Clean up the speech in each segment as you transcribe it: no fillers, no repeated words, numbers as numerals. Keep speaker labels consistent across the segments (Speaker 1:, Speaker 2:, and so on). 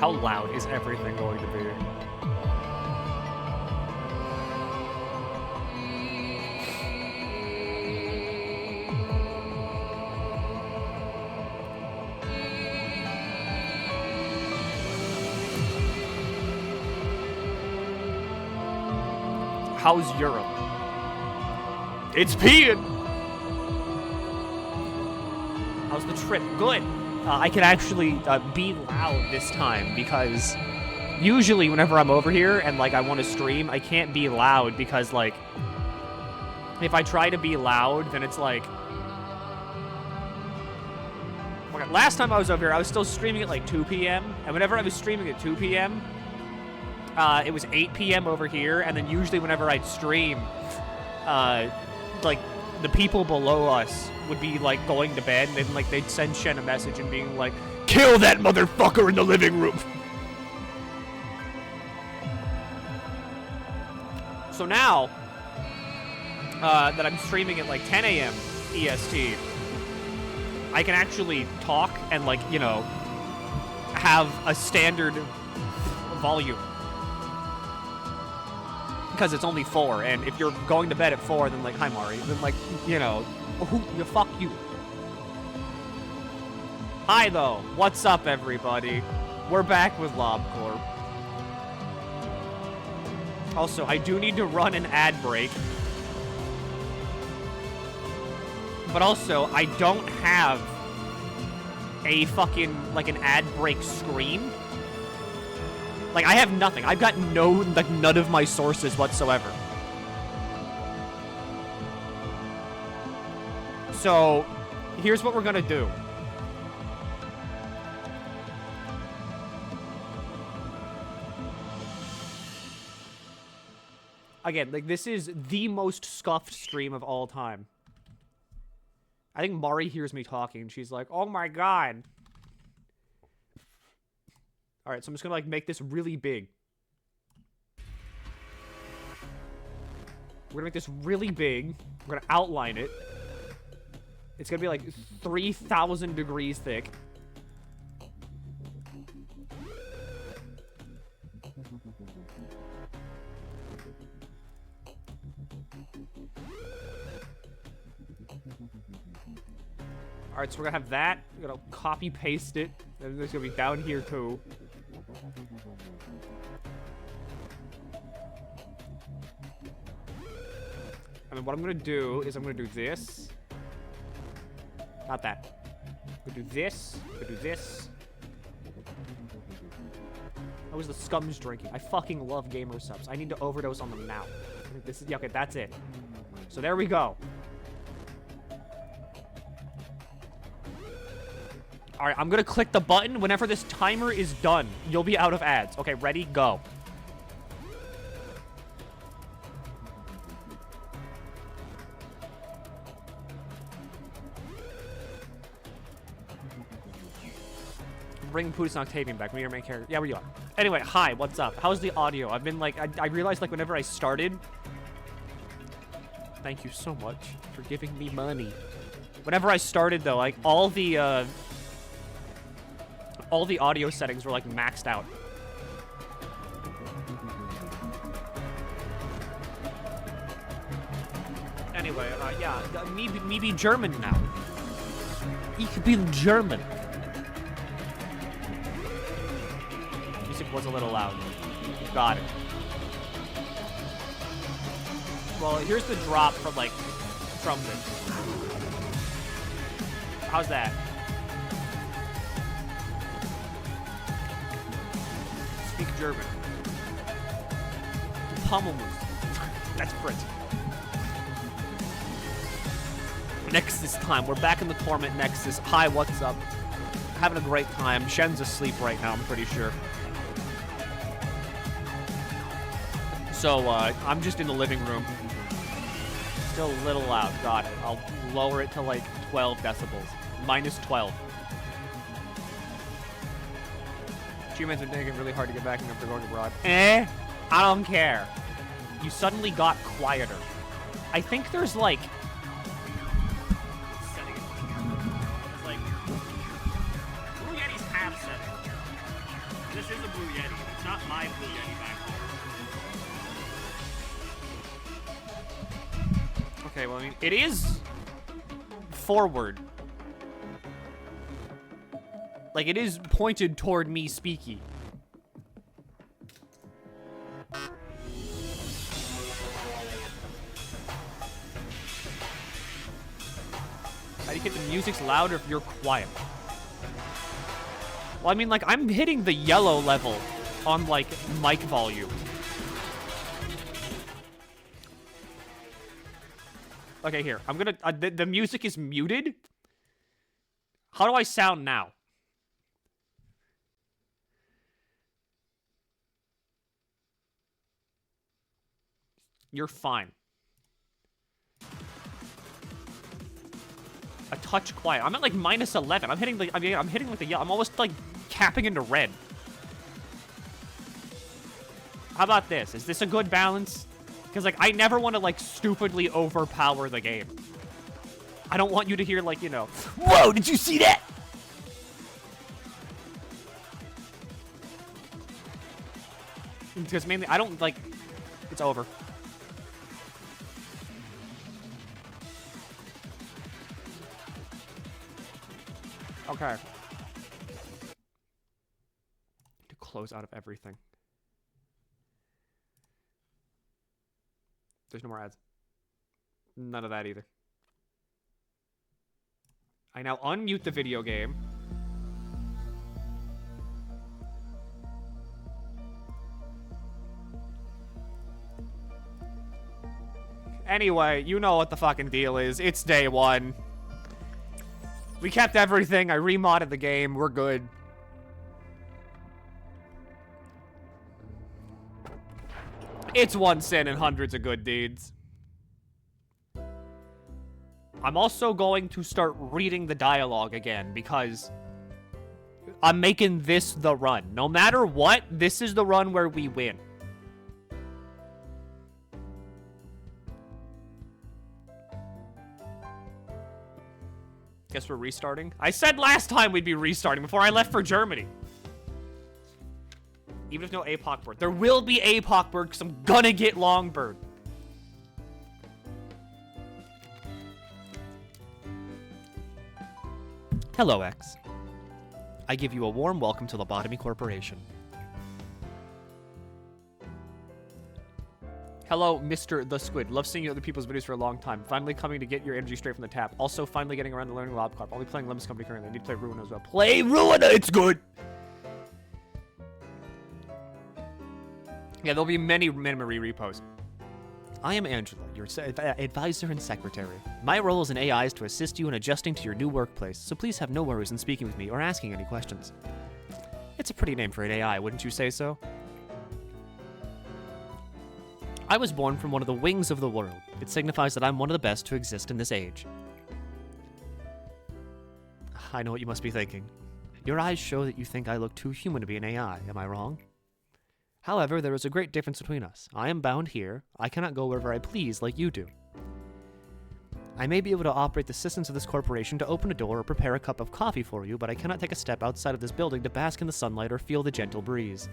Speaker 1: How loud is everything going to be? How's Europe? It's peeing! How's the trip? Good! I can actually be loud this time because usually whenever I'm over here and, like, I want to stream, I can't be loud because, like, if I try to be loud, then it's like... Oh my God. Last time I was over here, I was still streaming at, like, 2 p.m., and whenever I was streaming at 2 p.m., it was 8 p.m. over here, and then usually whenever I'd stream, like, the people below us would be, like, going to bed, and then, like, they'd send Shen a message and being like, "Kill that motherfucker in the living room!" So now, that I'm streaming at, like, 10 a.m. EST, I can actually talk and, like, you know, have a standard volume. Because it's only 4, and if you're going to bed at 4, then, like, hi, Mari, then, like, you know, fuck you. Hi, though. What's up, everybody? We're back with LobCorp. Also, I do need to run an ad break. But also, I don't have a fucking, like, an ad break screen. Like, I have nothing. I've got no, like, none of my sources whatsoever. So, here's what we're gonna do. Again, like, this is the most scuffed stream of all time. I think Mari hears me talking, and she's like, "Oh my God." Alright, so I'm just gonna, like, make this really big. We're gonna make this really big. We're gonna outline it. It's gonna be, like, 3,000 degrees thick. Alright, so we're gonna have that. We're gonna copy-paste it. And it's gonna be down here, too. And then what I'm gonna do is I'm gonna do this. Not that. I'm gonna do this. I'm gonna do this. How was the scums drinking? I fucking love gamer subs. I need to overdose on them now. This is, yeah, okay, that's it. So there we go. Alright, I'm gonna click the button. Whenever this timer is done, you'll be out of ads. Okay, ready? Go. Bring Pootis and Octavian back. We need your main character. Yeah, where you are. Anyway, hi, what's up? How's the audio? I've been, like, I realized, like, whenever I started... Thank you so much for giving me money. Whenever I started, though, like, all the audio settings were, like, maxed out. Anyway, yeah, me be German now. Ich bin German. Music was a little loud. Got it. Well, here's the drop from, like, from this. How's that? Speak German. Pummelmoose. That's French. Nexus time. We're back in the Torment Nexus. Hi, what's up? Having a great time. Shen's asleep right now, I'm pretty sure. So, I'm just in the living room. Still a little loud. Got it. I'll lower it to, like, 12 decibels. Minus 12. Humans are making it really hard to get back in after going abroad. I don't care. You suddenly got quieter. I think there's, like... setting it. It's like... Blue Yetis have settings. This isn't I mean, it is forward. Like, it is pointed toward me speaking. How do you get the music's louder if you're quiet? Well, I mean, like, I'm hitting the yellow level on, like, mic volume. Okay, here. I'm gonna... the music is muted. How do I sound now? You're fine. A touch quiet. I'm at, like, -11. I'm hitting, like, I'm hitting, like, the yellow. I'm almost, like, capping into red. How about this? Is this a good balance? Because, like, I never want to, like, stupidly overpower the game. I don't want you to hear, like, you know, whoa, did you see that? Because mainly, I don't, like, it's over. Okay. To close out of everything. There's no more ads. None of that either. I now unmute the video game. Anyway, you know what the fucking deal is. It's day one. We kept everything. I remodded the game. We're good. It's one sin and hundreds of good deeds. I'm also going to start reading the dialogue again because I'm making this the run. No matter what, this is the run where we win. Guess we're restarting? I said last time we'd be restarting before I left for Germany. Even if no APOC bird. There will be APOC bird because I'm gonna get Longbird. Hello, X. I give you a warm welcome to Lobotomy Corporation. Hello, Mr. the Squid. Love seeing other people's videos for a long time. Finally coming to get your energy straight from the tap. Also, finally getting around to learning Lob Carp. Only playing Lemons Company currently. I need to play Ruina as well. Play Ruina! It's good! Yeah, there'll be many memory reposts. I am Angela, your advisor and secretary. My role as an AI is to assist you in adjusting to your new workplace, so please have no worries in speaking with me or asking any questions. It's a pretty name for an AI, wouldn't you say so? I was born from one of the wings of the world. It signifies that I'm one of the best to exist in this age. I know what you must be thinking. Your eyes show that you think I look too human to be an AI, am I wrong? However, there is a great difference between us. I am bound here. I cannot go wherever I please like you do. I may be able to operate the systems of this corporation to open a door or prepare a cup of coffee for you, but I cannot take a step outside of this building to bask in the sunlight or feel the gentle breeze.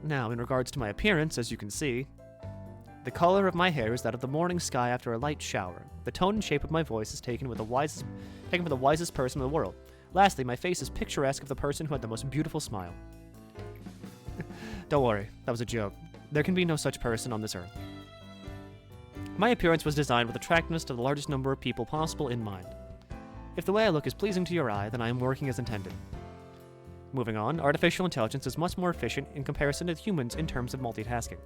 Speaker 1: Now, in regards to my appearance, as you can see, the color of my hair is that of the morning sky after a light shower. The tone and shape of my voice is taken from the wisest person in the world. Lastly, my face is picturesque of the person who had the most beautiful smile. Don't worry, that was a joke. There can be no such person on this earth. My appearance was designed with attractiveness to the largest number of people possible in mind. If the way I look is pleasing to your eye, then I am working as intended. Moving on, artificial intelligence is much more efficient in comparison to humans in terms of multitasking.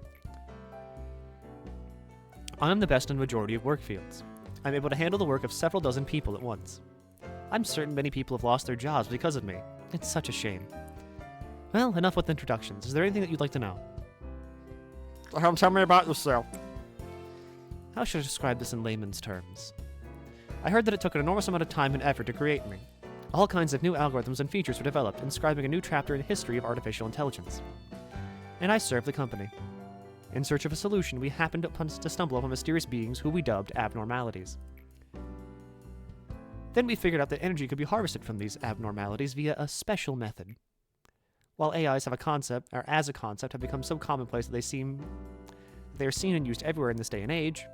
Speaker 1: I am the best in the majority of work fields. I'm able to handle the work of several dozen people at once. I'm certain many people have lost their jobs because of me. It's such a shame. Well, enough with introductions. Is there anything that you'd like to know? Tell me about yourself. How should I describe this in layman's terms? I heard that it took an enormous amount of time and effort to create me. All kinds of new algorithms and features were developed, inscribing a new chapter in the history of artificial intelligence. And I served the company. In search of a solution, we happened to stumble upon mysterious beings who we dubbed abnormalities. Then we figured out that energy could be harvested from these abnormalities via a special method. While AIs have a concept, or as a concept, have become so commonplace that They are seen and used everywhere in this day and age.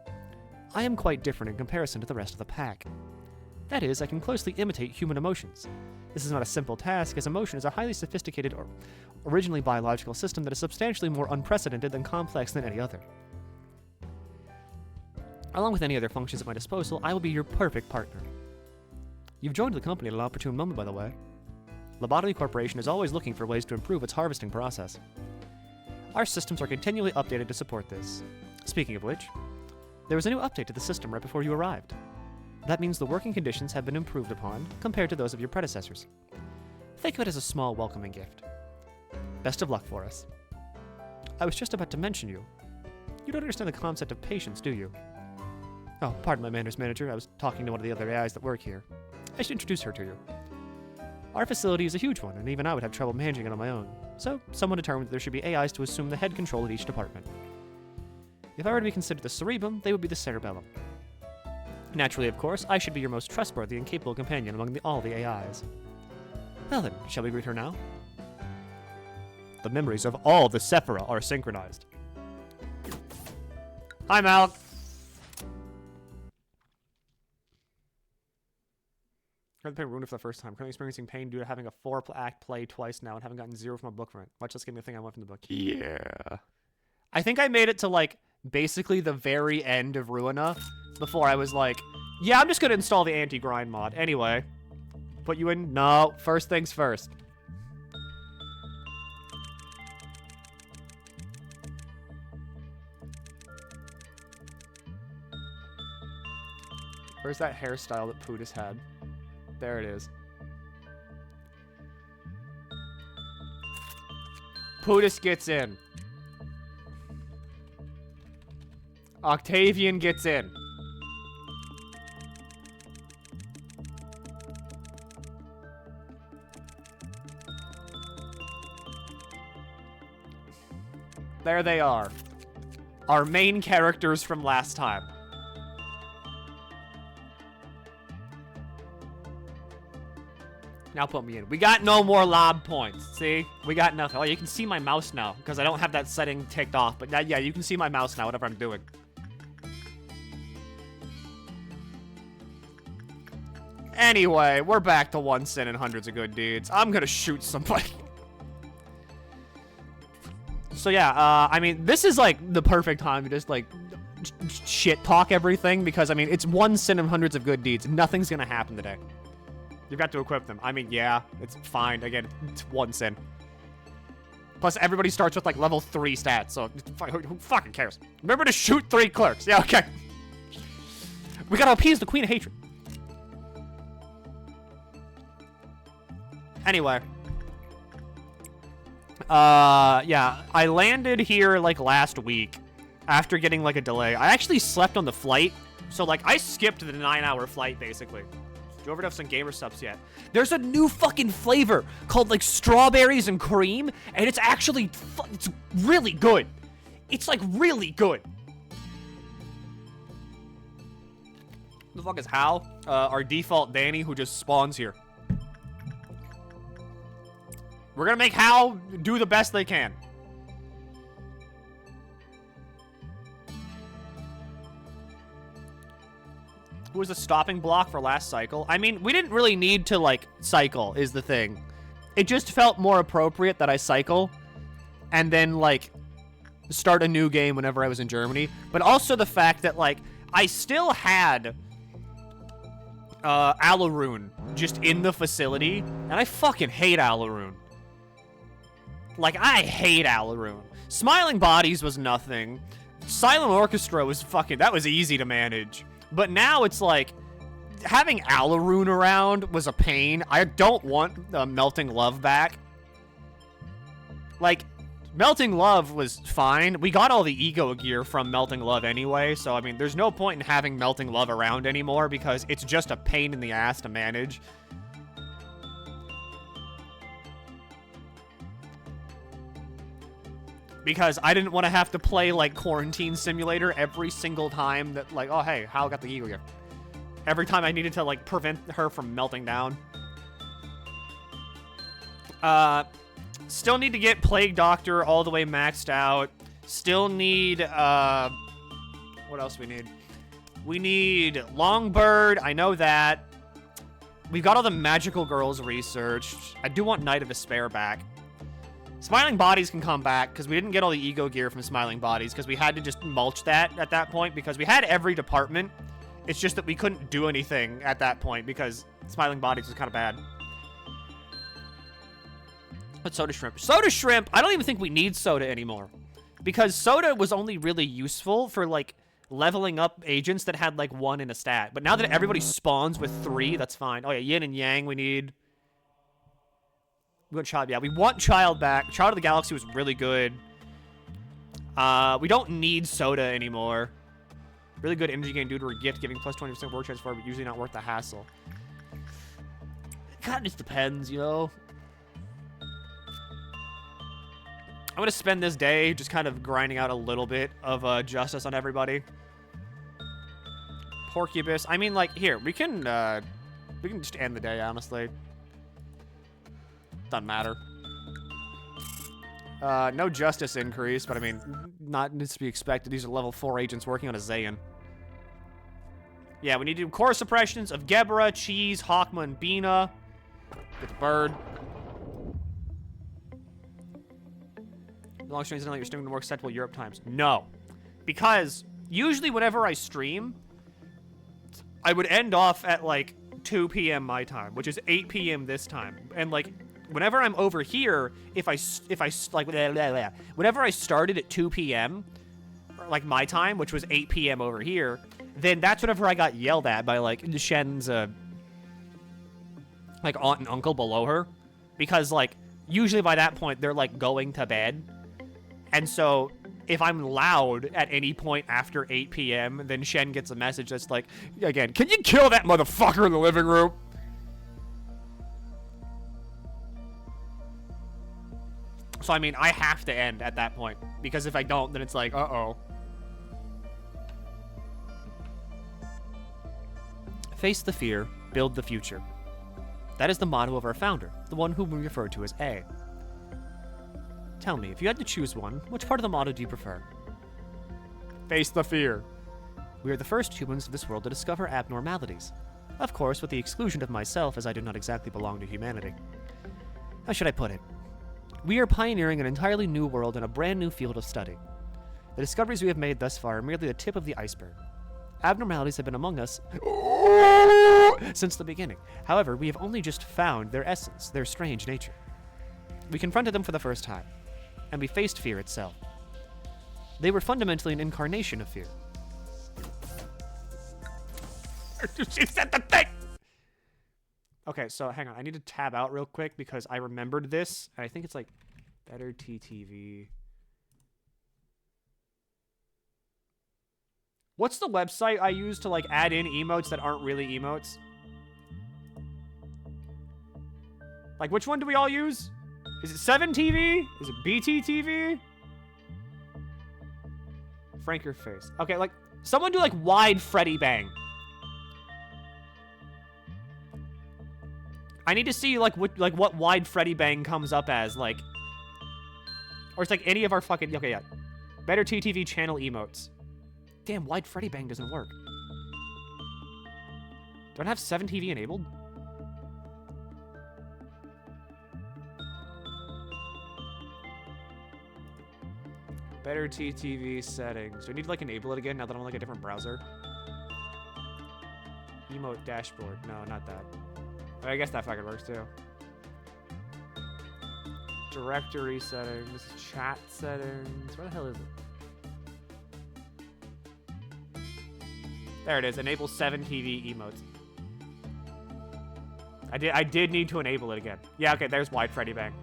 Speaker 1: I am quite different in comparison to the rest of the pack. That is, I can closely imitate human emotions. This is not a simple task, as emotion is a highly sophisticated or originally biological system that is substantially more unprecedented and complex than any other. Along with any other functions at my disposal, I will be your perfect partner. You've joined the company at an opportune moment, by the way. Lobotomy Corporation is always looking for ways to improve its harvesting process. Our systems are continually updated to support this. Speaking of which, there was a new update to the system right before you arrived. That means the working conditions have been improved upon compared to those of your predecessors. Think of it as a small welcoming gift. Best of luck for us. I was just about to mention you. You don't understand the concept of patience, do you? Oh, pardon my manners, manager. I was talking to one of the other AIs that work here. I should introduce her to you. Our facility is a huge one, and even I would have trouble managing it on my own. So, someone determined that there should be AIs to assume the head control of each department. If I were to be considered the cerebrum, they would be the cerebellum. Naturally, of course, I should be your most trustworthy and capable companion among all the AIs. Well then, shall we greet her now? The memories of all the Sephira are synchronized. Hi, Mal. Heard the pain ruined for the first time. Currently experiencing pain due to having a 4-act play twice now and having gotten 0 from a book from it. Much less give me the thing I want from the book. Yeah. I think I made it to, like, basically the very end of Ruina before I was like, yeah, I'm just going to install the anti-grind mod. Anyway. Put you in? No. First things first. Where's that hairstyle that Pootis had? There it is. Pootis gets in. Octavian gets in. There they are. Our main characters from last time. Now put me in. We got no more lob points. See? We got nothing. Oh, you can see my mouse now because I don't have that setting ticked off. But yeah, you can see my mouse now, whatever I'm doing. Anyway, we're back to 1 sin and hundreds of good deeds. I'm gonna shoot somebody. So yeah, I mean, this is like the perfect time to just like shit talk everything because I mean, it's 1 sin and hundreds of good deeds. Nothing's gonna happen today. You've got to equip them. I mean, yeah, it's fine. Again, it's 1 sin. Plus, everybody starts with, like, level 3 stats, so who fucking cares? Remember to shoot 3 clerks. Yeah, okay. We gotta appease the Queen of Hatred. Anyway. Yeah, I landed here, like, last week after getting, like, a delay. I actually slept on the flight, so, like, I skipped the 9-hour flight, basically. Do you ever have some gamer subs yet? There's a new fucking flavor called like strawberries and cream, and it's actually it's really good. It's like really good. The fuck is Hal? Our default Danny who just spawns here. We're gonna make Hal do the best they can. Who was the stopping block for last cycle? I mean, we didn't really need to, like, cycle, is the thing. It just felt more appropriate that I cycle and then, like, start a new game whenever I was in Germany. But also the fact that, like, I still had Alaroon just in the facility, and I fucking hate Alaroon. Like, I hate Alaroon. Smiling Bodies was nothing. Silent Orchestra was fucking... That was easy to manage. But now it's like, having Alaroon around was a pain. I don't want Melting Love back. Like, Melting Love was fine. We got all the ego gear from Melting Love anyway, so I mean, there's no point in having Melting Love around anymore because it's just a pain in the ass to manage. Because I didn't want to have to play, like, Quarantine Simulator every single time that, like, oh, hey, Hal got the ego gear. Every time I needed to, like, prevent her from melting down. Still need to get Plague Doctor all the way maxed out. Still need, what else we need? We need Longbird. I know that. We've got all the magical girls researched. I do want Knight of Despair back. Smiling Bodies can come back, because we didn't get all the ego gear from Smiling Bodies, because we had to just mulch that at that point, because we had every department. It's just that we couldn't do anything at that point, because Smiling Bodies was kind of bad. But Soda Shrimp. Soda Shrimp, I don't even think we need Soda anymore. Because Soda was only really useful for, like, leveling up agents that had, like, 1 in a stat. But now that everybody spawns with 3, that's fine. Oh, yeah, Yin and Yang we need. We want Child. Yeah, we want Child back. Child of the Galaxy was really good. We don't need Soda anymore. Really good energy gain due to a gift, giving plus 20% work chance for it, but usually not worth the hassle. It kind of just depends, you know? I'm going to spend this day just kind of grinding out a little bit of justice on everybody. Porcubus. I mean, like, here, we can just end the day, honestly. Doesn't matter. No justice increase, but I mean, not needs to be expected. These are level 4 agents working on a Zayn. Yeah, we need to do core suppressions of Gebra, Cheese, Hawkma, and Bina. Get the bird. Long streams don't let your streaming to more acceptable Europe times. No. Because usually whenever I stream, I would end off at like 2 p.m. my time, which is 8 p.m. this time. And like whenever I'm over here, whenever I started at 2 p.m. like my time, which was 8 p.m. over here, then that's whenever I got yelled at by like Shen's like aunt and uncle below her, because like usually by that point they're like going to bed. And so, if I'm loud at any point after 8 p.m., then Shen gets a message that's like, again, can you kill that motherfucker in the living room? So, I mean, I have to end at that point. Because if I don't, then it's like, uh-oh. Face the fear, build the future. That is the motto of our founder, the one whom we refer to as A. Tell me, if you had to choose one, which part of the motto do you prefer? Face the fear. We are the first humans of this world to discover abnormalities. Of course, with the exclusion of myself, as I do not exactly belong to humanity. How should I put it? We are pioneering an entirely new world and a brand new field of study. The discoveries we have made thus far are merely the tip of the iceberg. Abnormalities have been among us since the beginning. However, we have only just found their essence, their strange nature. We confronted them for the first time, and we faced fear itself. They were fundamentally an incarnation of fear. She said the thing! Okay, so hang on. I need to tab out real quick because I remembered this. And I think it's like Better TTV. What's the website I use to like add in emotes that aren't really emotes? Like, which one do we all use? Is it 7TV? Is it BTTV? Frank your face. Okay, like, someone do like wide Freddy Bang. I need to see like what wide Freddy Bang comes up as, like, or it's like any of our fucking, okay, yeah. Better TTV channel emotes. Damn, wide Freddy Bang doesn't work. Do I have 7TV enabled? Better TTV settings. Do I need to like enable it again now that I'm on like a different browser? Emote dashboard. No, not that. I guess that fucking works too. Directory settings, chat settings. Where the hell is it? There it is. Enable 7TV emotes. I did need to enable it again. Yeah, okay, there's wide Freddy Bang.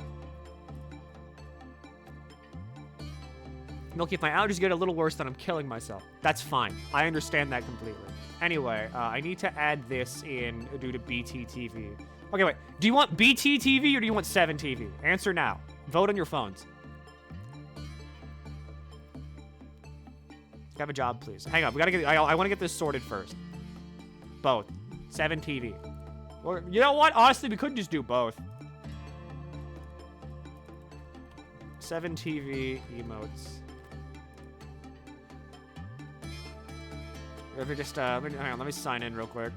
Speaker 1: Milky, if my allergies get a little worse, then I'm killing myself. That's fine. I understand that completely. Anyway, I need to add this in due to BTTV. Okay, wait. Do you want BTTV or do you want 7TV? Answer now. Vote on your phones. Have a job, please. Hang on. We gotta get. I want to get this sorted first. Both. 7TV. Or you know what? Honestly, we could just do both. 7TV emotes. Let me just, hang on, let me sign in real quick.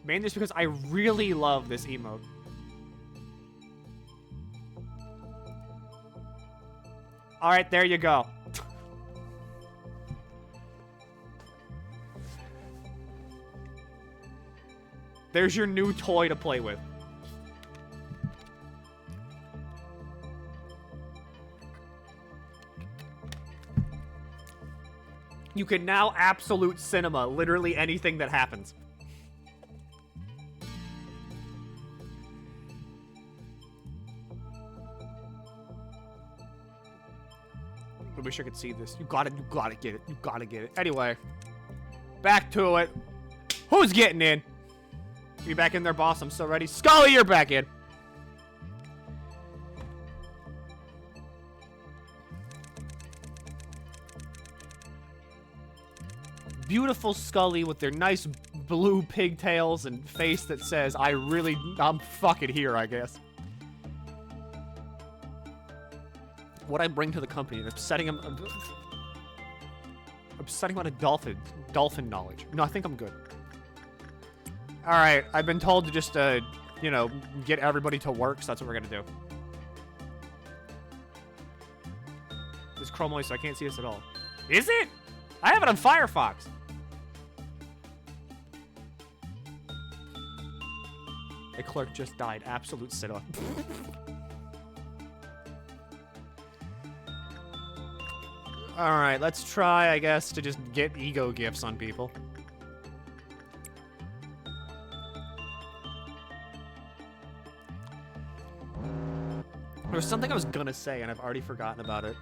Speaker 1: Mainly just because I really love this emote. Alright, there you go. There's your new toy to play with. You can now absolute cinema literally anything that happens. I wish I could see this. You gotta get it. You gotta get it. Anyway, back to it. Who's getting in? You back in there, boss? I'm so ready. Scully, you're back in. Beautiful Scully with their nice blue pigtails and face that says, I'm fucking here, I guess. What I bring to the company, I'm setting him on a dolphin knowledge. No, I think I'm good. Alright, I've been told to just, you know, get everybody to work, so that's what we're gonna do. This chromally, so I can't see this at all. Is it? I have it on Firefox. A clerk just died. Absolute sit-up. Alright, let's try, I guess, to just get ego gifts on people. There was something I was gonna say, and I've already forgotten about it.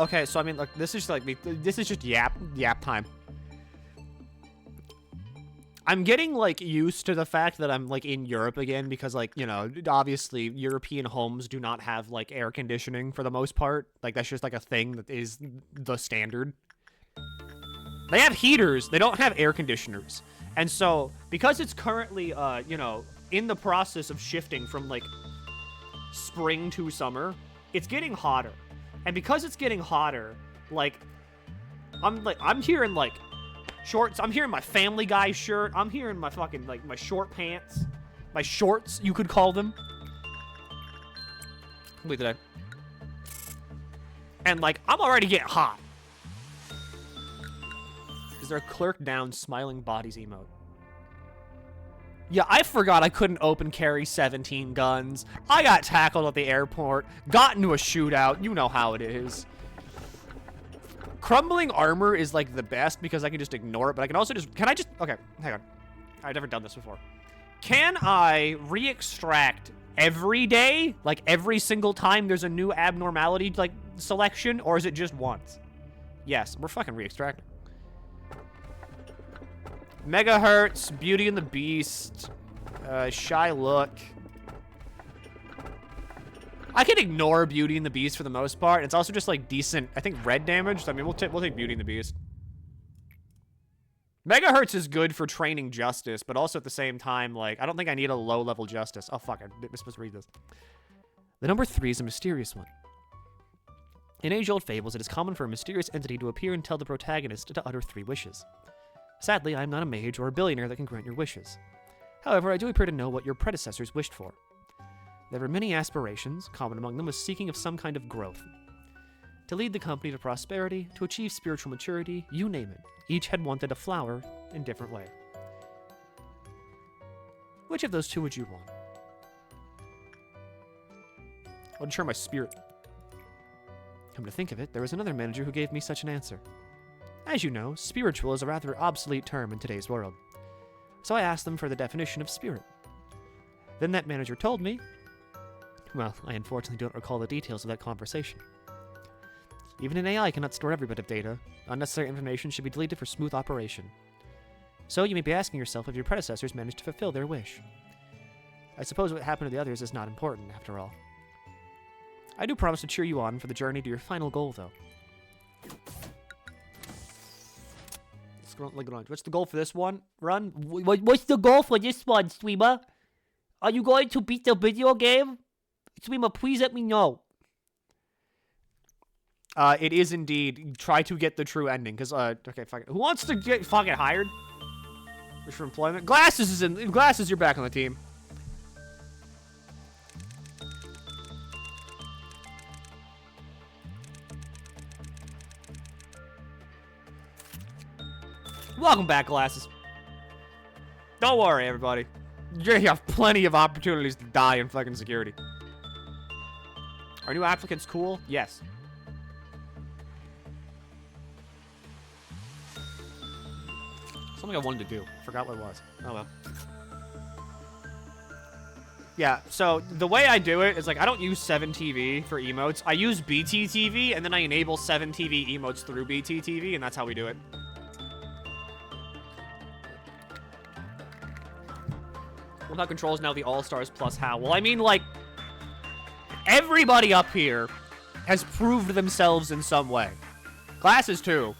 Speaker 1: Okay, so I mean, look, this is just yap time. I'm getting, like, used to the fact that I'm, like, in Europe again because, like, you know, obviously European homes do not have, like, air conditioning for the most part. Like, that's just, like, a thing that is the standard. They have heaters. They don't have air conditioners. And so, because it's currently, you know, in the process of shifting from, like, spring to summer, it's getting hotter. And because it's getting hotter, like, I'm hearing, like, shorts. I'm hearing my Family Guy shirt. I'm hearing my fucking, like, my short pants. My shorts, you could call them. Look at that. And, like, I'm already getting hot. Is there a clerk down smiling bodies emote? Yeah, I forgot I couldn't open carry 17 guns. I got tackled at the airport. Got into a shootout. You know how it is. Crumbling armor is, like, the best because I can just ignore it, but I can also just... Okay, hang on. I've never done this before. Can I re-extract every day? Like, every single time there's a new abnormality, like, selection? Or is it just once? Yes, we're fucking re-extracting. Megahertz, Beauty and the Beast, Shy Look. I can ignore Beauty and the Beast for the most part. It's also just, like, decent, I think, red damage. So, I mean, we'll take Beauty and the Beast. Megahertz is good for training Justice, but also at the same time, like, I don't think I need a low-level Justice. Oh, fuck, I'm supposed to read this. The number 3 is a mysterious one. In age-old fables, it is common for a mysterious entity to appear and tell the protagonist to utter 3 wishes. Sadly, I am not a mage or a billionaire that can grant your wishes. However, I do appear to know what your predecessors wished for. There were many aspirations, common among them was seeking of some kind of growth. To lead the company to prosperity, to achieve spiritual maturity, you name it. Each had wanted a flower in different way. Which of those 2 would you want? I'll ensure my spirit. Come to think of it, there was another manager who gave me such an answer. As you know, spiritual is a rather obsolete term in today's world. So I asked them for the definition of spirit. Then that manager told me... Well, I unfortunately don't recall the details of that conversation. Even an AI cannot store every bit of data. Unnecessary information should be deleted for smooth operation. So you may be asking yourself if your predecessors managed to fulfill their wish. I suppose what happened to the others is not important, after all. I do promise to cheer you on for the journey to your final goal, though. What's the goal for this one? Run? What's the goal for this one, streamer? Are you going to beat the video game? Streamer, please let me know. It is indeed. Try to get the true ending, because, okay, fuck it. Who wants to get fucking hired? Wish for employment? Glasses is in. Glasses, you're back on the team. Welcome back, Glasses. Don't worry, everybody. You have plenty of opportunities to die in fucking security. Are new applicants cool? Yes. Something I wanted to do. Forgot what it was. Oh well. Yeah, so the way I do it is like I don't use 7TV for emotes. I use BTTV and then I enable 7TV emotes through BTTV and that's how we do it. How controls now the All-Stars plus how? Well, I mean, like, everybody up here has proved themselves in some way. Glasses, too.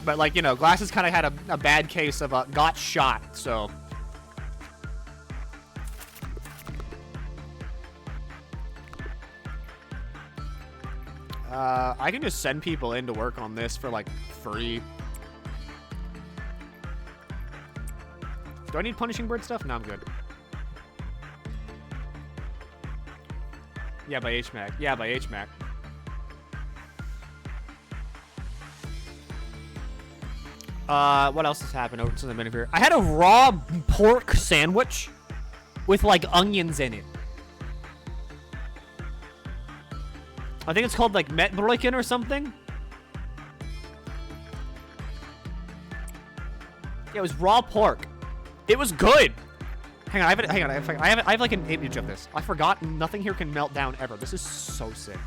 Speaker 1: But, like, you know, Glasses kind of had a bad case of got shot, so. I can just send people in to work on this for, like, free. Do I need Punishing Bird stuff? No, I'm good. Yeah, by HMAC. Yeah, by HMAC. What else has happened over since I've been here? I had a raw pork sandwich with, like, onions in it. I think it's called, like, Metbrötchen or something. Yeah, it was raw pork. It was good. Hang on, I have like an image of this. I forgot nothing here can melt down ever. This is so sick.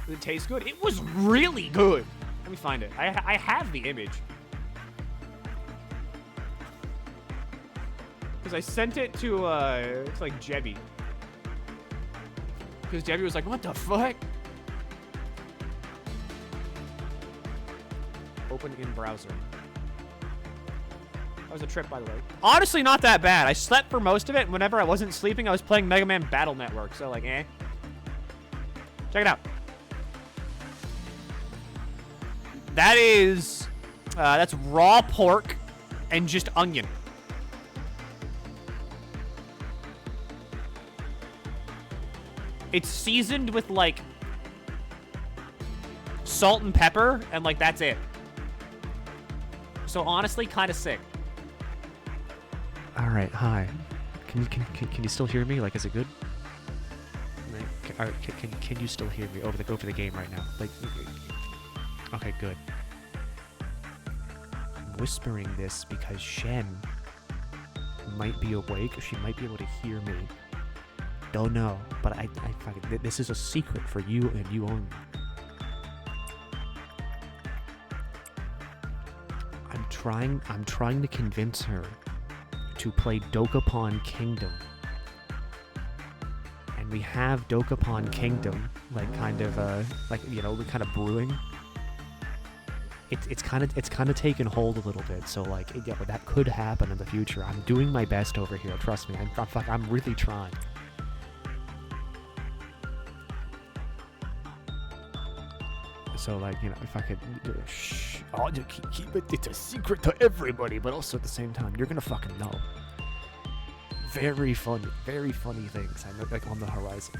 Speaker 1: Did it taste good? It was really good. Let me find it. I have the image. Because I sent it to like Jebby. Because Jebby was like, what the fuck? Open in browser. That was a trip, by the way. Honestly, not that bad. I slept for most of it, and whenever I wasn't sleeping, I was playing Mega Man Battle Network, so, like, eh. Check it out. That is... that's raw pork and just onion. It's seasoned with, like, salt and pepper, and, like, that's it. So, honestly, kind of sick. All right, hi. Can you still hear me? Like, is it good? All right, can you still hear me over the game right now? Like, okay, good. I'm whispering this because Shen might be awake. She might be able to hear me. Don't know, but I fucking, this is a secret for you and you only. I'm trying to convince her to play Dokapon Kingdom. And we have Dokapon Kingdom, like, kind of, like, you know, kind of brewing. It's kind of taken hold a little bit, so, like, yeah, that could happen in the future. I'm doing my best over here, trust me. I'm really trying. So, like, you know, if I could, shh, I'll just keep it, it's a secret to everybody, but also at the same time, you're gonna fucking know. Very funny things, I know, like, on the horizon.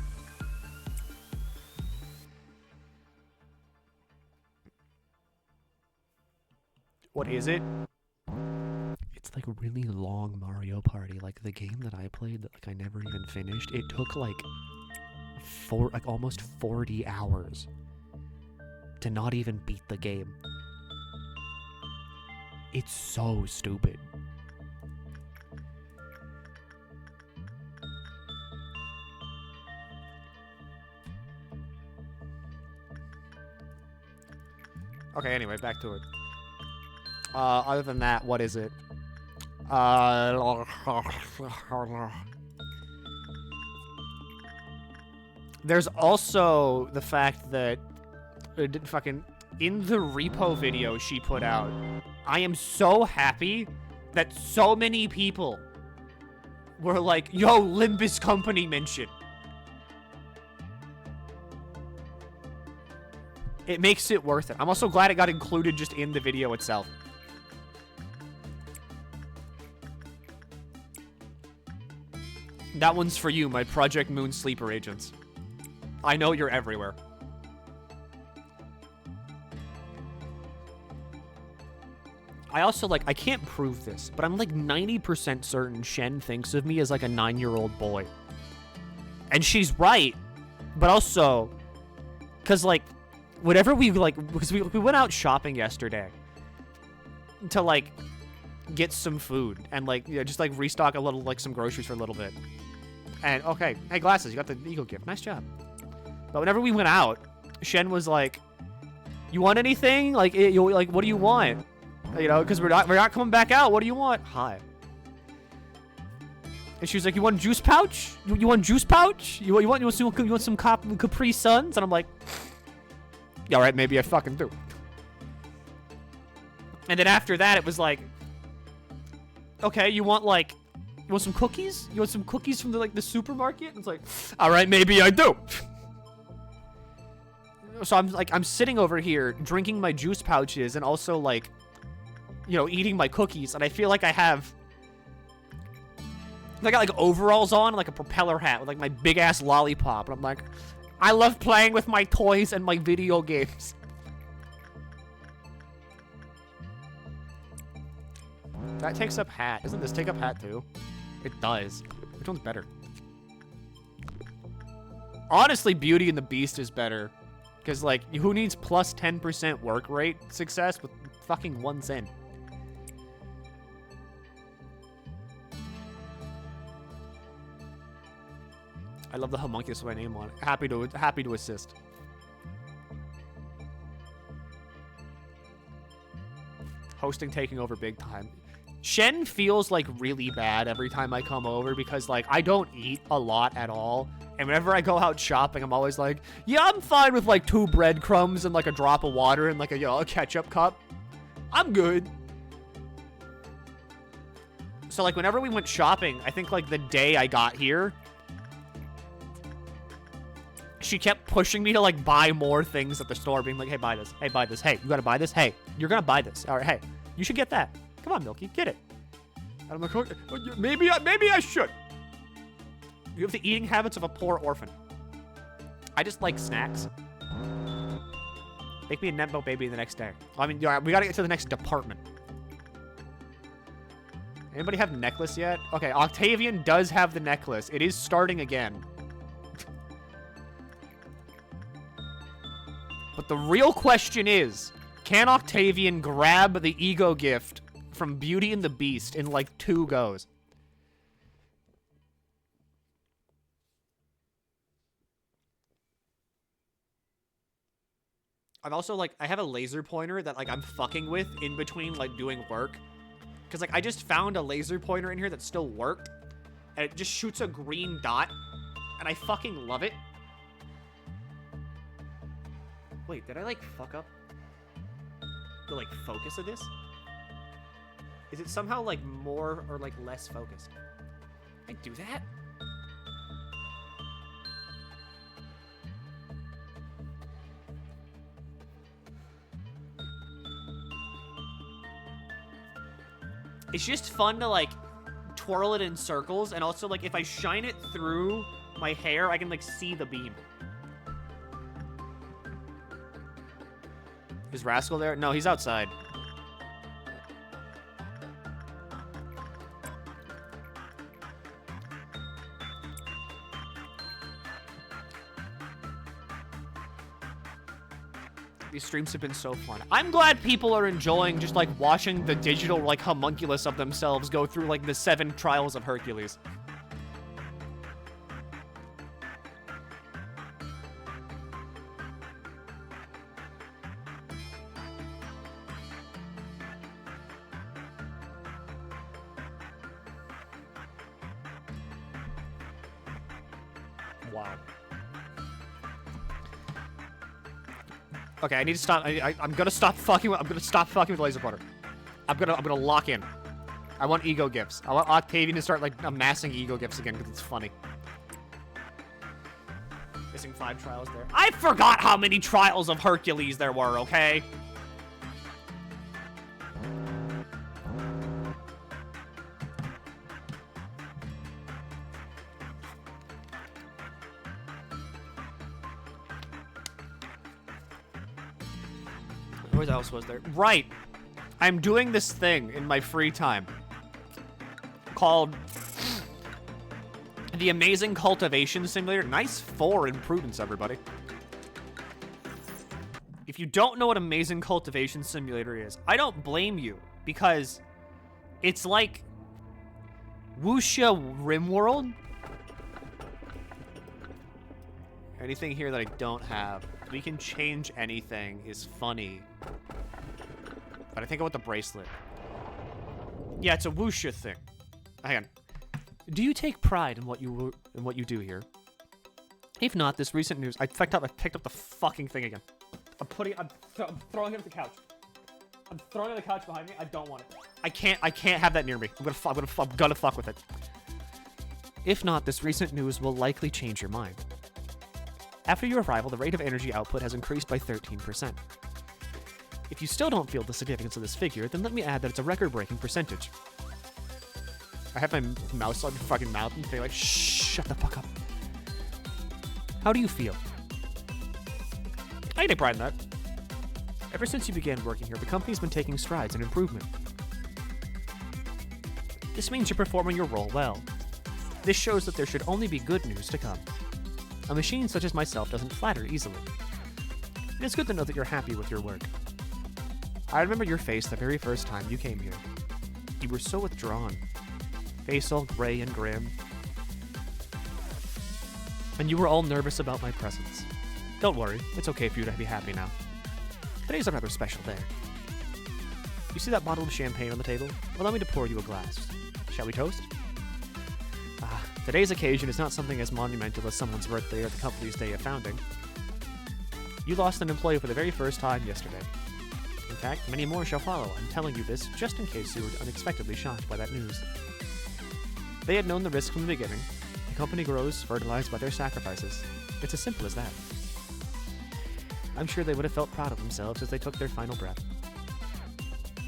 Speaker 1: What is it? It's like a really long Mario Party, like the game that I played that, like, I never even finished. It took, like, almost 40 hours. To not even beat the game. It's so stupid. Okay, anyway, back to it. Other than that, what is it? There's also the fact that fucking in the repo video she put out, I am so happy that so many people were like, yo, Limbus Company mention. It makes it worth it. I'm also glad it got included just in the video itself. That one's for you, my Project Moon sleeper agents. I know you're everywhere. I also, like, I can't prove this, but I'm like 90% certain Shen thinks of me as like a 9-year-old boy. And she's right, but also, because like, whatever we, like, because we went out shopping yesterday to, like, get some food and, like, you know, just, like, restock a little, like, some groceries for a little bit. And, okay, hey, Glasses, you got the Eagle gift. Nice job. But whenever we went out, Shen was like, you want anything? Like, what do you want? You know, because we're not coming back out. What do you want? Hi. And she was like, you want juice pouch? You want juice pouch? You want some Capri Suns? And I'm like, yeah, all right, maybe I fucking do. And then after that, it was like, okay, you want some cookies? You want some cookies from the supermarket? And it's like, all right, maybe I do. So I'm sitting over here drinking my juice pouches and also like, you know, eating my cookies, and I feel like I got like overalls on, like a propeller hat with like my big ass lollipop, and I'm like, I love playing with my toys and my video games. That takes up hat. Doesn't this take up hat too? It does. Which one's better? Honestly, Beauty and the Beast is better. Because, like, who needs plus 10% work rate success with fucking 1 cent? I love the homunculus with my name on it. Happy to assist. Hosting taking over big time. Shen feels like really bad every time I come over because like I don't eat a lot at all. And whenever I go out shopping, I'm always like, yeah, I'm fine with like 2 breadcrumbs and like a drop of water and like a ketchup cup. I'm good. So like whenever we went shopping, I think like the day I got here, she kept pushing me to like buy more things at the store, being like, hey, buy this. Hey, buy this. Hey, you gotta buy this. Hey, you're gonna buy this. All right, hey, you should get that. Come on, Milky, get it. And I'm like, okay, maybe I should. You have the eating habits of a poor orphan. I just like snacks. Make me a Nembo baby the next day. I mean, we gotta get to the next department. Anybody have necklace yet? Okay, Octavian does have the necklace. It is starting again. But the real question is, can Octavian grab the ego gift from Beauty and the Beast in like 2 goes? I'm also like, I have a laser pointer that like I'm fucking with in between like doing work. Cause like I just found a laser pointer in here that still worked. And it just shoots a green dot. And I fucking love it. Wait, did I like fuck up the like focus of this? Is it somehow like more or like less focused? Can I do that? It's just fun to like twirl it in circles, and also like if I shine it through my hair, I can like see the beam. Is Rascal there? No, he's outside. These streams have been so fun. I'm glad people are enjoying just like watching the digital like homunculus of themselves go through like the 7 trials of Hercules. Wow. Okay, I need to stop. I'm gonna stop fucking with. I'm gonna stop fucking with laser pointer. I'm gonna lock in. I want ego gifts. I want Octavian to start, like, amassing ego gifts again because it's funny. Missing 5 trials there. I forgot how many trials of Hercules there were, okay? What else was there? Right. I'm doing this thing in my free time called the Amazing Cultivation Simulator. Nice 4 in Prudence, everybody. If you don't know what Amazing Cultivation Simulator is, I don't blame you, because it's like Wuxia RimWorld. Anything here that I don't have. We can change anything is funny. But I think I want the bracelet. Yeah, it's a wuxia thing. Hang on. Do you take pride in what you do here? If not, this recent news. I picked up the fucking thing again. I'm throwing it at the couch. I'm throwing it at the couch behind me. I don't want it. I can't have that near me. I'm gonna fuck with it. If not, this recent news will likely change your mind. After your arrival, the rate of energy output has increased by 13%. If you still don't feel the significance of this figure, then let me add that it's a record-breaking percentage. I have my mouse on your fucking mouth and say like, shh, shut the fuck up. How do you feel? I take pride in that. Ever since you began working here, the company's been taking strides in improvement. This means you're performing your role well. This shows that there should only be good news to come. A machine such as myself doesn't flatter easily. It is good to know that you're happy with your work. I remember your face the very first time you came here. You were so withdrawn. Face all gray and grim. And you were all nervous about my presence. Don't worry, it's okay for you to be happy now. Today's a rather special day. You see that bottle of champagne on the table? Allow me to pour you a glass. Shall we toast? Today's occasion is not something as monumental as someone's birthday or the company's day of founding. You lost an employee for the very first time yesterday. In fact, many more shall follow. I'm telling you this just in case you were unexpectedly shocked by that news. They had known the risk from the beginning. The company grows, fertilized by their sacrifices. It's as simple as that. I'm sure they would have felt proud of themselves as they took their final breath.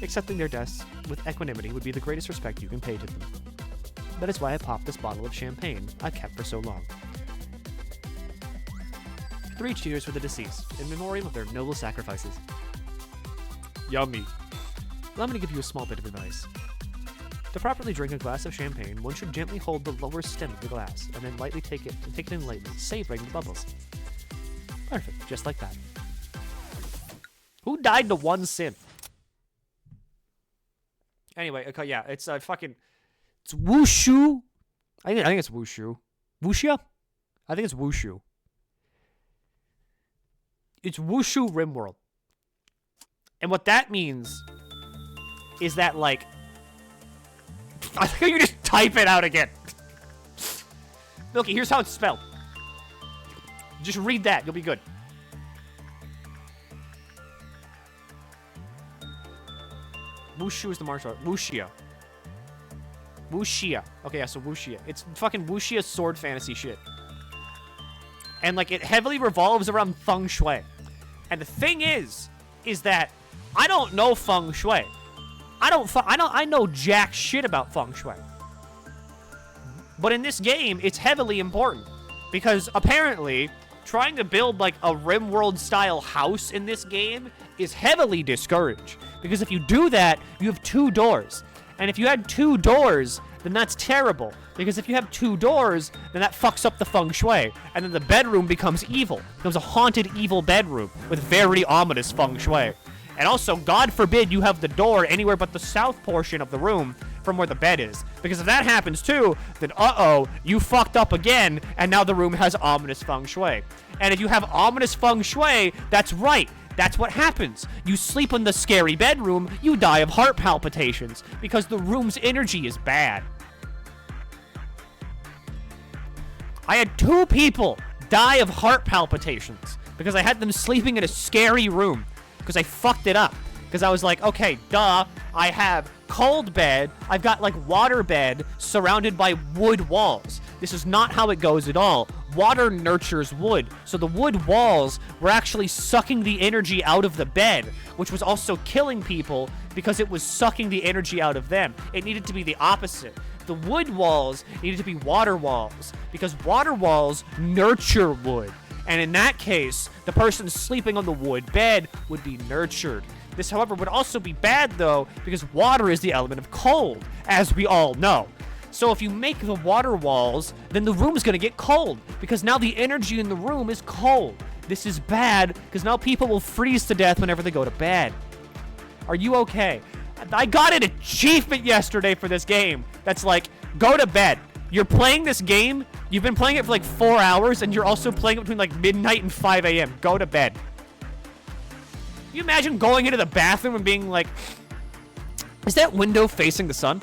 Speaker 1: Accepting their deaths with equanimity would be the greatest respect you can pay to them. That is why I popped this bottle of champagne I've kept for so long. 3 cheers for the deceased, in memoriam of their noble sacrifices. Yummy. Allow me to give you a small bit of advice. To properly drink a glass of champagne, one should gently hold the lower stem of the glass, and then lightly take it in lightly, savoring the bubbles. Perfect, just like that. Who died to one sin? Anyway, okay, yeah, it's it's Wushu. I think it's Wushu. Wuxia? I think it's Wushu. It's Wushu RimWorld. And what that means is that, like, I think you just type it out again. Milky, here's how it's spelled. Just read that. You'll be good. Wushu is the martial art. Wuxia. Wuxia. Okay, yeah, so Wuxia. It's fucking Wuxia sword fantasy shit. And, like, it heavily revolves around feng shui. And the thing is that I don't know feng shui. I know jack shit about feng shui. But in this game, it's heavily important. Because apparently, trying to build, like, a RimWorld-style house in this game is heavily discouraged. Because if you do that, you have 2 doors. And if you had 2 doors, then that's terrible. Because if you have 2 doors, then that fucks up the feng shui. And then the bedroom becomes evil. Becomes a haunted, evil bedroom with very ominous feng shui. And also, God forbid you have the door anywhere but the south portion of the room from where the bed is. Because if that happens too, then uh-oh, you fucked up again, and now the room has ominous feng shui. And if you have ominous feng shui, that's right. That's what happens. You sleep in the scary bedroom, you die of heart palpitations, because the room's energy is bad. I had 2 people die of heart palpitations because I had them sleeping in a scary room because I fucked it up. Because I was like, okay, duh, I have cold bed, I've got, like, water bed surrounded by wood walls. This is not how it goes at all. Water nurtures wood, so the wood walls were actually sucking the energy out of the bed, which was also killing people because it was sucking the energy out of them. It needed to be the opposite. The wood walls needed to be water walls, because water walls nurture wood. And in that case, the person sleeping on the wood bed would be nurtured. This, however, would also be bad, though, because water is the element of cold, as we all know. So if you make the water walls, then the room is going to get cold, because now the energy in the room is cold. This is bad, because now people will freeze to death whenever they go to bed. Are you okay? I got an achievement yesterday for this game that's like, go to bed. You're playing this game, you've been playing it for like 4 hours, and you're also playing it between like midnight and 5 a.m. Go to bed. Can you imagine going into the bathroom and being like, is that window facing the sun?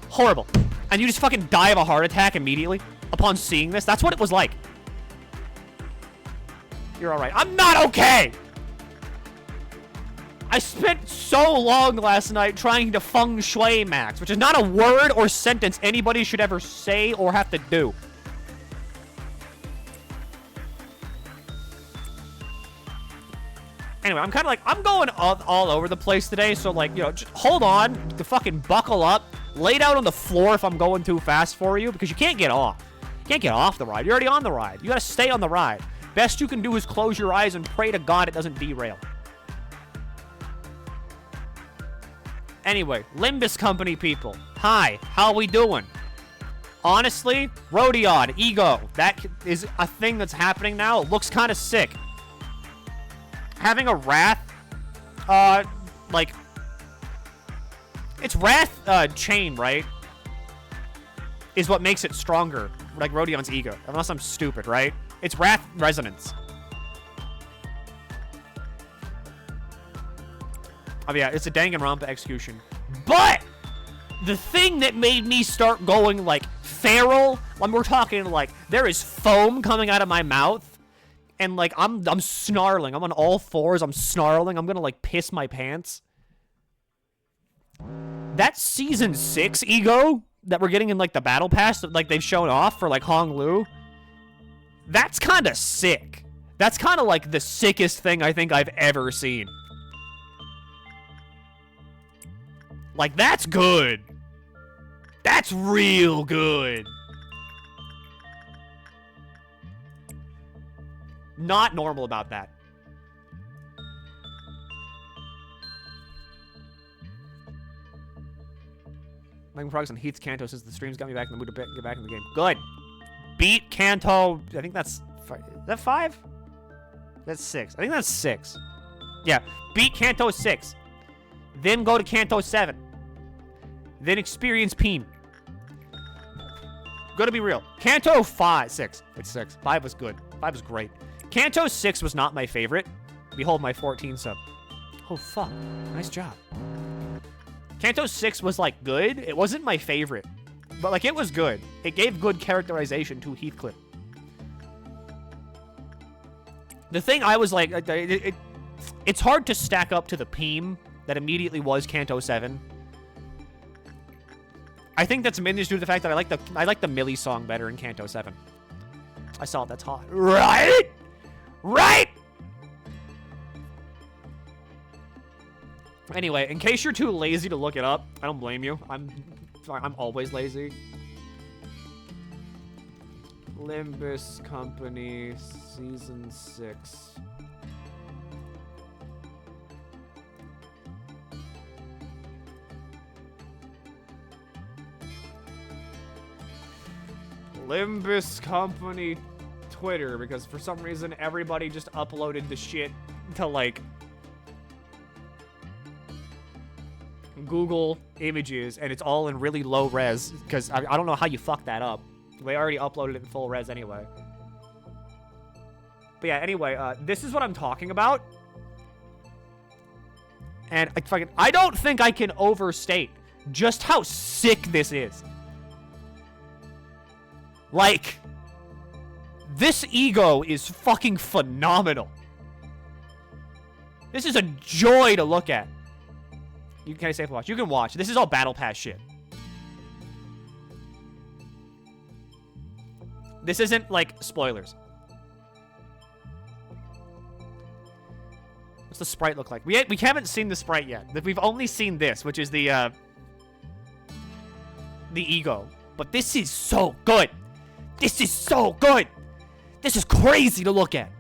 Speaker 1: Horrible. And you just fucking die of a heart attack immediately upon seeing this? That's what it was like. You're alright. I'm not okay! I spent so long last night trying to feng shui Max, which is not a word or sentence anybody should ever say or have to do. Anyway, I'm kind of like, I'm going all over the place today, so like, you know, just hold on, to fucking buckle up, lay down on the floor if I'm going too fast for you, because you can't get off. You can't get off the ride. You're already on the ride. You gotta stay on the ride. Best you can do is close your eyes and pray to God it doesn't derail. Anyway, Limbus Company people. Hi, how we doing? Honestly, Rodion, Ego, that is a thing that's happening now. It looks kind of sick. Having a Wrath, like, it's Wrath, chain, right? Is what makes it stronger, like Rodion's Ego. Unless I'm stupid, right? It's Wrath Resonance. Oh yeah, it's a Danganronpa execution. But the thing that made me start going like feral, when we're talking like there is foam coming out of my mouth, and like I'm snarling. I'm on all fours. I'm snarling. I'm gonna like piss my pants. That season 6 Ego that we're getting in like the battle pass that like they've shown off for like Hong Lu. That's kind of sick. That's kind of like the sickest thing I think I've ever seen. Like, that's good. That's real good. Not normal about that. Making progress on Heath's Kanto since the streams got me back in the mood to get back in the game. Good. Beat Kanto. I think that's... Is that 5? That's 6. I think that's 6. Yeah. Beat Kanto 6. Then go to Kanto 7. Then experience Peen. Gotta be real. Kanto 6. It's 6. 5 was good. 5 was great. Kanto 6 was not my favorite. Behold my 14 sub. Oh, fuck. Nice job. Kanto 6 was, like, good. It wasn't my favorite. But, like, it was good. It gave good characterization to Heathcliff. The thing I was like... it's hard to stack up to the Peem that immediately was Kanto 7. I think that's mainly due to the fact that I like the Milky song better in Kanto 7. I saw it, that's hot. Right? Right? Anyway, in case you're too lazy to look it up, I don't blame you. I'm always lazy. Limbus Company Season 6. Limbus Company Twitter, because for some reason everybody just uploaded the shit to like Google Images, and it's all in really low res, because I don't know how you fuck that up. They already uploaded it in full res anyway. But yeah, anyway, this is what I'm talking about. And I don't think I can overstate just how sick this is. Like, this Ego is fucking phenomenal. This is a joy to look at. Can I safely watch? You can watch. This is all Battle Pass shit. This isn't, like, spoilers. What's the sprite look like? We haven't seen the sprite yet. We've only seen this, which is the ego. But this is so good. This is so good. This is crazy to look at.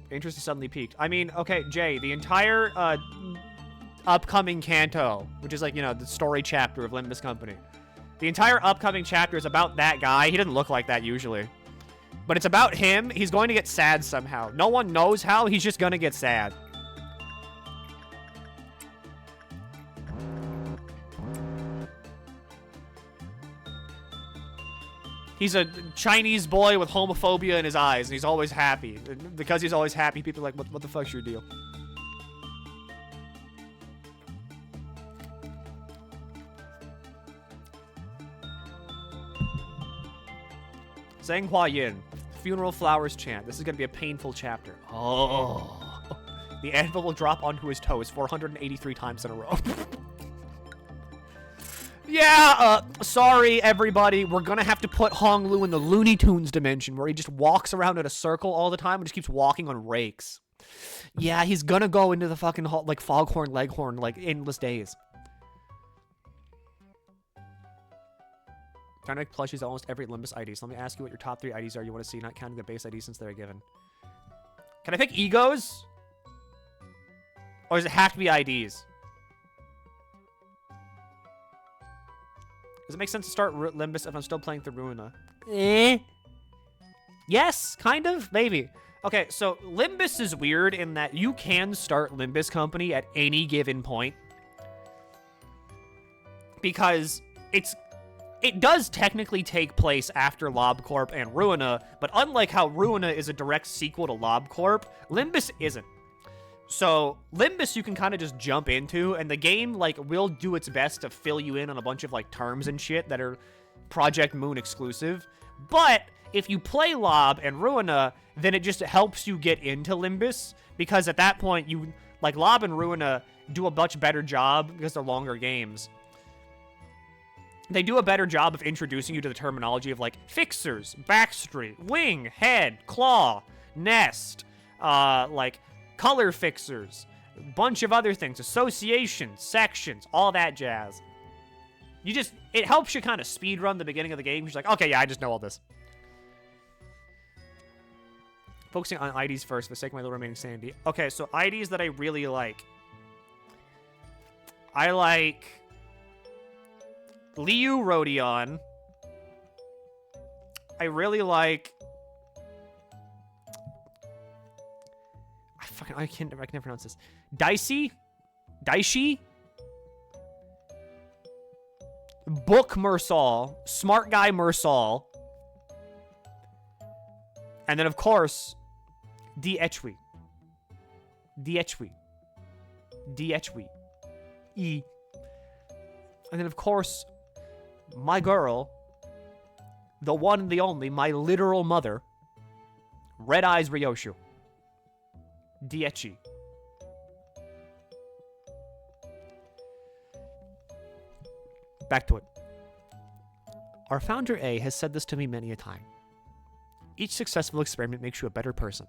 Speaker 1: Interest suddenly peaked. I mean, okay, Jay, the entire upcoming Kanto, which is like, you know, the story chapter of Limbus Company. The entire upcoming chapter is about that guy. He doesn't look like that usually. But it's about him. He's going to get sad somehow. No one knows how. He's just going to get sad. He's a Chinese boy with homophobia in his eyes, and he's always happy. Because he's always happy, people are like, what the fuck's your deal? Zhang Hua Yin, Funeral Flowers Chant. This is going to be a painful chapter. Oh. The anvil will drop onto his toes 483 times in a row. Yeah, sorry, everybody. We're gonna have to put Hong Lu in the Looney Tunes dimension, where he just walks around in a circle all the time and just keeps walking on rakes. Yeah, he's gonna go into the fucking, like, Foghorn Leghorn, like, endless days. Trying to make plushies almost every Limbus ID. So let me ask you what your top 3 IDs are you want to see, not counting the base ID since they're given. Can I pick egos? Or does it have to be IDs? Does it make sense to start Limbus if I'm still playing through Ruina? Yes, kind of, maybe. Okay, so Limbus is weird in that you can start Limbus Company at any given point. Because it does technically take place after LobCorp and Ruina, but unlike how Ruina is a direct sequel to LobCorp, Limbus isn't. So, Limbus you can kind of just jump into, and the game, like, will do its best to fill you in on a bunch of, like, terms and shit that are Project Moon exclusive. But, if you play Lob and Ruina, then it just helps you get into Limbus, because at that point, you, like, Lob and Ruina do a much better job, because they're longer games. They do a better job of introducing you to the terminology of, like, fixers, backstreet, wing, head, claw, nest, like, color fixers, a bunch of other things, associations, sections, all that jazz. It helps you kind of speedrun the beginning of the game. You're like, okay, yeah, I just know all this. Focusing on IDs first for the sake of my little remaining sanity. Okay, so IDs that I really like. I like Liu Rodion. I really like... I can never pronounce this. Dicey? Book Mersal. Smart Guy Mersal. And then, of course, Diechwi. E. And then, of course, my girl, the one and the only, my literal mother, Red Eyes Ryoshu. Diechi. Back to it. Our founder A has said this to me many a time. Each successful experiment makes you a better person.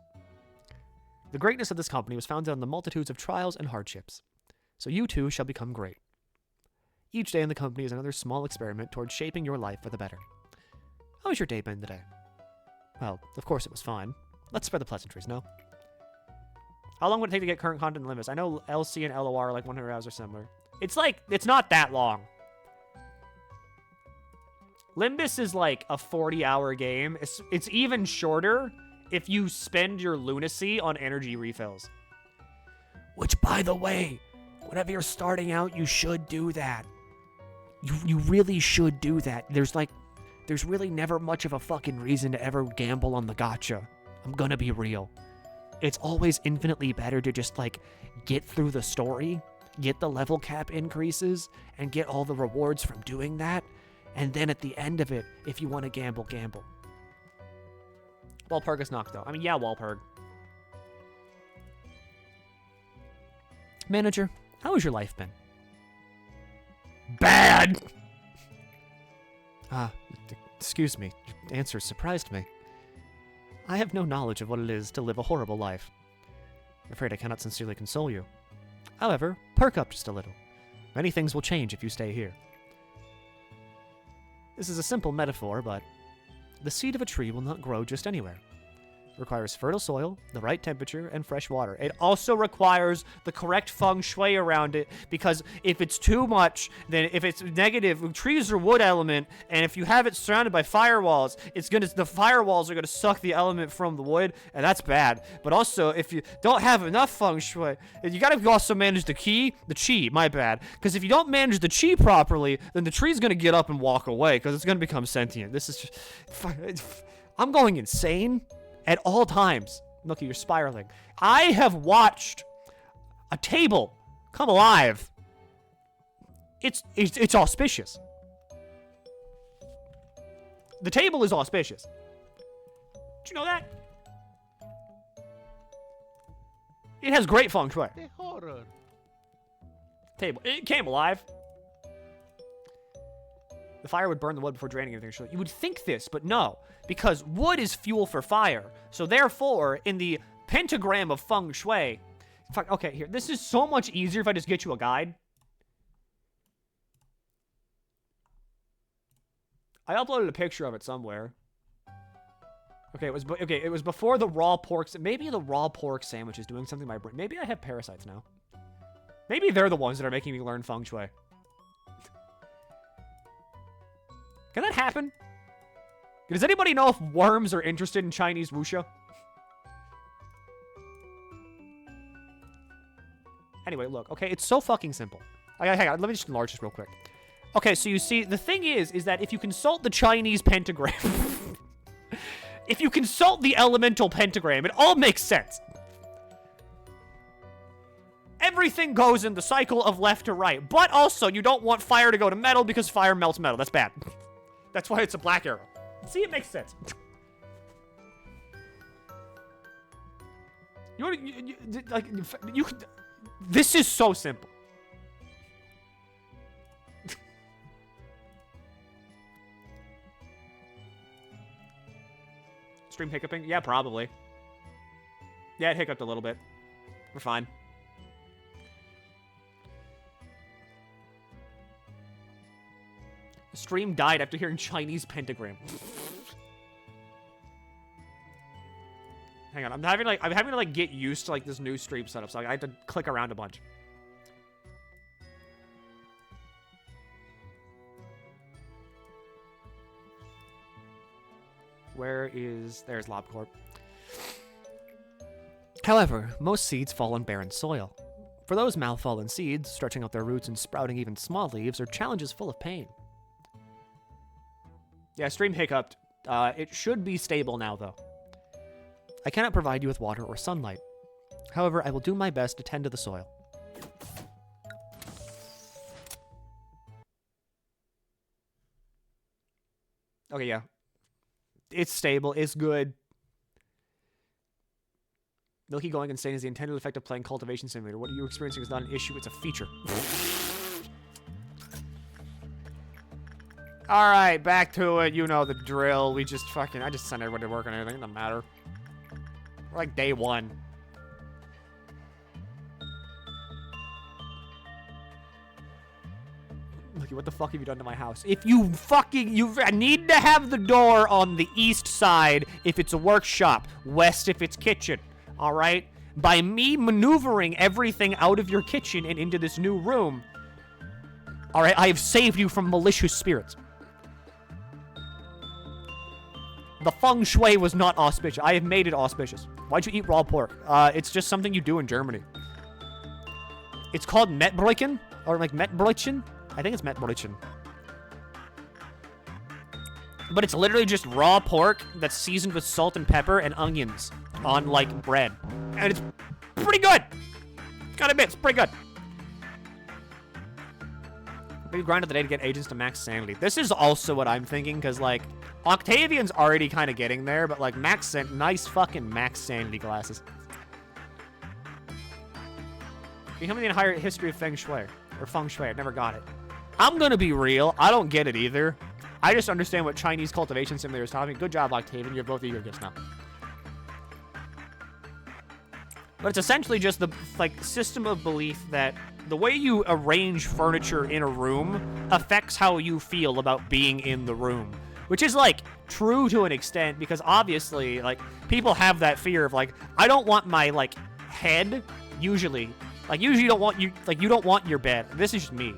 Speaker 1: The greatness of this company was founded on the multitudes of trials and hardships. So you too shall become great. Each day in the company is another small experiment towards shaping your life for the better. How has your day been today? Well, of course it was fine. Let's spread the pleasantries, no? How long would it take to get current content limits? I know LC and LOR are like 100 hours or similar. It's not that long. Limbus is like a 40-hour game. It's even shorter if you spend your lunacy on energy refills. Which, by the way, whenever you're starting out, you should do that. You really should do that. There's really never much of a fucking reason to ever gamble on the gacha. I'm gonna be real. It's always infinitely better to just, like, get through the story, get the level cap increases, and get all the rewards from doing that, and then at the end of it, if you want to gamble, gamble. Walpurg is knocked, though. I mean, yeah, Walpurg. Manager, how has your life been? Bad! Excuse me. Your answer surprised me. I have no knowledge of what it is to live a horrible life. I'm afraid I cannot sincerely console you. However, perk up just a little. Many things will change if you stay here. This is a simple metaphor, but the seed of a tree will not grow just anywhere. It requires fertile soil, the right temperature, and fresh water. It also requires the correct feng shui around it, because if it's too much, then if it's negative, trees are wood element, and if you have it surrounded by firewalls, the firewalls are gonna suck the element from the wood, and that's bad. But also, if you don't have enough feng shui, you gotta also manage the chi, my bad. Because if you don't manage the chi properly, then the tree's gonna get up and walk away, because it's gonna become sentient. This is just... I'm going insane. At all times. Milky, you're spiraling. I have watched a table come alive. It's auspicious. The table is auspicious. Did you know that? It has great feng shui. Table. It came alive. The fire would burn the wood before draining everything. You would think this, but no. Because wood is fuel for fire. So therefore, in the pentagram of feng shui... Fuck, okay, here. This is so much easier if I just get you a guide. I uploaded a picture of it somewhere. Okay, it was before the raw pork... Maybe the raw pork sandwich is doing something to my brain. Maybe I have parasites now. Maybe they're the ones that are making me learn feng shui. Can that happen? Does anybody know if worms are interested in Chinese wuxia? Anyway, look. Okay, it's so fucking simple. Hang on, let me just enlarge this real quick. Okay, so you see, the thing is that if you consult the Chinese pentagram... if you consult the elemental pentagram, it all makes sense. Everything goes in the cycle of left to right. But also, you don't want fire to go to metal because fire melts metal. That's bad. That's why it's a black arrow. See, it makes sense. This is so simple. Stream hiccuping? Yeah, probably. Yeah, it hiccuped a little bit. We're fine. Stream died after hearing Chinese pentagram. Hang on, I'm having to get used to this new stream setup, so I had to click around a bunch. There's LobCorp. However, most seeds fall in barren soil. For those malfallen seeds, stretching out their roots and sprouting even small leaves are challenges full of pain. Yeah, stream hiccuped. It should be stable now, though. I cannot provide you with water or sunlight. However, I will do my best to tend to the soil. Okay, yeah. It's stable. It's good. Milky going insane is the intended effect of playing Cultivation Simulator. What you're experiencing is not an issue, it's a feature. Alright, back to it. You know the drill. I just sent everybody to work on everything. It doesn't matter. We're like day one. Milky, what the fuck have you done to my house? If you need to have the door on the east side if it's a workshop, west if it's kitchen. Alright? By me maneuvering everything out of your kitchen and into this new room, alright, I have saved you from malicious spirits. The feng shui was not auspicious. I have made it auspicious. Why'd you eat raw pork? It's just something you do in Germany. It's called Metbräuchen, or like Metbräuchen. I think it's Metbräuchen. But it's literally just raw pork that's seasoned with salt and pepper and onions on, like, bread. And it's pretty good. Gotta admit, it's pretty good. Maybe grind of the day to get agents to max sanity. This is also what I'm thinking, because, like, Octavian's already kind of getting there, but, like, nice fucking max sanity glasses. Can you tell me the entire history of Feng Shui? Or Feng Shui? I never got it. I'm gonna be real. I don't get it either. I just understand what Chinese cultivation simulator is talking. Good job, Octavian. You have both of your gifts now. But it's essentially just the, like, system of belief that the way you arrange furniture in a room affects how you feel about being in the room. Which is, like, true to an extent, because obviously, like, people have that fear of, like, I don't want my, like, head, usually. Like, usually you don't want you don't want your bed. This is just me.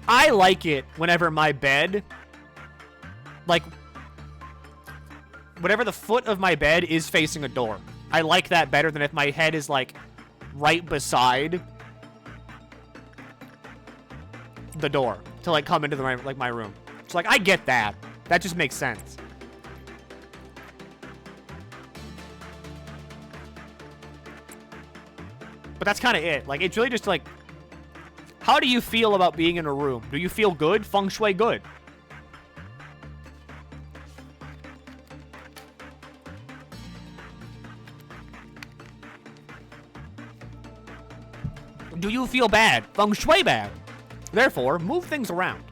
Speaker 1: I like it whenever my bed, like, whatever the foot of my bed is facing a door. I like that better than if my head is, like, right beside the door to, like, come into my room. So, like, I get that. That just makes sense. But that's kind of it. Like, it's really just, like, how do you feel about being in a room? Do you feel good? Feng Shui good. Do you feel bad? Feng Shui bad. Therefore, move things around.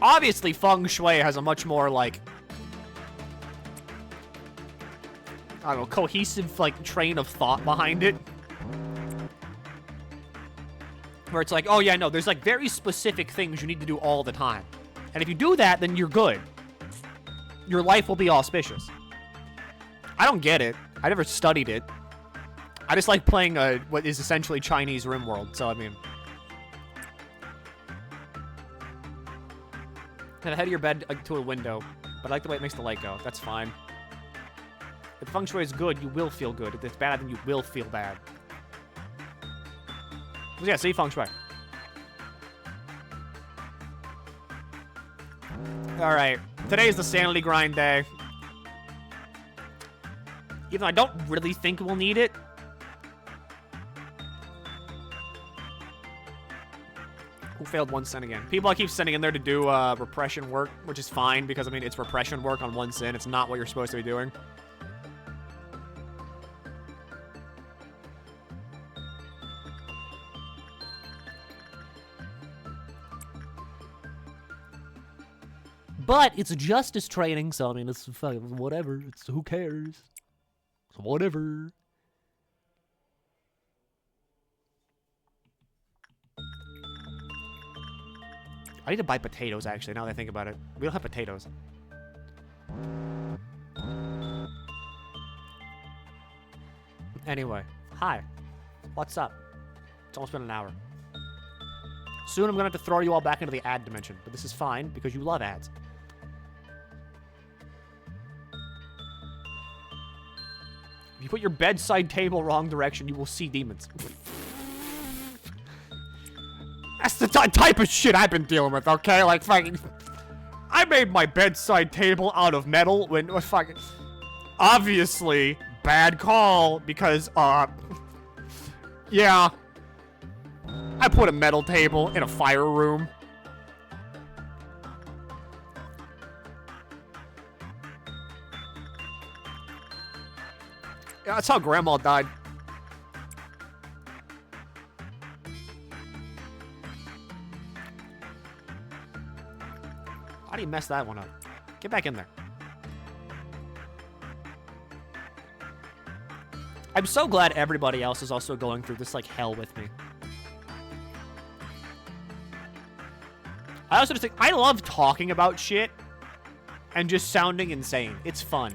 Speaker 1: Obviously, Feng Shui has a much more, like, I don't know, cohesive, like, train of thought behind it. Where it's like, oh yeah, no, there's, like, very specific things you need to do all the time. And if you do that, then you're good. Your life will be auspicious. I don't get it. I never studied it. I just like playing what is essentially Chinese RimWorld, so I mean. Kind of head of your bed to a window, but I like the way it makes the light go. That's fine. If Feng Shui is good, you will feel good. If it's bad, then you will feel bad. So yeah, see Feng Shui. Alright. Today is the sanity grind day. Even though I don't really think we'll need it. Who failed 1 sin again? People I keep sending in there to do repression work, which is fine because, I mean, it's repression work on 1 sin. It's not what you're supposed to be doing. But it's justice training, so I mean, it's fucking whatever. It's who cares? It's whatever. I need to buy potatoes, actually, now that I think about it. We don't have potatoes. Anyway, hi. What's up? It's almost been an hour. Soon I'm gonna have to throw you all back into the ad dimension, but this is fine because you love ads. If you put your bedside table wrong direction, you will see demons. That's the type of shit I've been dealing with, okay? Like, fucking... I made my bedside table out of metal when... fucking... Obviously, bad call, because, yeah. I put a metal table in a fire room. Yeah, that's how Grandma died. How do you mess that one up? Get back in there. I'm so glad everybody else is also going through this, like, hell with me. I also just think, I love talking about shit and just sounding insane. It's fun.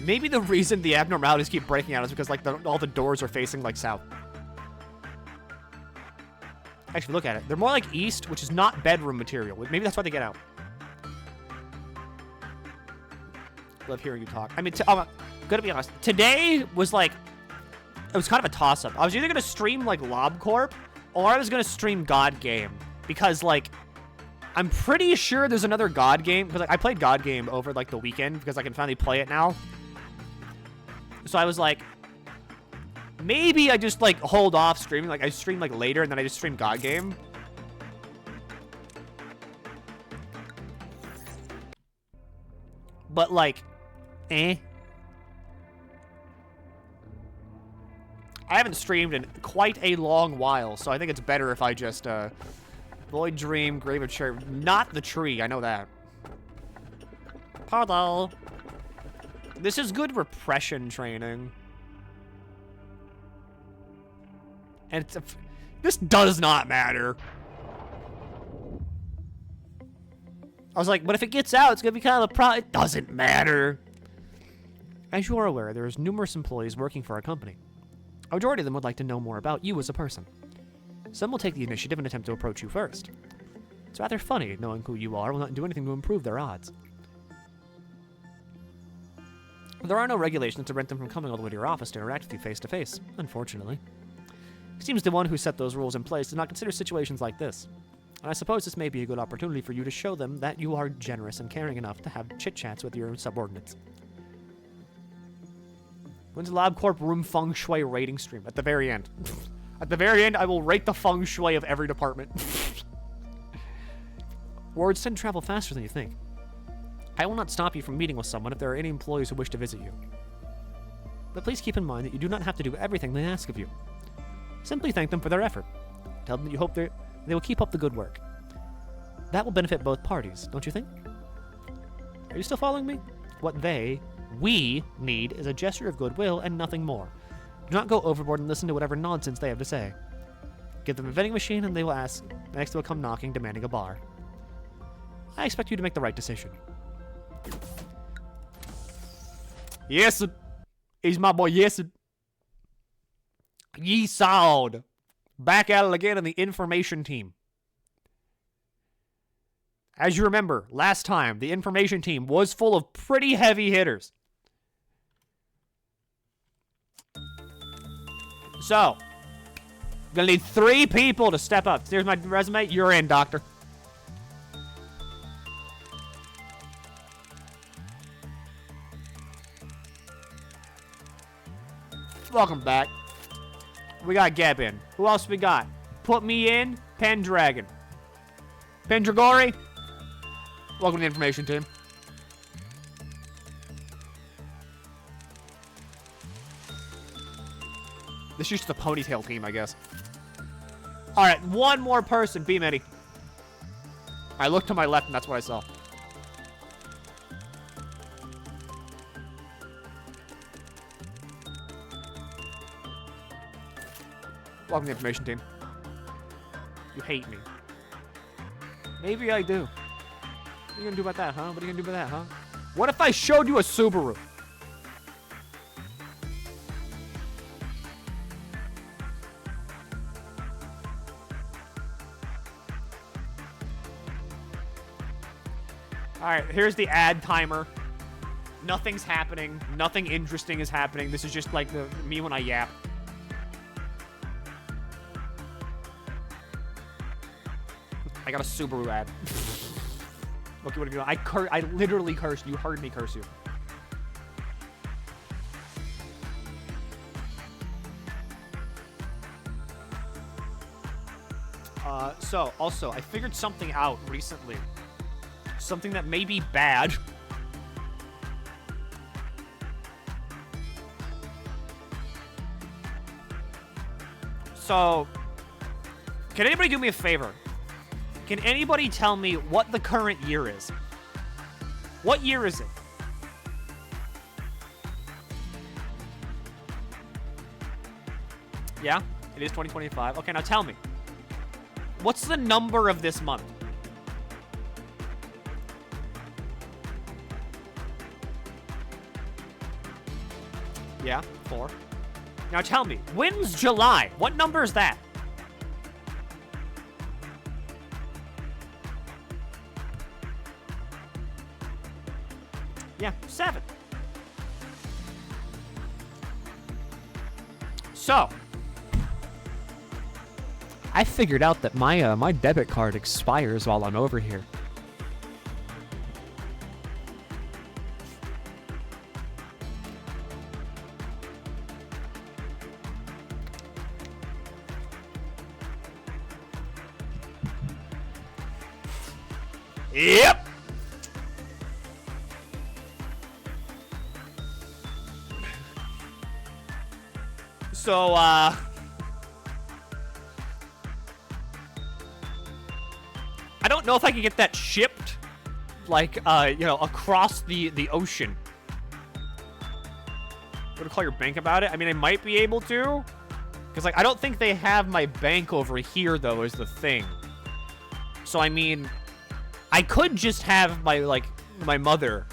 Speaker 1: Maybe the reason the abnormalities keep breaking out is because, like, all the doors are facing, like, south. Actually, look at it. They're more like east, which is not bedroom material. Maybe that's why they get out. Love hearing you talk. I mean, I'm gonna be honest. Today was, like, it was kind of a toss-up. I was either gonna stream, like, Lob Corp, or I was gonna stream God Game. Because, like, I'm pretty sure there's another God game, because like, I played God game over like the weekend because I can finally play it now. So I was like, maybe I just like hold off streaming. Like I stream like later and then I just stream God game. But like, I haven't streamed in quite a long while, so I think it's better if I just, Void Dream, Grave of Cherry. Not the tree, I know that. Pardon. This is good repression training. And it's this does not matter. I was like, but if it gets out, it's going to be kind of a problem. It doesn't matter. As you are aware, there's numerous employees working for our company. A majority of them would like to know more about you as a person. Some will take the initiative and attempt to approach you first. It's rather funny, knowing who you are will not do anything to improve their odds. There are no regulations to prevent them from coming all the way to your office to interact with you face to face, unfortunately. It seems the one who set those rules in place did not consider situations like this. And I suppose this may be a good opportunity for you to show them that you are generous and caring enough to have chit-chats with your subordinates. When's the LabCorp room feng shui rating stream? At the very end. At the very end, I will rate the feng shui of every department. Words tend to travel faster than you think. I will not stop you from meeting with someone if there are any employees who wish to visit you. But please keep in mind that you do not have to do everything they ask of you. Simply thank them for their effort. Tell them that you hope they will keep up the good work. That will benefit both parties, don't you think? Are you still following me? What we need is a gesture of goodwill and nothing more. Do not go overboard and listen to whatever nonsense they have to say. Give them a vending machine and they will ask. Next they will come knocking, demanding a bar. I expect you to make the right decision. Yes, he's my boy. Yes, ye sawed. Back at it again in the information team. As you remember, last time the information team was full of pretty heavy hitters. So, gonna need 3 people to step up. Here's my resume. You're in, doctor. Welcome back. We got Geb in. Who else we got? Put me in. Pendragon. Pendragori. Welcome to the information team. This is just the ponytail team, I guess. Alright, one more person. Be Mitty. I looked to my left and that's what I saw. Welcome to the information team. You hate me. Maybe I do. What are you gonna do about that, huh? What are you gonna do about that, huh? What if I showed you a Subaru? Alright, here's the ad timer. Nothing's happening. Nothing interesting is happening. This is just like me when I yap. I got a Subaru ad. Okay, what are you doing? I literally cursed. You heard me curse you. So, also, I figured something out recently. Something that may be bad. So, can anybody do me a favor? Can anybody tell me what the current year is? What year is it? Yeah, it is 2025. Okay, now tell me. What's the number of this month? Yeah, 4. Now tell me, when's July? What number is that? Yeah, 7. So, I figured out that my debit card expires while I'm over here. Yep. So, I don't know if I can get that shipped, like, you know, across the ocean. Gonna call your bank about it? I mean, I might be able to. Because, like, I don't think they have my bank over here, though, is the thing. So, I mean, I could just have my, like, my mother,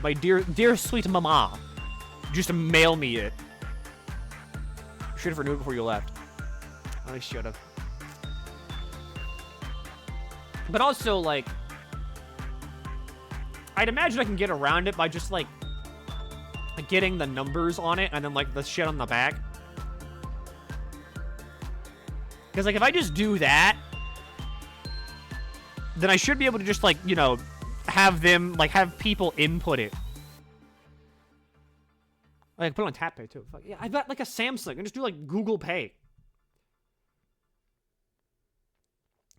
Speaker 1: my dear sweet mama, just mail me it. Should have renewed before you left. I should have. But also, like, I'd imagine I can get around it by just, like, getting the numbers on it and then, like, the shit on the back. Because, like, if I just do that, then I should be able to just, like, you know, have them, like, have people input it. Like, put it on tap pay, too. Fuck, yeah, I've got, like, a Samsung. I can just do, like, Google Pay.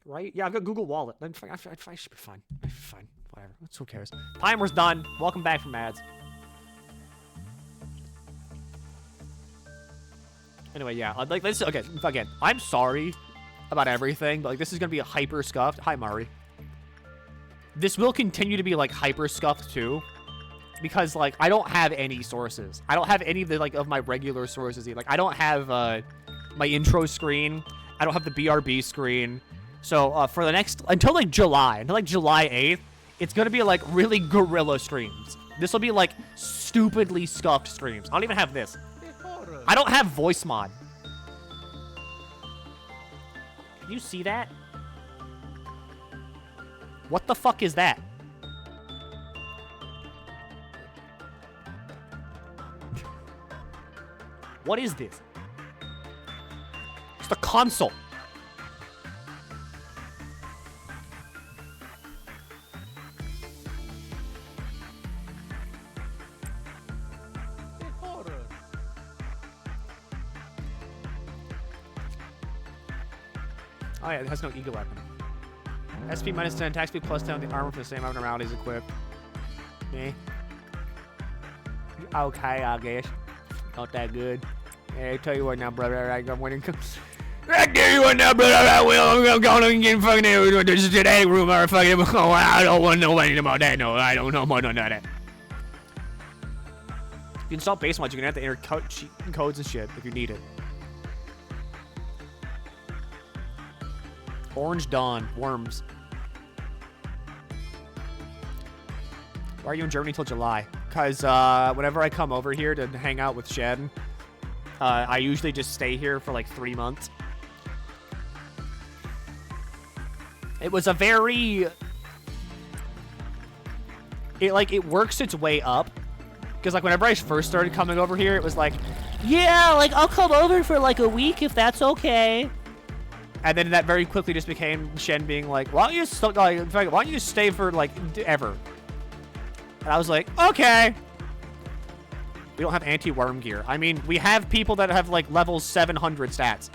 Speaker 1: Right? Yeah, I've got Google Wallet. I should be fine. I should be fine. Whatever. Who cares? Timer's done. Welcome back from ads. Anyway, yeah. Like, this. Okay, again, I'm sorry about everything, but, like, this is gonna be a hyper scuffed. Hi, Mari. This will continue to be, like, hyper scuffed, too. Because, like, I don't have any sources. I don't have any of the, like, of my regular sources either. Like, I don't have, my intro screen. I don't have the BRB screen. So, for the next, until, like, July 8th, it's gonna be, like, really guerrilla streams. This will be, like, stupidly scuffed streams. I don't even have this. I don't have voice mod. Can you see that? What the fuck is that? What is this? It's the console. Oh yeah, it has no ego weapon. SP minus 10, attack speed plus 10 with the armor for the same amount of round is equipped. Me. Okay, I guess. Not that good. Hey, I tell you what now, brother. I'm winning. I tell you what now, brother. I'm going to get fucking this is today room or fucking. Oh, I don't want to know anything about that. No, I don't know more than that. If you install base mods, you're gonna have to enter codes and shit if you need it. Orange Dawn, worms. Why are you in Germany till July? Because whenever I come over here to hang out with Shed, I usually just stay here for like 3 months. It was a very... It works its way up. Because, like, whenever I first started coming over here, it was like, yeah, like, I'll come over for, like, a week if that's okay. And then that very quickly just became Shen being like, why don't you just stay for, like, ever? And I was like, okay. We don't have anti-worm gear. I mean, we have people that have, like, level 700 stats.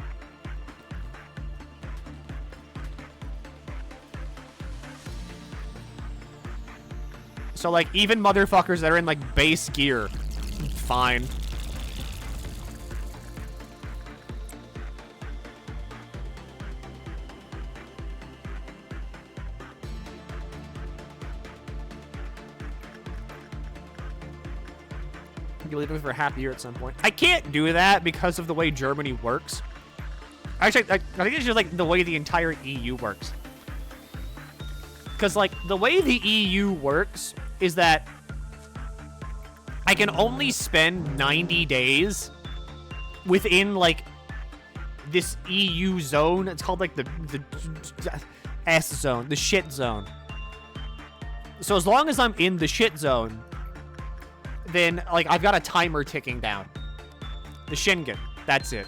Speaker 1: So, like, even motherfuckers that are in, like, base gear, fine. You leave it for a half year at some point. I can't do that because of the way Germany works. Actually, I think it's just, like, the way the entire EU works. Because, like, the way the EU works is that I can only spend 90 days within, like, this EU zone. It's called, like, the S zone, the shit zone. So as long as I'm in the shit zone, then, like, I've got a timer ticking down. The Schengen. That's it.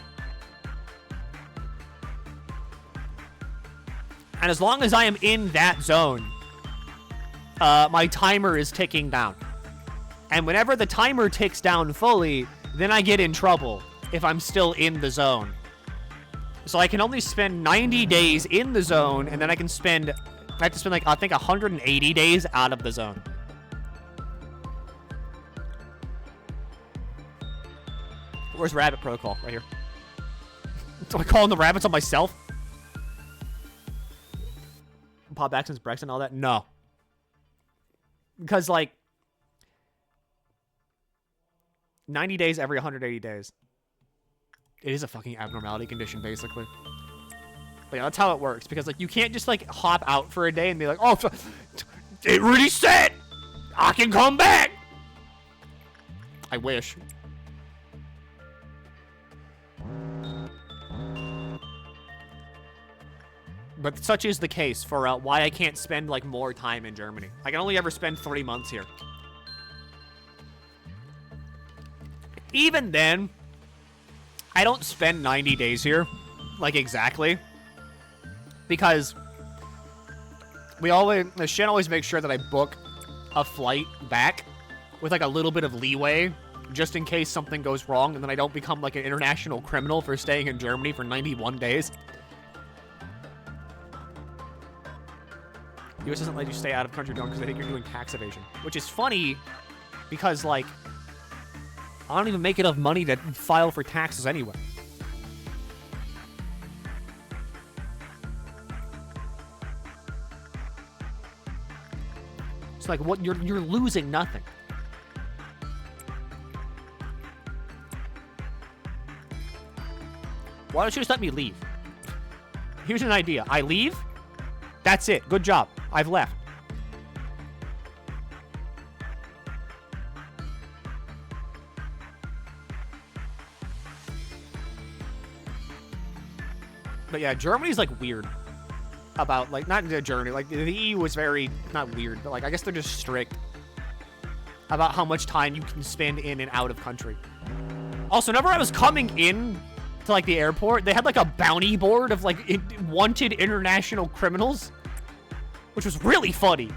Speaker 1: And as long as I am in that zone, my timer is ticking down. And whenever the timer ticks down fully, then I get in trouble if I'm still in the zone. So I can only spend 90 days in the zone, and then I have to spend like, I think 180 days out of the zone. Where's Rabbit Protocol? Right here. So I calling the rabbits on myself? Pop Actions, Brexit, and all that? No. Because, like, 90 days every 180 days. It is a fucking abnormality condition, basically. But yeah, that's how it works. Because, like, you can't just, like, hop out for a day and be like, oh, it reset! I can come back! I wish. But such is the case for why I can't spend, like, more time in Germany. I can only ever spend 3 months here. Even then, I don't spend 90 days here, like, exactly. Because Shen always makes sure that I book a flight back with, like, a little bit of leeway, just in case something goes wrong, and then I don't become, like, an international criminal for staying in Germany for 91 days. US doesn't let you stay out of country because they think you're doing tax evasion. Which is funny, because, like, I don't even make enough money to file for taxes anyway. It's like, what, you're losing nothing. Why don't you just let me leave? Here's an idea. I leave. That's it. Good job. I've left. But yeah, Germany's, like, weird about, like, not Germany, like, the EU was very, not weird, but, like, I guess they're just strict about how much time you can spend in and out of country. Also, whenever I was coming in to, like, the airport, they had, like, a bounty board of, like, wanted international criminals, which was really funny.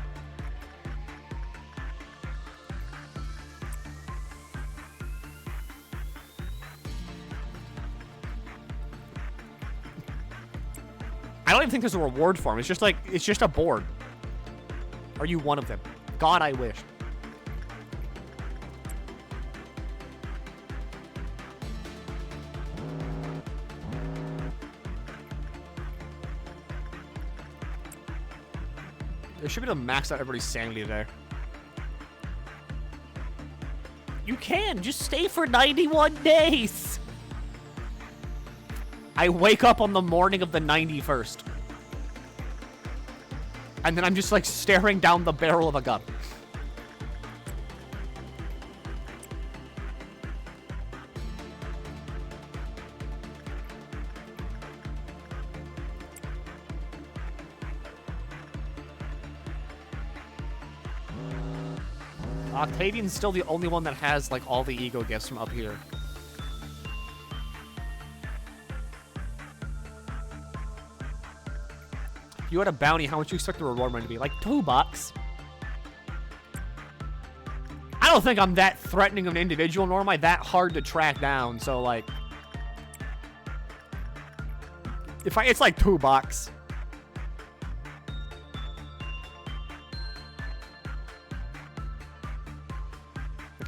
Speaker 1: I don't even think there's a reward for them. It's just like, it's just a board. Are you one of them? God, I wish. They should be able to max out everybody's sanity today. You can! Just stay for 91 days! I wake up on the morning of the 91st. And then I'm just, like, staring down the barrel of a gun. Octavian's still the only one that has, like, all the ego gifts from up here. If you had a bounty, how much do you expect the reward money to be? Like, $2. I don't think I'm that threatening of an individual, nor am I that hard to track down, so, like... It's like $2.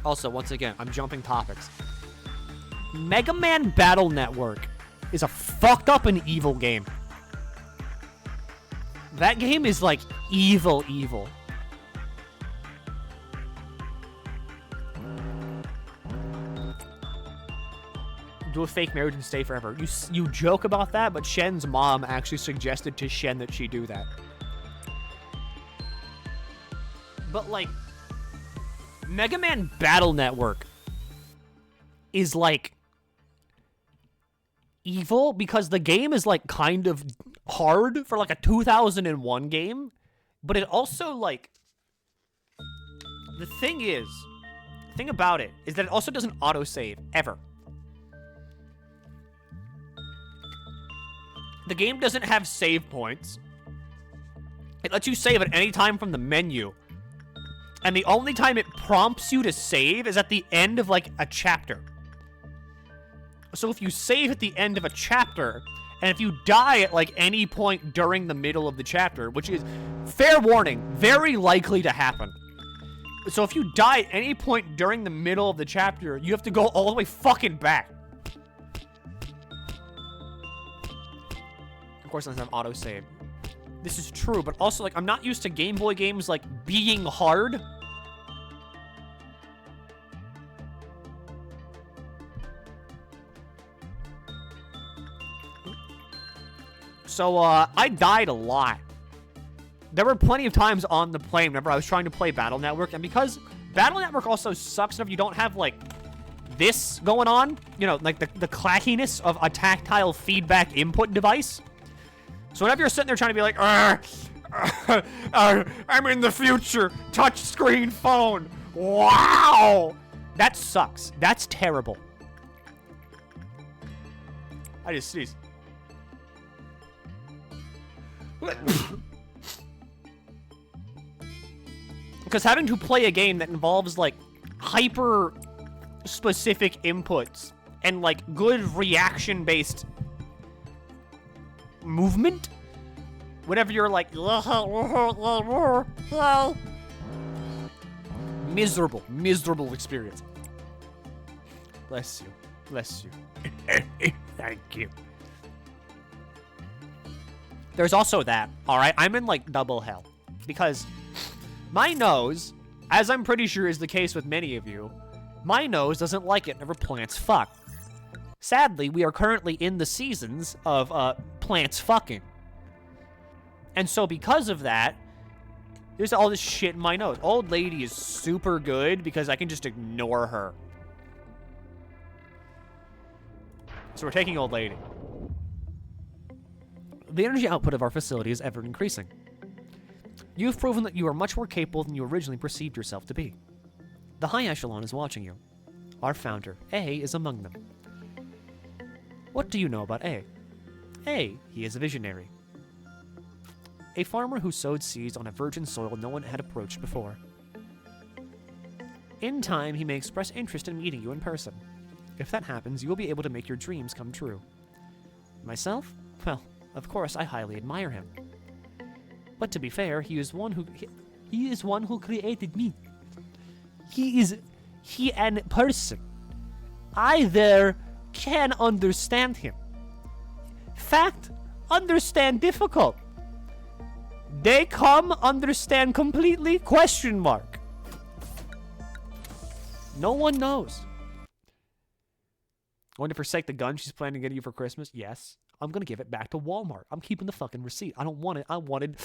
Speaker 1: Also, once again, I'm jumping topics. Mega Man Battle Network is a fucked up and evil game. That game is, like, evil. Do a fake marriage and stay forever. You joke about that, but Shen's mom actually suggested to Shen that she do that. But, like, Mega Man Battle Network is, like, evil because the game is, like, kind of hard for, like, a 2001 game, but it also, like, the thing about it is that it also doesn't autosave ever. The game doesn't have save points. It lets you save at any time from the menu. And the only time it prompts you to save is at the end of, like, a chapter. So if you save at the end of a chapter, and if you die at, like, any point during the middle of the chapter, which is, fair warning, very likely to happen. So if you die at any point during the middle of the chapter, you have to go all the way fucking back. Of course, it doesn't have autosave. This is true, but also, like, I'm not used to Game Boy games, like, being hard. So, I died a lot. There were plenty of times on the plane whenever I was trying to play Battle Network, and because Battle Network also sucks enough you don't have, like, this going on, you know, like the clackiness of a tactile feedback input device. So whenever you're sitting there trying to be like, I'm in the future, touchscreen phone, wow! That sucks. That's terrible. I just sneezed. Because having to play a game that involves, like, hyper-specific inputs and, like, good reaction-based movement, whenever you're like, miserable experience. Bless you. Bless you. Thank you. There's also that, alright? I'm in, like, double hell. Because my nose, as I'm pretty sure is the case with many of you, my nose doesn't like it whenever plants fuck. Sadly, we are currently in the seasons of, plants fucking. And so because of that, there's all this shit in my nose. Old lady is super good because I can just ignore her. So we're taking old lady. The energy output of our facility is ever increasing. You've proven that you are much more capable than you originally perceived yourself to be. The high echelon is watching you. Our founder, A, is among them. What do you know about A? A, he is a visionary. A farmer who sowed seeds on a virgin soil no one had approached before. In time, he may express interest in meeting you in person. If that happens, you will be able to make your dreams come true. Myself? Well, of course, I highly admire him. But to be fair, he is one who created me. He an person. I there can understand him. Fact, understand difficult. They come understand completely? Question mark. No one knows. Going to forsake the gun she's planning to get you for Christmas? Yes. I'm gonna give it back to Walmart. I'm keeping the fucking receipt. I don't want it. I wanted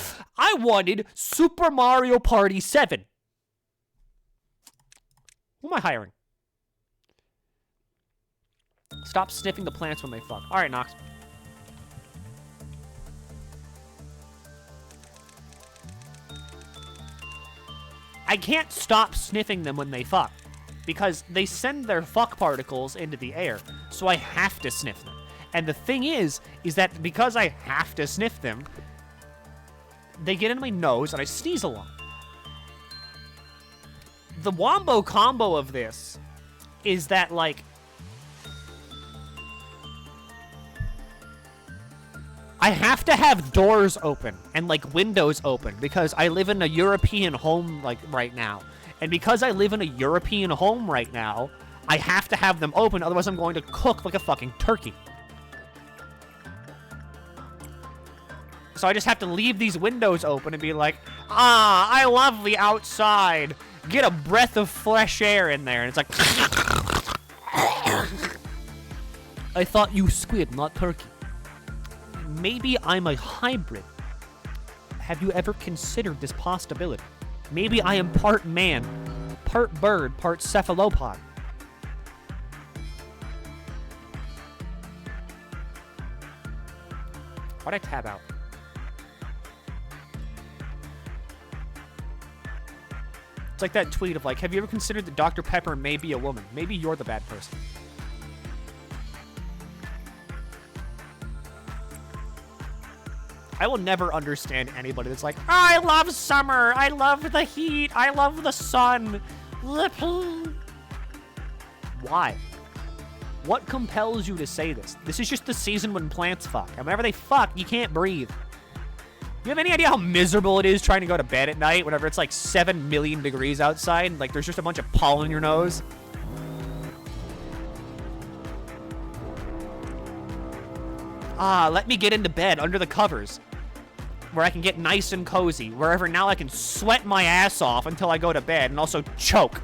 Speaker 1: Super Mario Party 7. Who am I hiring? Stop sniffing the plants when they fuck. Alright, Nox. I can't stop sniffing them when they fuck, because they send their fuck particles into the air, so I have to sniff them. And the thing is that because I have to sniff them, they get in my nose and I sneeze a lot. The wombo combo of this is that, like, I have to have doors open and, like, windows open because I live in a European home, like, right now. And because I live in a European home right now, I have to have them open, otherwise I'm going to cook like a fucking turkey. So I just have to leave these windows open and be like, ah, I love the outside. Get a breath of fresh air in there. And it's like, I thought you squid, not turkey. Maybe I'm a hybrid. Have you ever considered this possibility? Maybe I am part man, part bird, part cephalopod. Why'd I tab out? It's like that tweet of like, have you ever considered that Dr. Pepper may be a woman? Maybe you're the bad person. I will never understand anybody that's like, oh, I love summer. I love the heat. I love the sun. Why? What compels you to say this? This is just the season when plants fuck. And whenever they fuck, you can't breathe. You have any idea how miserable it is trying to go to bed at night whenever it's like 7 million degrees outside and like there's just a bunch of pollen in your nose? Let me get into bed under the covers where I can get nice and cozy, wherever now I can sweat my ass off until I go to bed and also choke.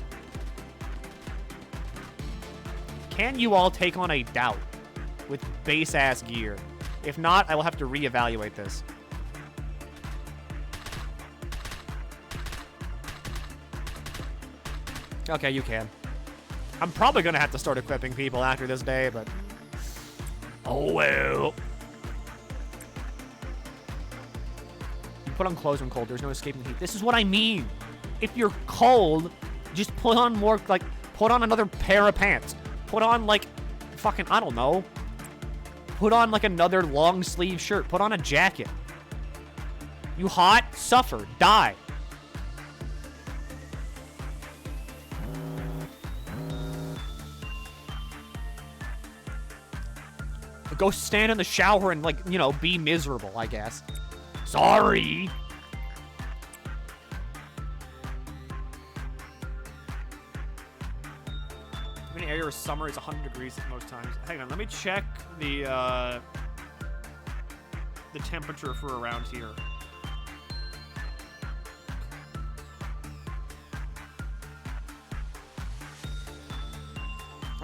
Speaker 1: Can you all take on a doubt with base-ass gear? If not, I will have to reevaluate this. Okay, you can. I'm probably going to have to start equipping people after this day, but... oh, well. You put on clothes when cold. There's no escaping heat. This is what I mean. If you're cold, just put on more, like, put on another pair of pants. Put on, like, fucking, I don't know. Put on, like, another long sleeve shirt. Put on a jacket. You hot? Suffer. Die. Go stand in the shower and, like, you know, be miserable, I guess. Sorry. I mean, area where summer is 100 degrees at most times. Hang on, let me check the temperature for around here.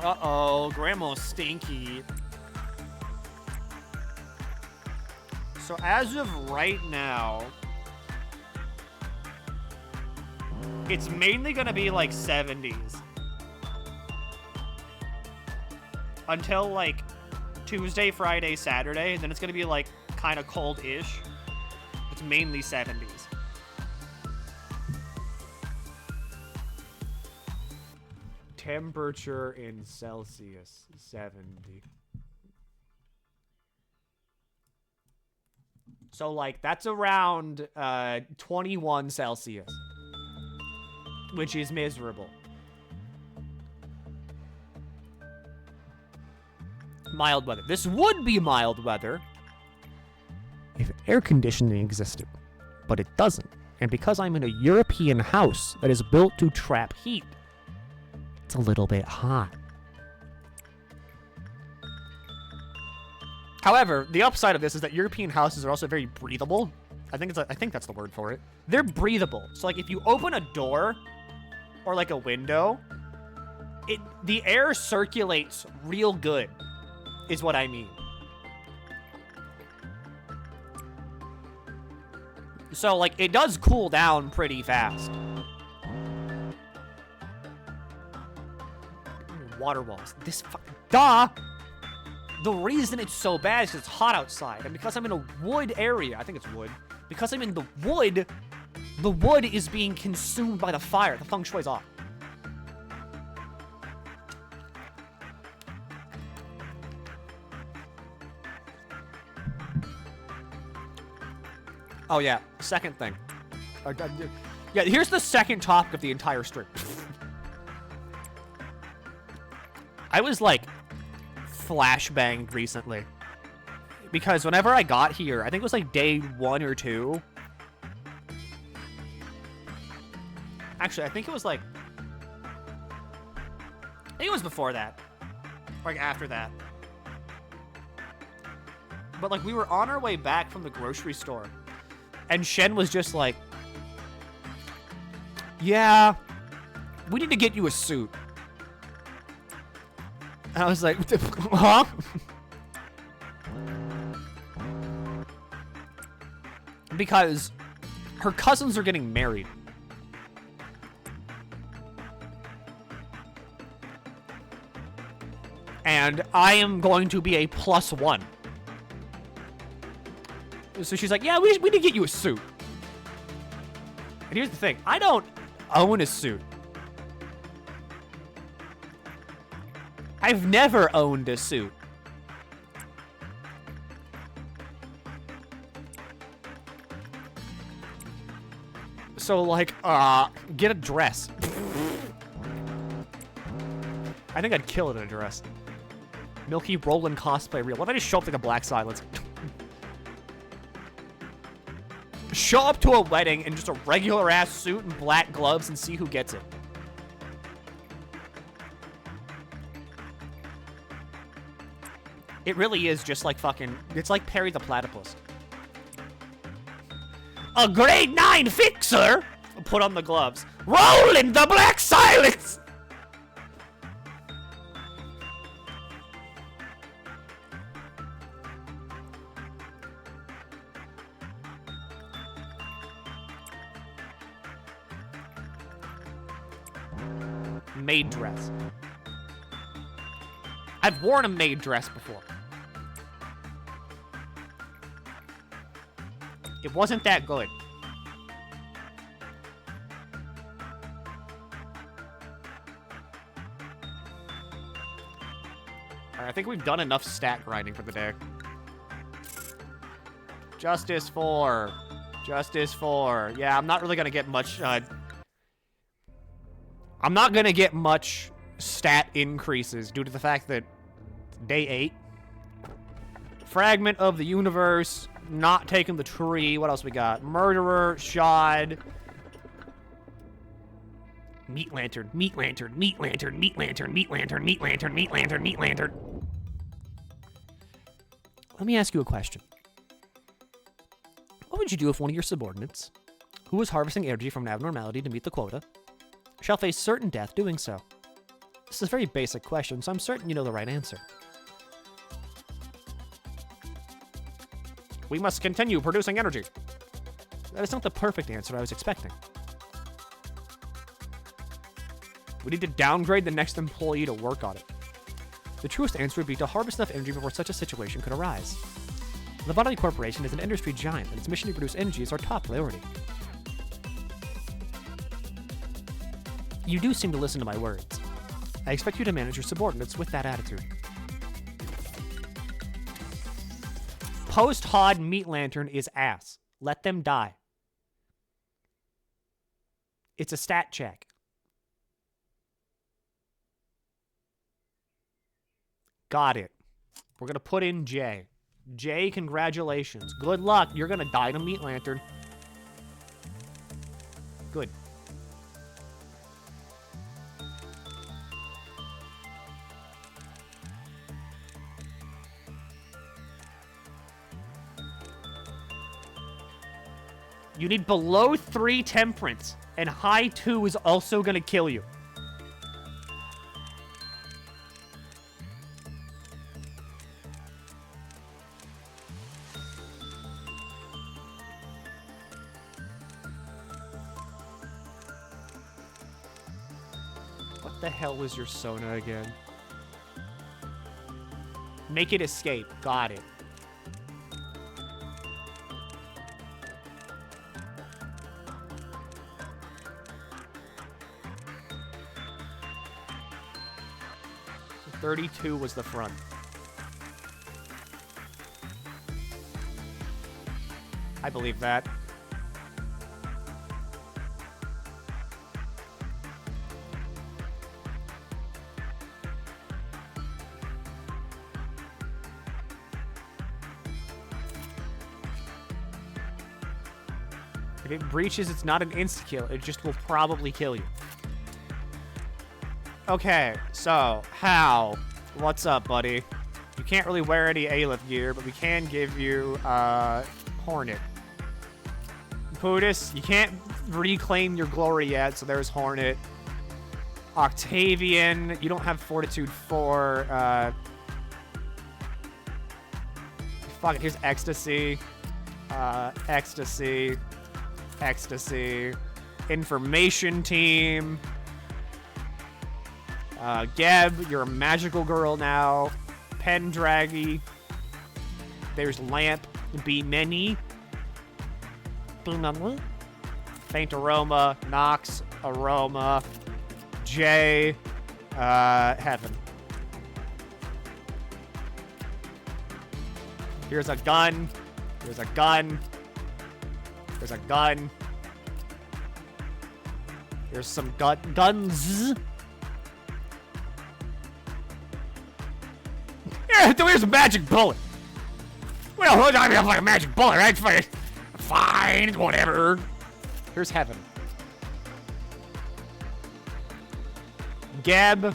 Speaker 1: Uh-oh, Grandma's stinky. So as of right now, it's mainly gonna be like 70s. Until like Tuesday, Friday, Saturday, and then it's gonna be like kind of cold-ish. It's mainly 70s. Temperature in Celsius, 70. So, like, that's around 21 Celsius, which is miserable. Mild weather. This would be mild weather if air conditioning existed, but it doesn't. And because I'm in a European house that is built to trap heat, it's a little bit hot. However, the upside of this is that European houses are also very breathable. I think that's the word for it. They're breathable. So like if you open a door or like a window, the air circulates real good, is what I mean. So like it does cool down pretty fast. Water walls. Duh! The reason it's so bad is 'cause it's hot outside. And because I'm in a wood area, I think it's wood. Because I'm in the wood is being consumed by the fire. The feng shui's off. Oh, yeah. Second thing. Yeah, here's the second topic of the entire stream. I was, like, flashbanged recently. Because whenever I got here, I think it was, like, day 1 or 2. Actually, I think it was, like... I think it was before that. Or, like, after that. But, like, we were on our way back from the grocery store. And Shen was just like... Yeah, we need to get you a suit. And I was like, huh? Because her cousins are getting married. And I am going to be a +1. So she's like, yeah, we need to get you a suit. And here's the thing. I don't own a suit. I've never owned a suit. So, like, get a dress. I think I'd kill it in a dress. Milky Roland cosplay real. What if I just show up like a Black Silence? Show up to a wedding in just a regular ass suit and black gloves and see who gets it. It really is just like fucking... It's like Perry the Platypus. A grade 9 fixer! Put on the gloves. Roland the Black Silence! Maid dress. I've worn a maid dress before. It wasn't that good. Alright, I think we've done enough stat grinding for the day. Justice 4. Justice 4. Yeah, I'm not really gonna get much, I'm not gonna get much stat increases due to the fact that day 8. Fragment of the universe. Not taking the tree. What else we got? Murderer, Shod. Meat lantern, meat lantern, meat lantern, meat lantern, meat lantern, meat lantern, meat lantern, meat lantern. Let me ask you a question. What would you do if one of your subordinates, who was harvesting energy from an abnormality to meet the quota, shall face certain death doing so? This is a very basic question, so I'm certain you know the right answer. We must continue producing energy. That is not the perfect answer I was expecting. We need to downgrade the next employee to work on it. The truest answer would be to harvest enough energy before such a situation could arise. Lobotomy Corporation is an industry giant, and its mission to produce energy is our top priority. You do seem to listen to my words. I expect you to manage your subordinates with that attitude. Post-Hod Meat Lantern is ass. Let them die. It's a stat check. Got it. We're going to put in J. J, congratulations. Good luck. You're going to die to Meat Lantern. Good. You need below 3 temperance, and high 2 is also gonna kill you. What the hell was your Sona again? Make it escape. Got it. So 32 was the front. I believe that. If it breaches, it's not an insta-kill. It just will probably kill you. Okay, so, Hal. What's up, buddy? You can't really wear any Aleph gear, but we can give you, Hornet. Pudis, you can't reclaim your glory yet, so there's Hornet. Octavian, you don't have Fortitude 4, fuck it, here's Ecstasy. Ecstasy. Ecstasy. Information team. Geb, you're a magical girl now. Pendraggy. There's Lamp. Be Many. Faint Aroma. Nox. Aroma. J. Heaven. Here's a gun. Here's a gun. There's a gun. Here's some guns. Yeah, here's a magic bullet. Well, I mean, like a magic bullet, right? Fine, whatever. Here's heaven. Geb.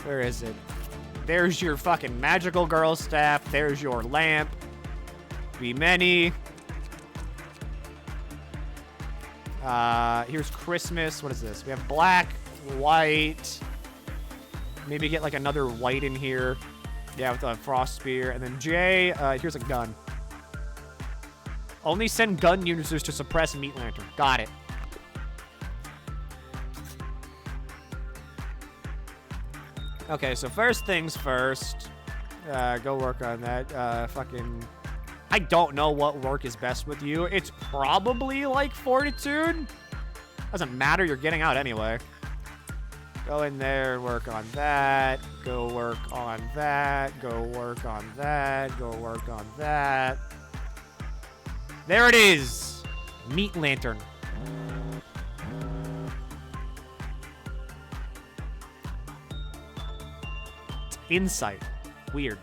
Speaker 1: Where is it? There's your fucking magical girl staff. There's your lamp. Be many. Here's Christmas. What is this? We have black, white. Maybe get like another white in here. Yeah, with a frost spear. And then J, here's a gun. Only send gun users to suppress Meat Lantern. Got it. Okay, so first things first. Go work on that. Fucking... I don't know what work is best with you. It's probably like Fortitude. Doesn't matter, you're getting out anyway. Go in there and work on that. Go work on that. Go work on that. Go work on that. There it is! Meat Lantern. Insight. Weird.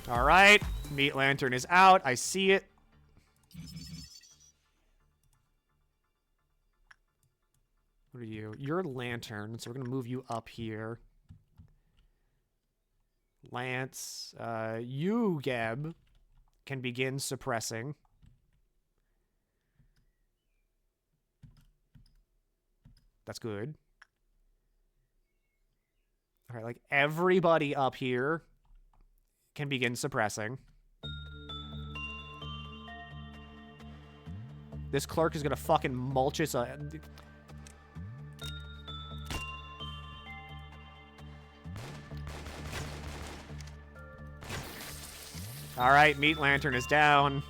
Speaker 1: All right, Meat Lantern is out. I see it. What are you? You're a Lantern, so we're gonna move you up here. Lance, you, Geb, can begin suppressing. That's good. All right, like everybody up here can begin suppressing. This clerk is gonna fucking mulch us. All right, Meat Lantern is down.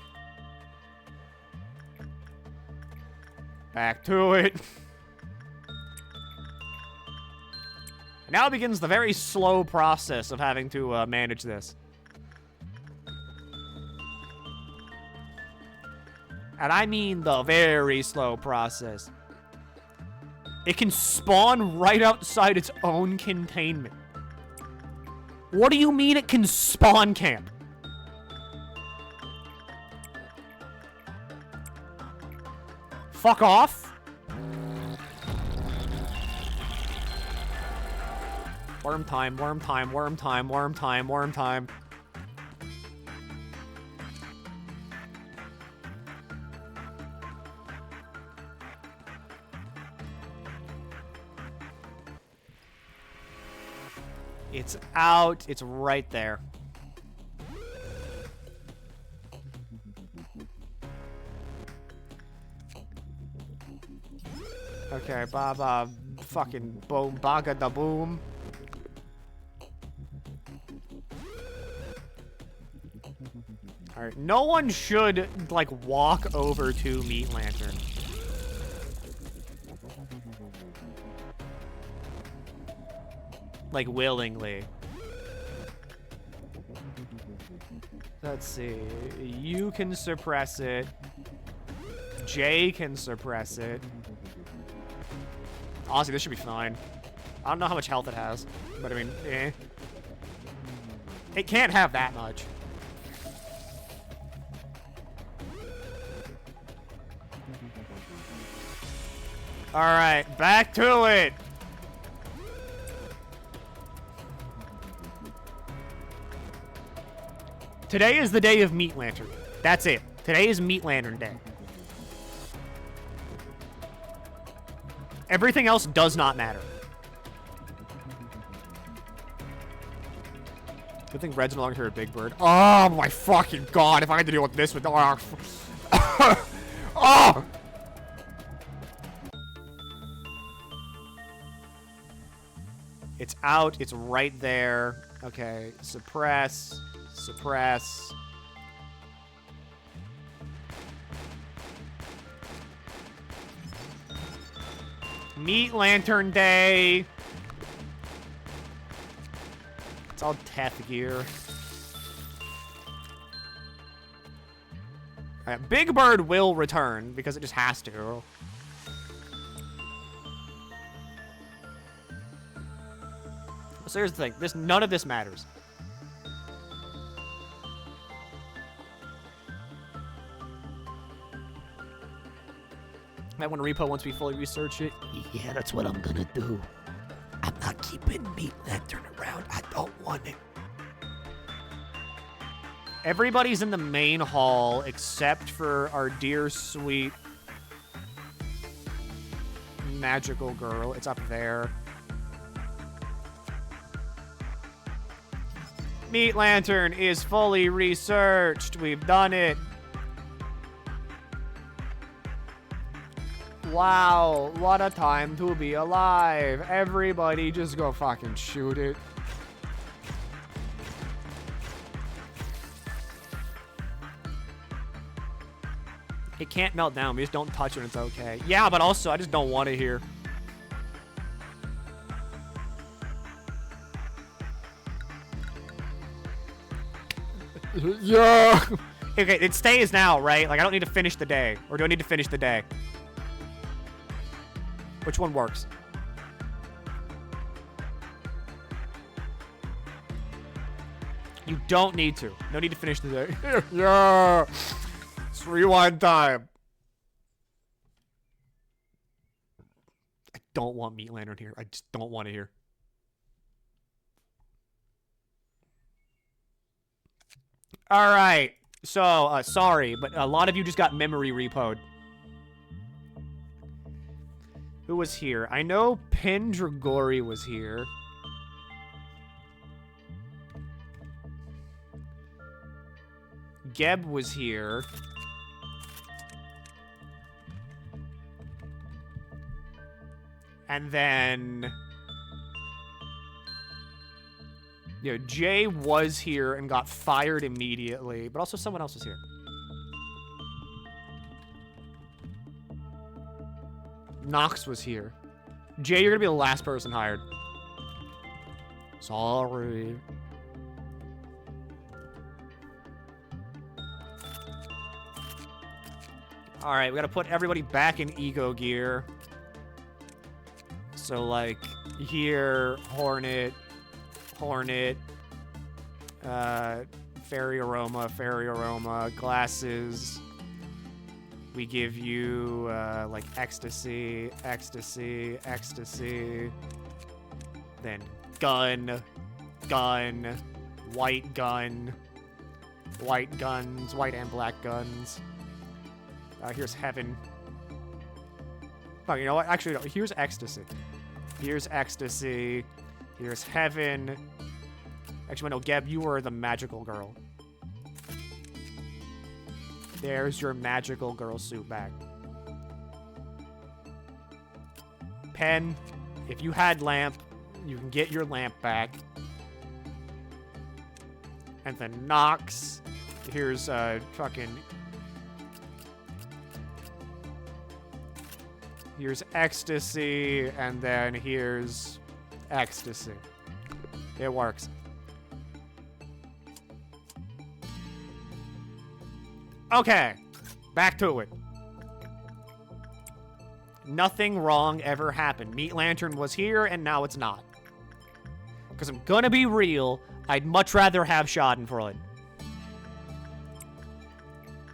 Speaker 1: Back to it. Now begins the very slow process of having to manage this. And I mean the very slow process. It can spawn right outside its own containment. What do you mean it can spawn camp? Fuck off. Worm time, worm time, worm time, worm time, worm time. It's out. It's right there. Okay, Baba, fucking boom, baga da boom. Alright, no one should, like, walk over to Meat Lantern. Like, willingly. Let's see. You can suppress it. Jay can suppress it. Honestly, this should be fine. I don't know how much health it has, but I mean, eh. It can't have that much. Alright, back to it! Today is the day of Meat Lantern. That's it. Today is Meat Lantern Day. Everything else does not matter. Good thing Red's no longer here at Big Bird. Oh my fucking god, if I had to deal with this with... Oh! Oh! It's out. It's right there. Okay. Suppress. Suppress. Meat Lantern Day. all Teth gear. Alright, Big Bird will return because it just has to. So here's the thing. None of this matters. Might want to repo once we fully research it.
Speaker 2: Yeah, that's what I'm gonna do. I'm not keeping Meat Lantern around. I don't want it.
Speaker 1: Everybody's in the main hall except for our dear sweet magical girl. It's up there. Meat Lantern is fully researched. We've done it. Wow, what a time to be alive. Everybody just go fucking shoot it. It can't melt down. We just don't touch it and it's okay. Yeah, but also, I just don't want it here. Yeah. Okay, it stays now, right? Like, I don't need to finish the day. Or do I need to finish the day? Which one works? You don't need to. No need to finish the day. Yeah. It's rewind time. I don't want Meat Lantern here. I just don't want it here. All right. So, sorry, but a lot of you just got memory repoed. Who was here? I know Pendragory was here. Geb was here. And then... you know, Jay was here and got fired immediately, but also someone else was here. Nox was here. Jay, you're gonna be the last person hired. Sorry. Alright, we gotta put everybody back in ego gear. So, like, here, Hornet, Fairy Aroma, glasses. We give you, like, ecstasy. Then gun, white guns, white and black guns. Here's heaven. Oh, you know what? Actually, no, here's ecstasy. Here's ecstasy. Here's heaven. Actually, no, Geb, you were the magical girl. There's your magical girl suit back. Pen, if you had lamp, you can get your lamp back. And then Nox, here's fucking... here's ecstasy, and then here's ecstasy. It works. Okay, back to it. Nothing wrong ever happened. Meat Lantern was here, and now it's not. Because I'm gonna be real, I'd much rather have Schadenfreude.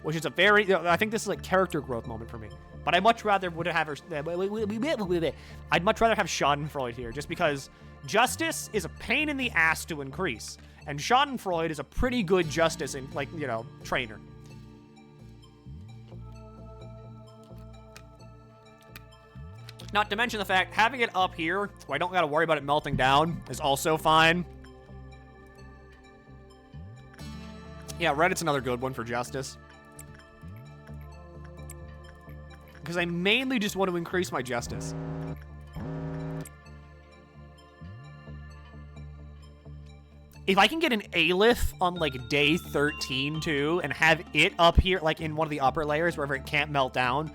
Speaker 1: Which is a very... I think this is like character growth moment for me. But I much rather would have her... I'd much rather have Schadenfreude here, just because justice is a pain in the ass to increase. And Schadenfreude is a pretty good justice, in, like, you know, trainer. Not to mention the fact, having it up here, where I don't gotta worry about it melting down, is also fine. Yeah, Reddit's another good one for justice. Because I mainly just want to increase my justice. If I can get an Aleph on, like, day 13, too, and have it up here, like, in one of the upper layers, wherever it can't melt down,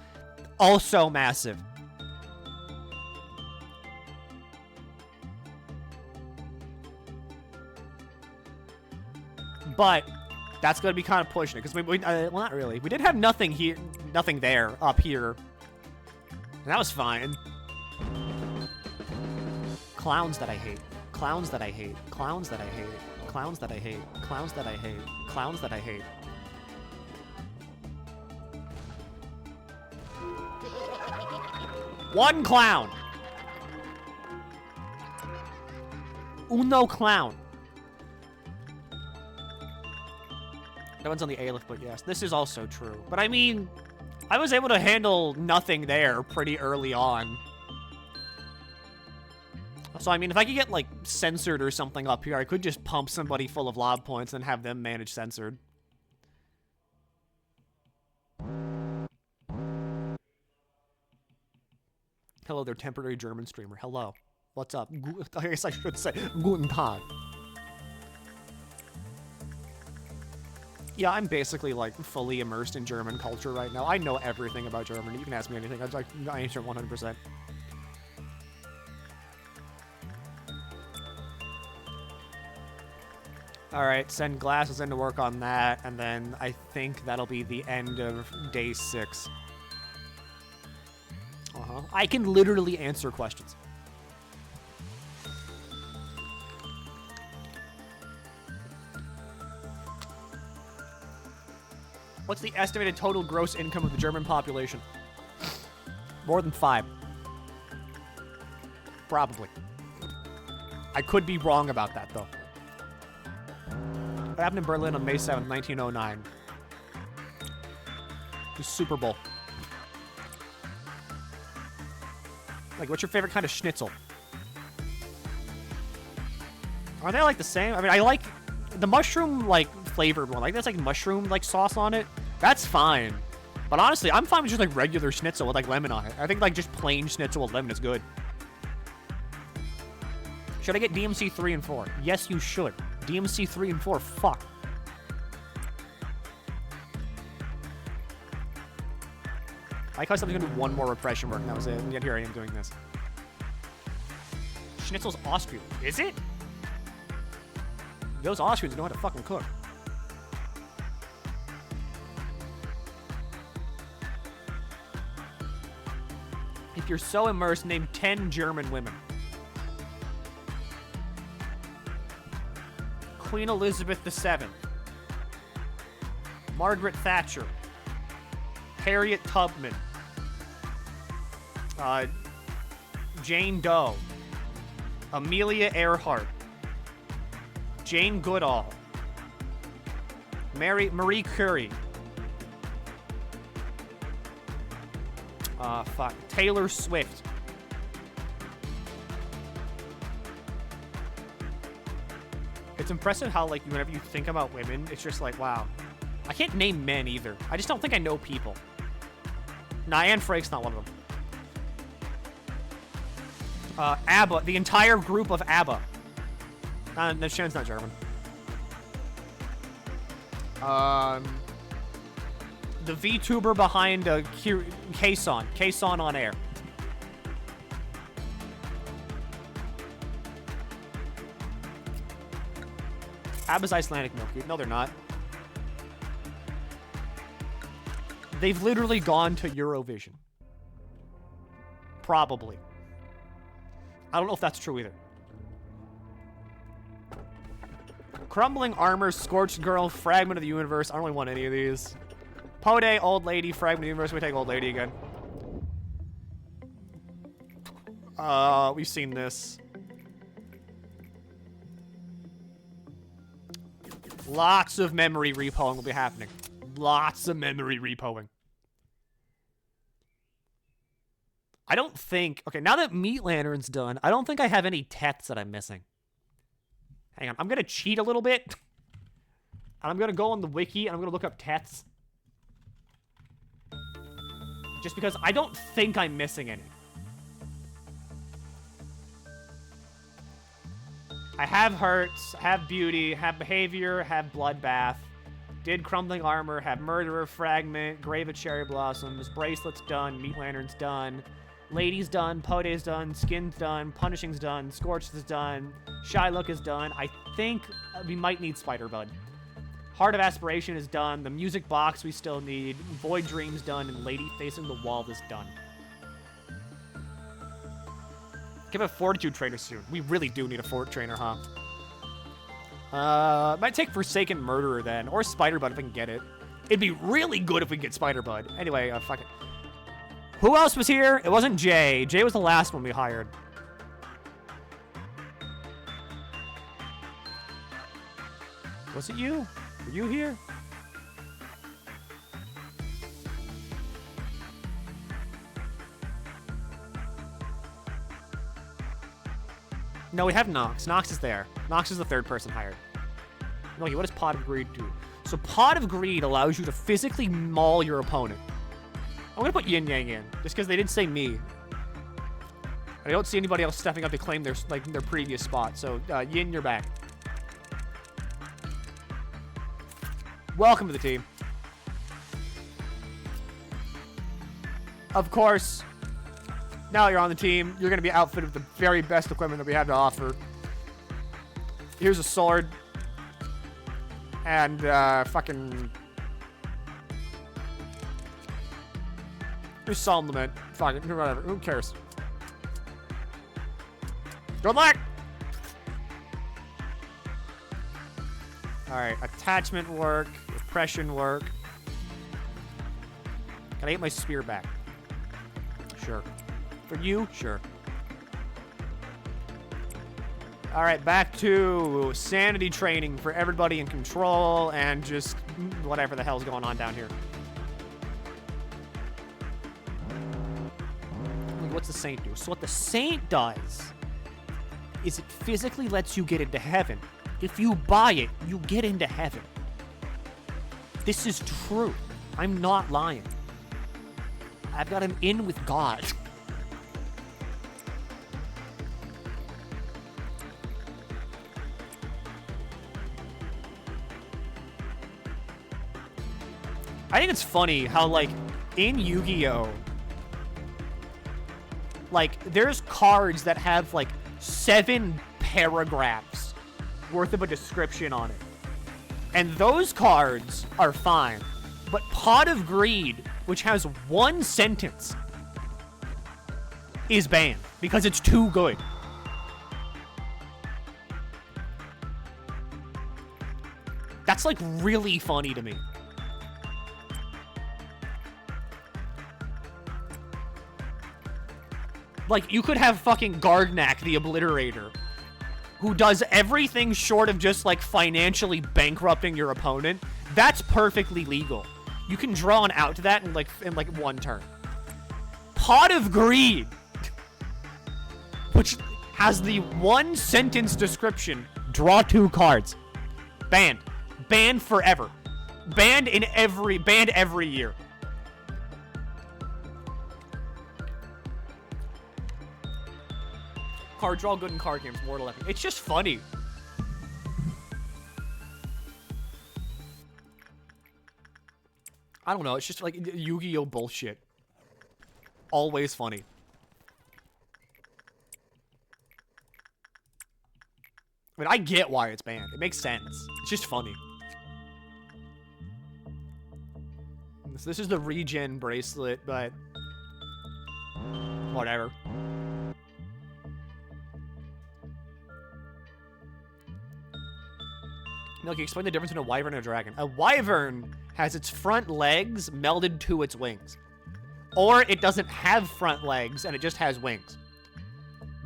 Speaker 1: also massive. But that's going to be kind of pushing it. Because, well, not really. We did have nothing here, nothing there, up here. And that was fine. Clowns that I hate. Clowns that I hate. Clowns that I hate. Clowns that I hate. Clowns that I hate. Clowns that I hate. One clown. Uno clown. That one's on the A-lift, but yes, this is also true. But I mean, I was able to handle nothing there pretty early on. So, I mean, if I could get, like, censored or something up here, I could just pump somebody full of lob points and have them manage censored. Hello there, temporary German streamer. Hello. What's up? I guess I should say Guten Tag. Yeah, I'm basically, like, fully immersed in German culture right now. I know everything about Germany. You can ask me anything. I answer 100%. Alright, send glasses in to work on that, and then I think that'll be the end of day 6. I can literally answer questions. What's the estimated total gross income of the German population? More than 5. Probably. I could be wrong about that, though. What happened in Berlin on May 7th, 1909? The Super Bowl. Like, what's your favorite kind of schnitzel? Are they, like, the same? I mean, I like the mushroom, like, flavored one. Like, that's, like, mushroom, like, sauce on it. That's fine. But honestly, I'm fine with just, like, regular schnitzel with, like, lemon on it. I think, like, just plain schnitzel with lemon is good. Should I get DMC 3 and 4? Yes, you should. DMC 3 and 4, fuck. I like how I said I was gonna do one more repression work, and that was it. And yet here I am doing this. Schnitzel's Austrian. Is it? Those Austrians know how to fucking cook. If you're so immersed, name 10 German women. Queen Elizabeth II. Margaret Thatcher. Harriet Tubman. Jane Doe. Amelia Earhart. Jane Goodall. Marie Curie. Taylor Swift. It's impressive how, like, whenever you think about women, it's just like, wow. I can't name men either. I just don't think I know people. Nah, Anne Frank's not one of them. ABBA. The entire group of ABBA. No, Shannon's not German. The VTuber behind Kason. Kason on air. ABBA's Icelandic, Milky. No, they're not. They've literally gone to Eurovision. Probably. I don't know if that's true either. Crumbling Armor, Scorched Girl, Fragment of the Universe. I don't really want any of these. Pode, Old Lady, Fragment of the Universe. We take Old Lady again. We've seen this. Lots of memory repoing will be happening. Lots of memory repoing. I don't think... Okay, now that Meat Lantern's done, I don't think I have any Teths that I'm missing. Hang on, I'm going to cheat a little bit. And I'm going to go on the wiki, and I'm going to look up Teths. Just because I don't think I'm missing any. I have Hurts, have Beauty, have Behavior, have Bloodbath. Did Crumbling Armor, have Murderer, Fragment, Grave of Cherry Blossoms, Bracelet's done, Meat Lantern's done, Lady's done, Pode's done, Skin's done, Punishing's done, Scorched is done, Shylock is done. I think we might need Spider-Bud. Heart of Aspiration is done. The music box we still need. Void Dream's done. And Lady Facing the Wall is done. Give a Fortitude Trainer soon. We really do need a Fort Trainer, huh? Might take Forsaken Murderer then. Or Spider Bud if I can get it. It'd be really good if we get Spider Bud. Anyway, fuck it. Who else was here? It wasn't Jay. Jay was the last one we hired. Was it you? Were you here? No, we have Nox. Nox is there. Nox is the third person hired. No, what does Pot of Greed do? So Pot of Greed allows you to physically maul your opponent. I'm gonna put Yin Yang in, just because they didn't say me. I don't see anybody else stepping up to claim their previous spot. So Yin, you're back. Welcome to the team. Of course, now you're on the team, you're gonna be outfitted with the very best equipment that we have to offer. Here's a sword. And, fucking... Here's Solemn Lament. Fuck it, whatever. Who cares? Good luck! Alright, attachment work, repression work. Can I get my spear back? Sure. For you? Sure. Alright, back to sanity training for everybody in control and just whatever the hell's going on down here. What's the Saint do? So what the Saint does is it physically lets you get into heaven. If you buy it, you get into heaven. This is true. I'm not lying. I've got him in with God. I think it's funny how, like, in Yu-Gi-Oh! Like, there's cards that have, like, 7 paragraphs worth of a description on it. And those cards are fine. But Pot of Greed, which has 1 sentence, is banned because it's too good. That's, like, really funny to me. Like, you could have fucking Gargnak, the Obliterator, who does everything short of just, like, financially bankrupting your opponent. That's perfectly legal. You can draw an out to that in, like, 1 turn. Pot of Greed, which has the 1-sentence description, draw 2 cards. Banned. Banned forever. Banned every year. Card draw good in card games, Mortal Epic. It's just funny. I don't know, it's just like Yu-Gi-Oh! Bullshit. Always funny. I mean, I get why it's banned. It makes sense. It's just funny. So this is the regen bracelet, but... whatever. Milky, explain the difference between a wyvern and a dragon. A wyvern has its front legs melded to its wings. Or it doesn't have front legs and it just has wings.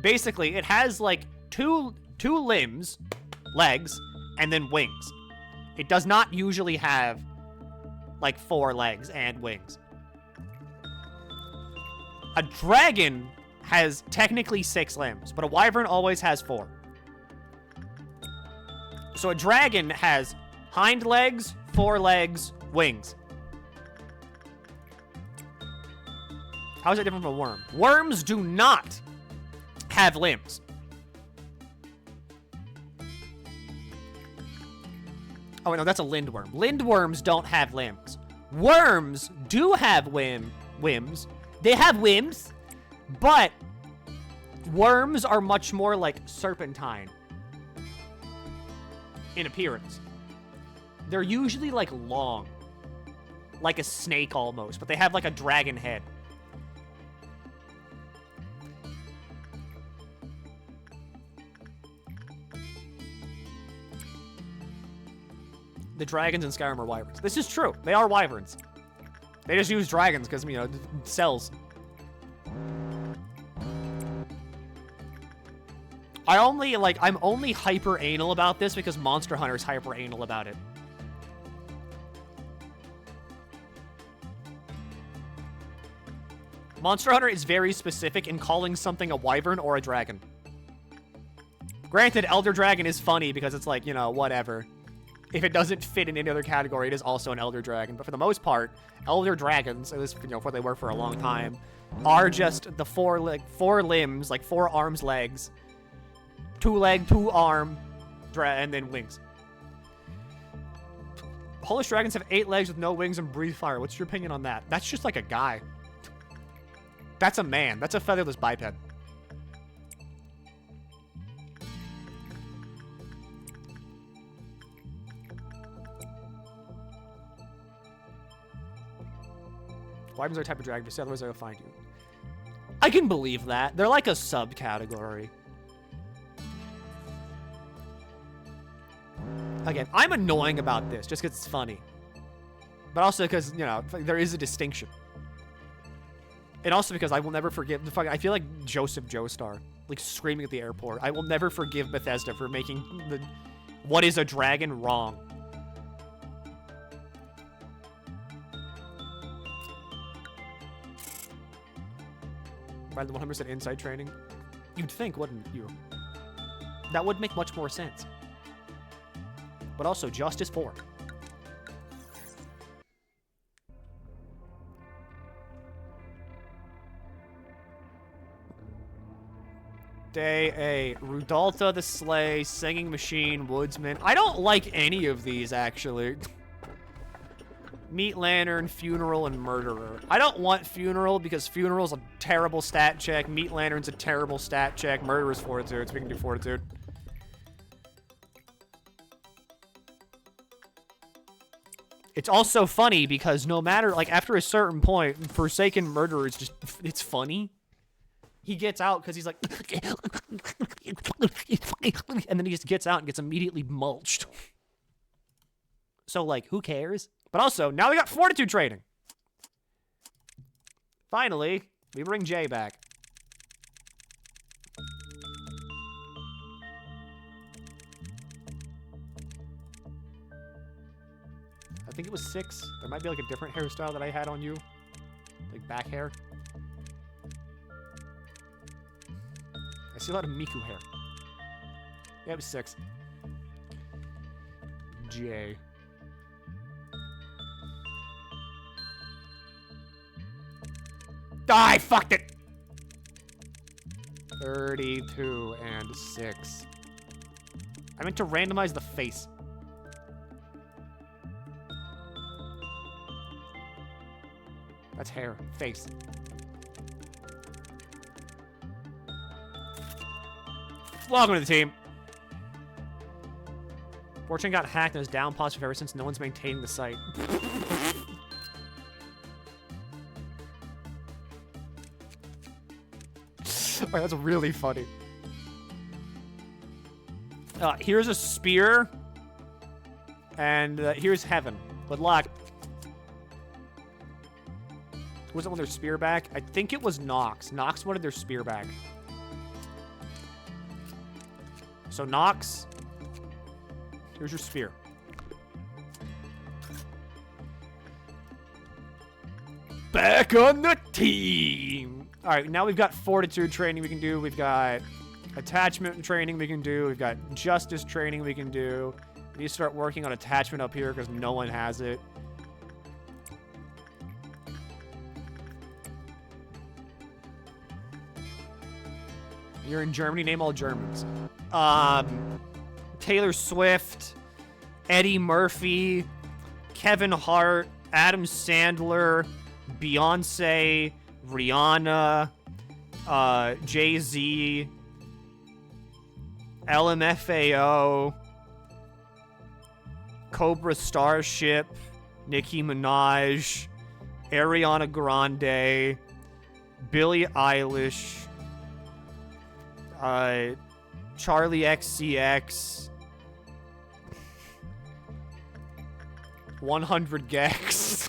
Speaker 1: Basically, it has like two limbs, legs, and then wings. It does not usually have like 4 legs and wings. A dragon has technically 6 limbs, but a wyvern always has 4. So a dragon has hind legs, 4 legs, wings. How is that different from a worm? Worms do not have limbs. Oh, wait, no, that's a lindworm. Lindworms don't have limbs. Worms do have whims. They have whims, but worms are much more like serpentine in appearance. They're usually, like, long. Like a snake, almost. But they have, like, a dragon head. The dragons in Skyrim are wyverns. This is true. They are wyverns. They just use dragons because, you know, cells. I'm only hyper anal about this because Monster Hunter's hyper anal about it. Monster Hunter is very specific in calling something a wyvern or a dragon. Granted, Elder Dragon is funny because it's like, you know, whatever. If it doesn't fit in any other category, it is also an Elder Dragon. But for the most part, Elder Dragons, at least, you know, what they were for a long time, are just the four limbs, like 4 arms, legs, 2 leg, 2 arm, and then wings. Polish dragons have 8 legs with no wings and breathe fire. What's your opinion on that? That's just like a guy. That's a man. That's a featherless biped. Wyverns are a type of dragon, but otherwise they'll find you. I can believe that. They're like a subcategory. Again, I'm annoying about this just because it's funny. But also because, you know, there is a distinction. And also because I will never forgive the fucking... I feel like Joseph Joestar, like screaming at the airport. I will never forgive Bethesda for making the what is a dragon wrong. By the 100% insight training? You'd think, wouldn't you? That would make much more sense. But also, Justice 4. Day 8. Rudolta the Sleigh, Singing Machine, Woodsman. I don't like any of these, actually. Meat Lantern, Funeral, and Murderer. I don't want Funeral because Funeral's a terrible stat check. Meat Lantern's a terrible stat check. Murderer's Fortitude, so we can do Fortitude. It's also funny because no matter, like, after a certain point, Forsaken Murderer is just, it's funny. He gets out because he's like, and then he just gets out and gets immediately mulched. So, like, who cares? But also, now we got Fortitude training. Finally, we bring Jay back. I think it was 6. There might be like a different hairstyle that I had on you. Like back hair. I see a lot of Miku hair. Yeah, it was 6. J. I fucked it! 32 and 6. I meant to randomize the face. That's hair. Face. Welcome to the team. Fortune got hacked and is down positive ever since no one's maintaining the site. Alright, that's really funny. Here's a spear. And here's heaven. Good luck. Was it one of their spear back? I think it was Nox. Nox wanted their spear back. So Nox, here's your spear. Back on the team. All right, now we've got Fortitude training we can do. We've got Attachment training we can do. We've got Justice training we can do. We need to start working on Attachment up here because no one has it. You're in Germany, name all Germans. Taylor Swift, Eddie Murphy, Kevin Hart, Adam Sandler, Beyonce, Rihanna, Jay-Z, LMFAO, Cobra Starship, Nicki Minaj, Ariana Grande, Billie Eilish, Charlie XCX, 100 Gex.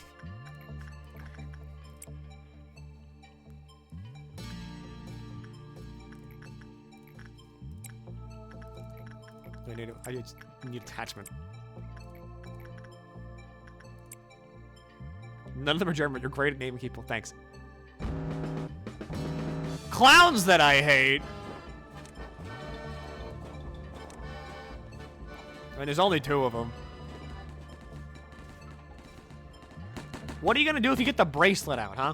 Speaker 1: I just need attachment. None of them are German. You're great at naming people. Thanks. Clowns that I hate. I mean, there's only 2 of them. What are you gonna do if you get the bracelet out, huh?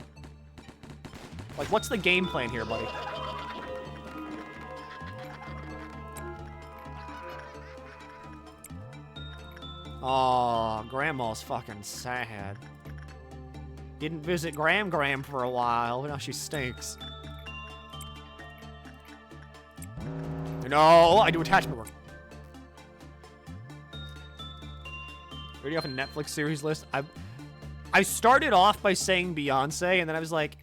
Speaker 1: Like, what's the game plan here, buddy? Oh, Grandma's fucking sad. Didn't visit Gram for a while. Now she stinks. No, I do attachment work. Already off a Netflix series list. I started off by saying Beyonce, and then I was like,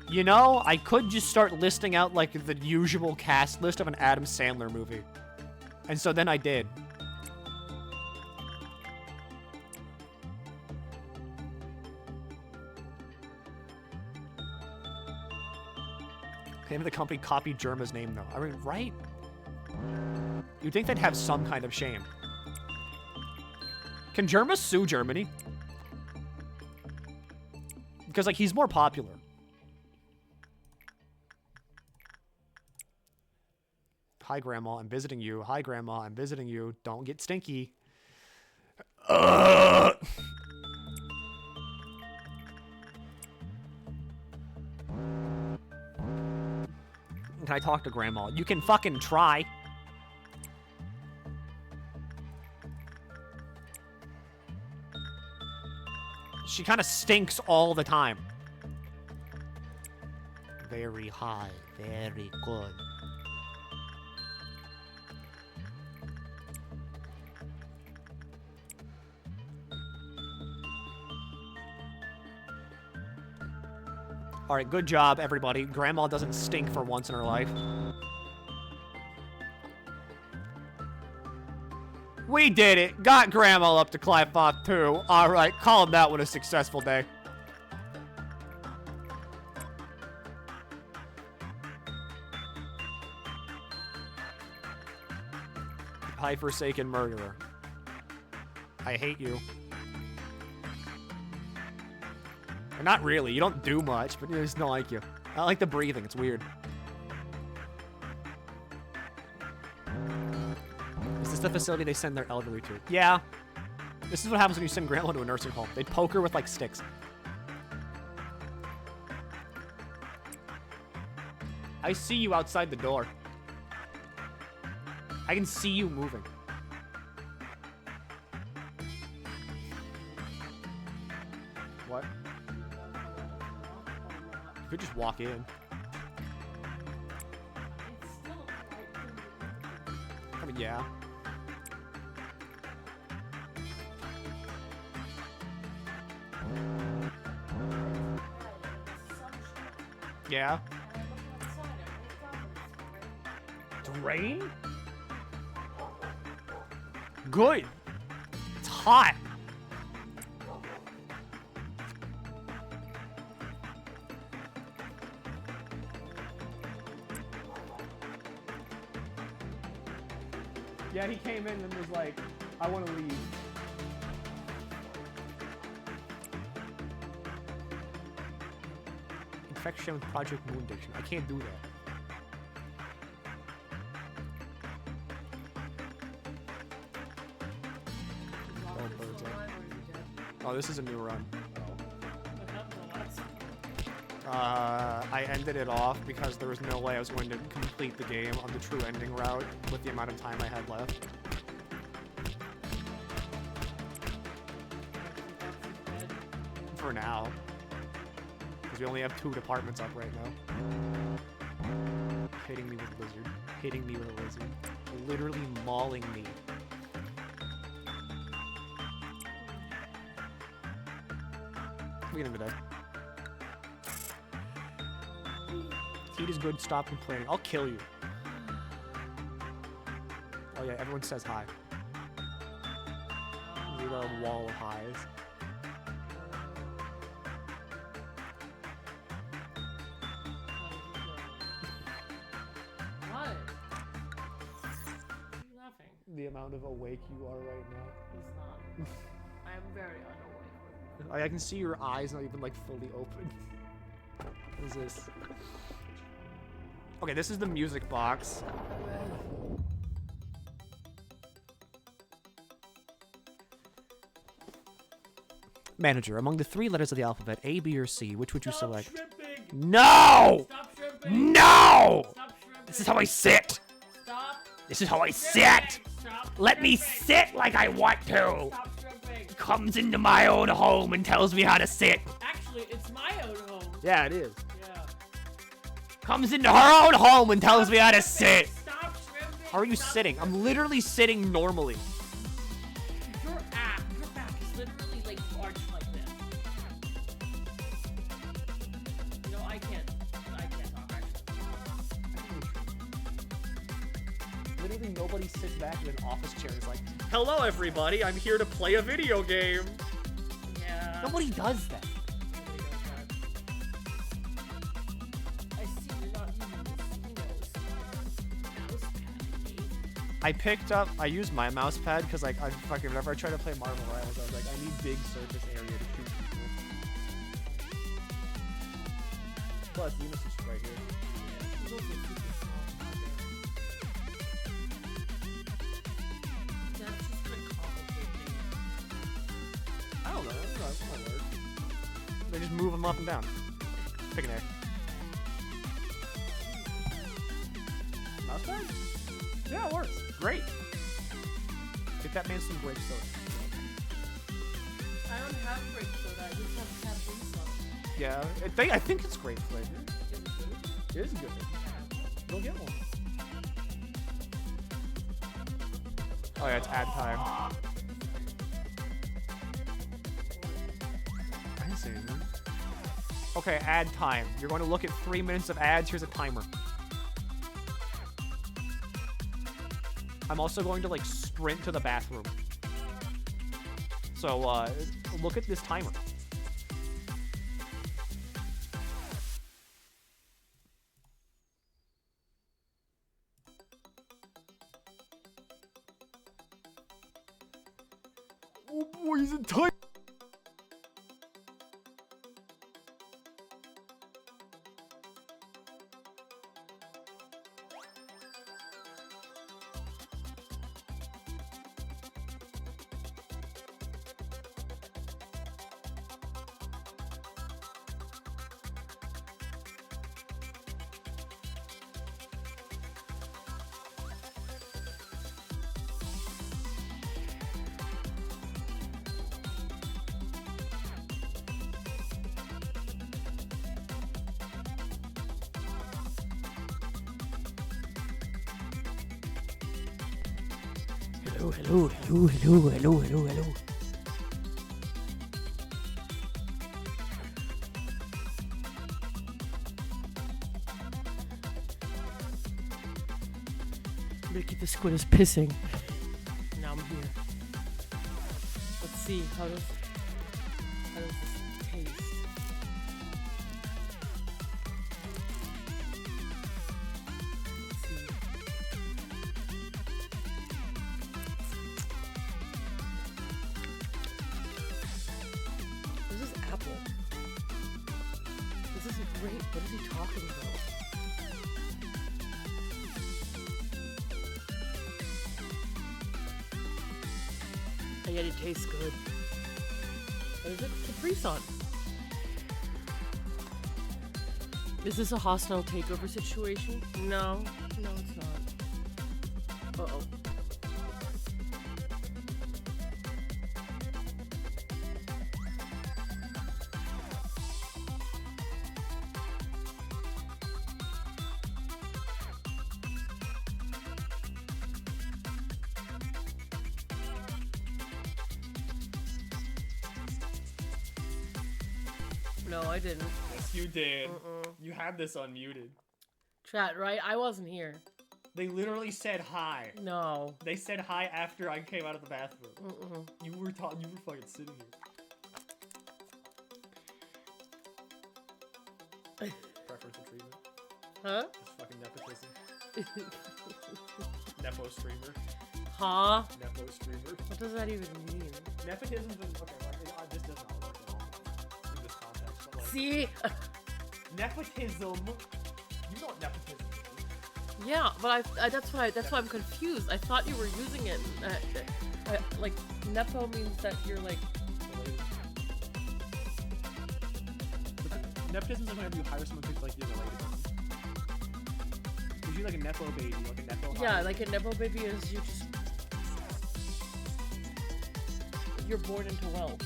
Speaker 1: you know, I could just start listing out like the usual cast list of an Adam Sandler movie. And so then I did. Name of the company copied Germa's name, though. I mean, right? You'd think they'd have some kind of shame. Can Germa sue Germany? Because, like, he's more popular. Hi, Grandma, I'm visiting you. Hi, Grandma, I'm visiting you. Don't get stinky. Can I talk to Grandma? You can fucking try. She kind of stinks all the time. Very high. Very good. All right, good job, everybody. Grandma doesn't stink for once in her life. We did it. Got Grandma up to Clive-Off 2. All right, call that one a successful day. High Forsaken Murderer. I hate you. Or not really. You don't do much, but I just don't like you. I don't like the breathing. It's weird. Is this the facility they send their elderly to? Yeah. This is what happens when you send Grandma to a nursing home. They poke her with, like, sticks. I see you outside the door. I can see you moving. What? You could just walk in. I mean, yeah. Yeah. It's rain? Good. It's hot. Yeah, he came in and was like, I want to leave. Infection with Project Moon Addiction. I can't do that. Oh, this is a new run. I ended it off because there was no way I was going to complete the game on the true ending route with the amount of time I had left. For now. Because we only have 2 departments up right now. Hitting me with a lizard. Hitting me with a lizard. Literally mauling me. beginning today. Heat is good. Stop complaining. I'll kill you. Oh yeah, everyone says hi. We got a wall of highs.
Speaker 3: What? Nothing.
Speaker 1: The amount of awake you are right now.
Speaker 3: He's not. I am very unawake.
Speaker 1: I can see your eyes not even like fully open. What is this? Okay, this is the music box. Manager, among the 3 letters of the alphabet, A, B, or C, which would you select?
Speaker 3: Shrimping.
Speaker 1: No!
Speaker 3: Stop shrimping.
Speaker 1: No!
Speaker 3: Stop shrimping.
Speaker 1: This is how I sit.
Speaker 3: Stop.
Speaker 1: This is how I sit.
Speaker 3: Shrimping. Stop
Speaker 1: Let me
Speaker 3: shrimping.
Speaker 1: sit like I want to.
Speaker 3: Stop shrimping.
Speaker 1: Comes into my own home and tells me how to sit.
Speaker 3: Actually, it's my own home.
Speaker 1: Yeah, it is.
Speaker 3: Yeah.
Speaker 1: Comes into her own home and tells me how to sit.
Speaker 3: Stop shrimping.
Speaker 1: How are you
Speaker 3: Stop
Speaker 1: sitting? I'm
Speaker 3: shrimping.
Speaker 1: literally sitting normally.
Speaker 3: Your back is literally like arched like this. You know, I can't talk actually.
Speaker 1: Literally nobody sits back in an office chair and is like, hello everybody, I'm here to play a video game.
Speaker 3: Yeah.
Speaker 1: Nobody does that.
Speaker 3: Nobody does that. I see you're not using the mouse pad.
Speaker 1: I used my mouse pad because like I fucking whenever I try to play Marvel Rivals, I was like, I need big surface area to shoot people. Plus, Enos is right here.
Speaker 3: He's also super small. That's just gonna complicate things.
Speaker 1: I don't know. That might work. They just move them up and down. Pick an A. Mouse pad? Yeah, it works. Great. Get that man some grape soda.
Speaker 3: I don't have grape soda. I just have Capri Sun.
Speaker 1: Yeah, I think it's grape flavor.
Speaker 3: Is it good?
Speaker 1: It is good. Go get one. Oh yeah, it's ad time. I didn't say anything. Okay, ad time. You're going to look at 3 minutes of ads. Here's a timer. I'm also going to like sprint to the bathroom. So look at this timer. Oh boy, he's in time. Hello.
Speaker 3: MilkyTheSquid is pissing. Now I'm here. Let's see, how does this taste? Let's see. This is apple. This is great. What is he talking about? And yet it tastes good. What is it? Capri Sun. Is this a hostile takeover situation? No. No, it's not. Uh-oh. No, I didn't.
Speaker 1: Yes, you did. You had this unmuted.
Speaker 3: Chat, right? I wasn't here.
Speaker 1: They literally said hi.
Speaker 3: No.
Speaker 1: They said hi after I came out of the bathroom. You were fucking sitting here. Preference of treatment.
Speaker 3: Huh?
Speaker 1: Just fucking nepotism. Nepo streamer.
Speaker 3: Huh?
Speaker 1: Nepo streamer.
Speaker 3: What does that even mean?
Speaker 1: Nepotism's been okay. Like, this does not work at all in this context. But like,
Speaker 3: See?
Speaker 1: nepotism. You know what nepotism is?
Speaker 3: Yeah, but that's why I'm confused. I thought you were using it. Like nepo means that you're like.
Speaker 1: Nepotism is whenever you hire someone who's like you're related. Usually like a nepo baby, like a nepo.
Speaker 3: Yeah,
Speaker 1: hire.
Speaker 3: like a nepo baby is you're born into wealth.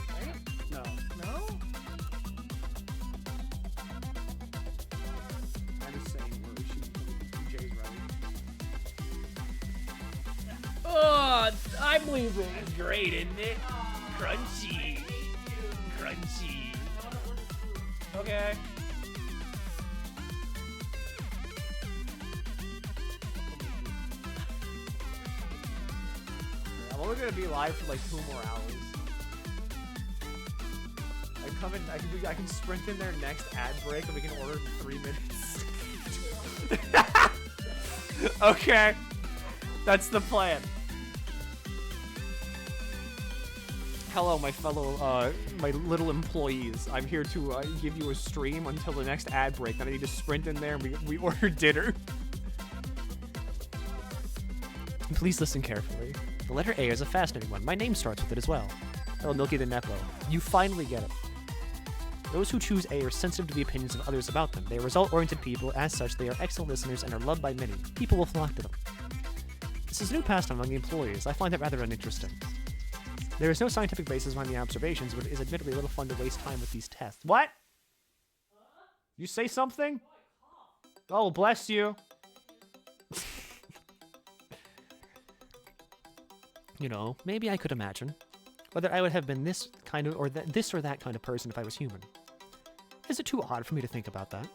Speaker 3: Right?
Speaker 1: No.
Speaker 3: No?
Speaker 1: I'm just saying where Jay's right.
Speaker 3: Oh, I'm leaving.
Speaker 1: That's great, isn't it? Crunchy. Crunchy. Okay. I'm only gonna be live for like 2 more hours. I can sprint in their next ad break and we can order in 3 minutes. Okay. That's the plan. Hello, my fellow, my little employees. I'm here to give you a stream until the next ad break. Then I need to sprint in there and we order dinner. Please listen carefully. The letter A is a fascinating one. My name starts with it as well. Oh, Milky the Nepo. You finally get it. Those who choose A are sensitive to the opinions of others about them. They are result-oriented people. As such, they are excellent listeners and are loved by many. People will flock to them. This is a new pastime among the employees. I find that rather uninteresting. There is no scientific basis behind the observations, but it is admittedly a little fun to waste time with these tests. What? You say something? Oh, bless you. You know, maybe I could imagine whether I would have been this kind of, or this or that kind of person if I was human. Is it too odd for me to think about that?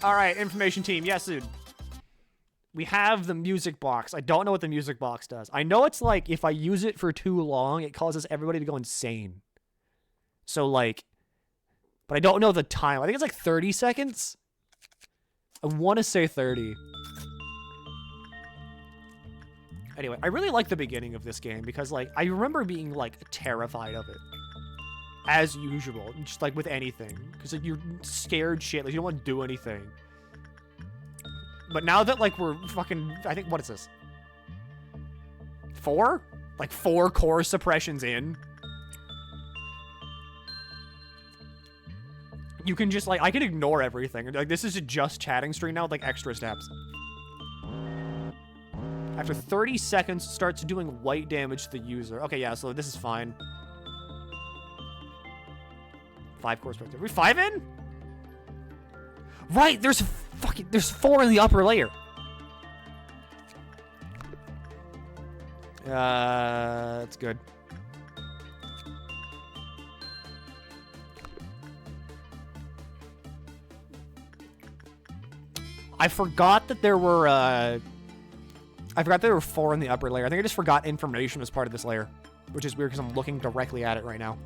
Speaker 1: All right, information team. Yes, dude. We have the music box. I don't know what the music box does. I know it's like if I use it for too long, it causes everybody to go insane. So like, but I don't know the time. I think it's like 30 seconds. I want to say 30. Anyway, I really like the beginning of this game because like I remember being like terrified of it. As usual, just like with anything. Because like, you're scared shit. Like you don't want to do anything. But now that, like, we're fucking... I think... What is this? 4? Like, 4 core suppressions in. You can just, like... I can ignore everything. Like, this is a just chatting stream now with, like, extra steps. After 30 seconds, starts doing white damage to the user. Okay, yeah, so this is fine. 5 core suppressions. Are we 5 in? Right, there's 4 in the upper layer. That's good. I forgot that there were, I forgot there were 4 in the upper layer. I think I just forgot information was part of this layer, which is weird because I'm looking directly at it right now.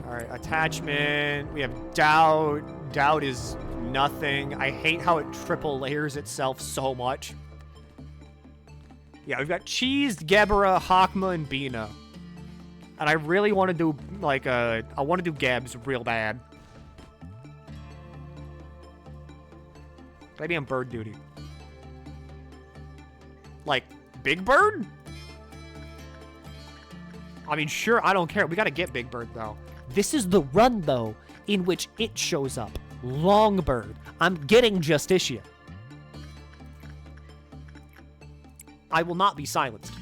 Speaker 1: Alright, attachment. We have doubt. Doubt is nothing. I hate how it triple layers itself so much. Yeah, we've got Cheese, Gebera, Hakma, and Bina. And I really want to do, like, I want to do Gebs real bad. Maybe I'm bird duty. Like, Big Bird? I mean, sure, I don't care. We gotta get Big Bird, though. This is the run, though, in which it shows up. Longbird. I'm getting Justicia. I will not be silenced.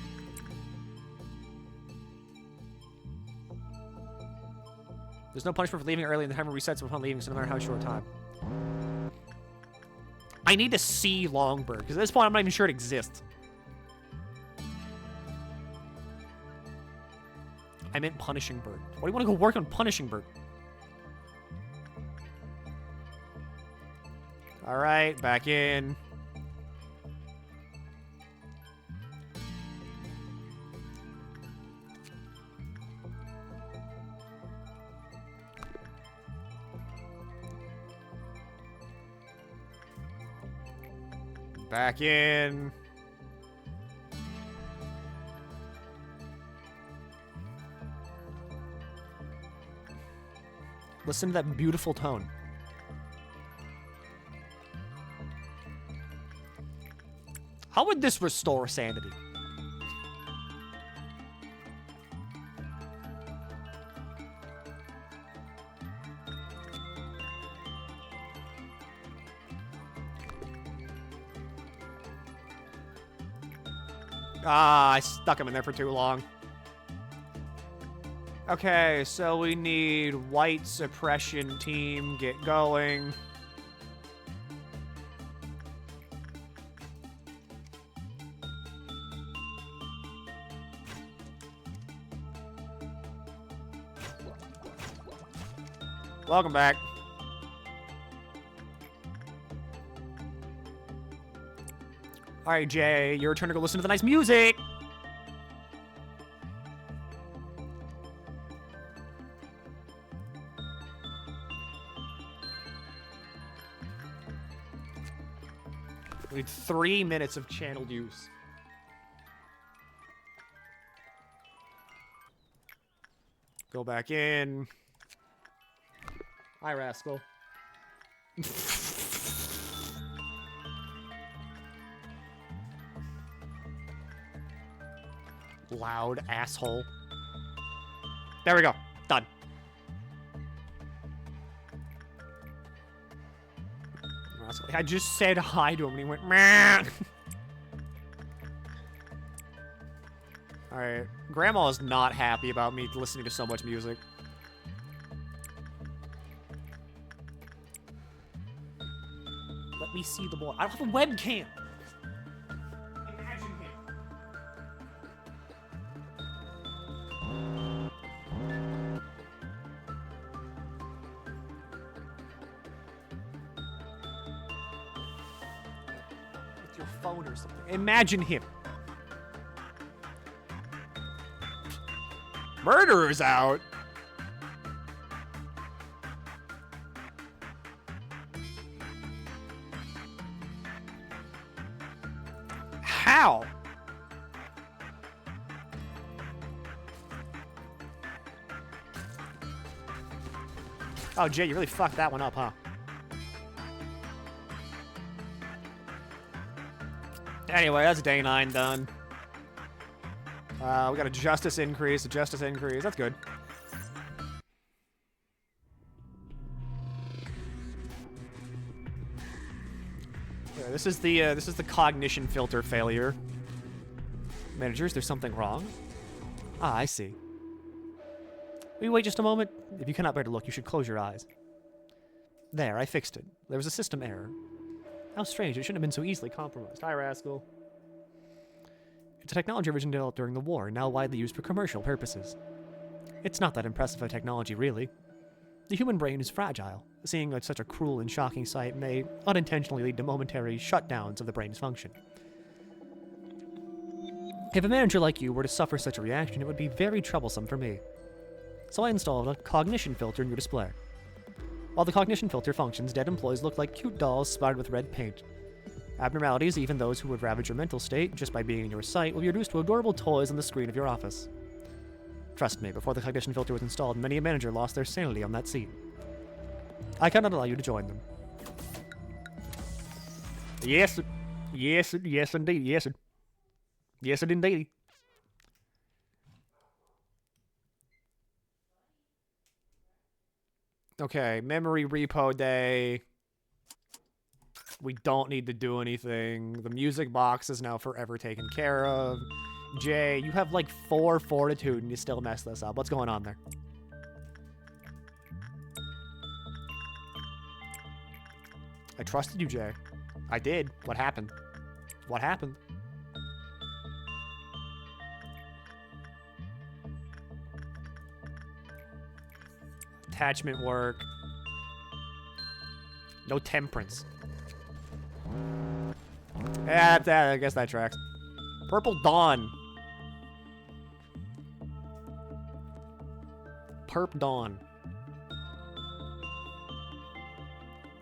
Speaker 1: There's no punishment for leaving early, and the timer resets upon leaving, so no matter how short time. I need to see Longbird, because at this point I'm not even sure it exists. I meant Punishing Bird. Why do you want to go work on Punishing Bird? Alright, back in. Back in. Listen to that beautiful tone. How would this restore sanity? Ah, I stuck him in there for too long. Okay, so we need white suppression team, get going. Welcome back. All right, Jay, your turn to go listen to the nice music. We need 3 minutes of channeled use. Go back in. Hi, Rascal. Loud asshole. There we go. Done. I just said hi to him and he went, man. Alright. Grandma is not happy about me listening to so much music. Let me see the boy. I don't have a webcam. Imagine him. With your phone or something. Imagine him. Murderer's out. How? Oh, Jay, you really fucked that one up, huh? Anyway, that's day 9 done. We got a justice increase, That's good. Yeah, this is the cognition filter failure. Managers, there's something wrong. Ah, I see. Will you wait just a moment? If you cannot bear to look, you should close your eyes. There, I fixed it. There was a system error. How strange, it shouldn't have been so easily compromised. Hi, Rascal. It's a technology originally developed during the war, now widely used for commercial purposes. It's not that impressive a technology, really. The human brain is fragile. Seeing such a cruel and shocking sight may unintentionally lead to momentary shutdowns of the brain's function. If a manager like you were to suffer such a reaction, it would be very troublesome for me. So I installed a cognition filter in your display. While the cognition filter functions, dead employees look like cute dolls splattered with red paint. Abnormalities, even those who would ravage your mental state just by being in your sight, will be reduced to adorable toys on the screen of your office. Trust me, before the cognition filter was installed, many a manager lost their sanity on that seat. I cannot allow you to join them. Yes, yes, yes indeed, yes. Yes, indeed. Okay, memory repo day. We don't need to do anything. The music box is now forever taken care of. Jay, you have like 4 fortitude and you still mess this up. What's going on there? I trusted you, Jay. I did. What happened? What happened? Attachment work. No temperance. Yeah, I guess that tracks. Purple Dawn. Perp Dawn.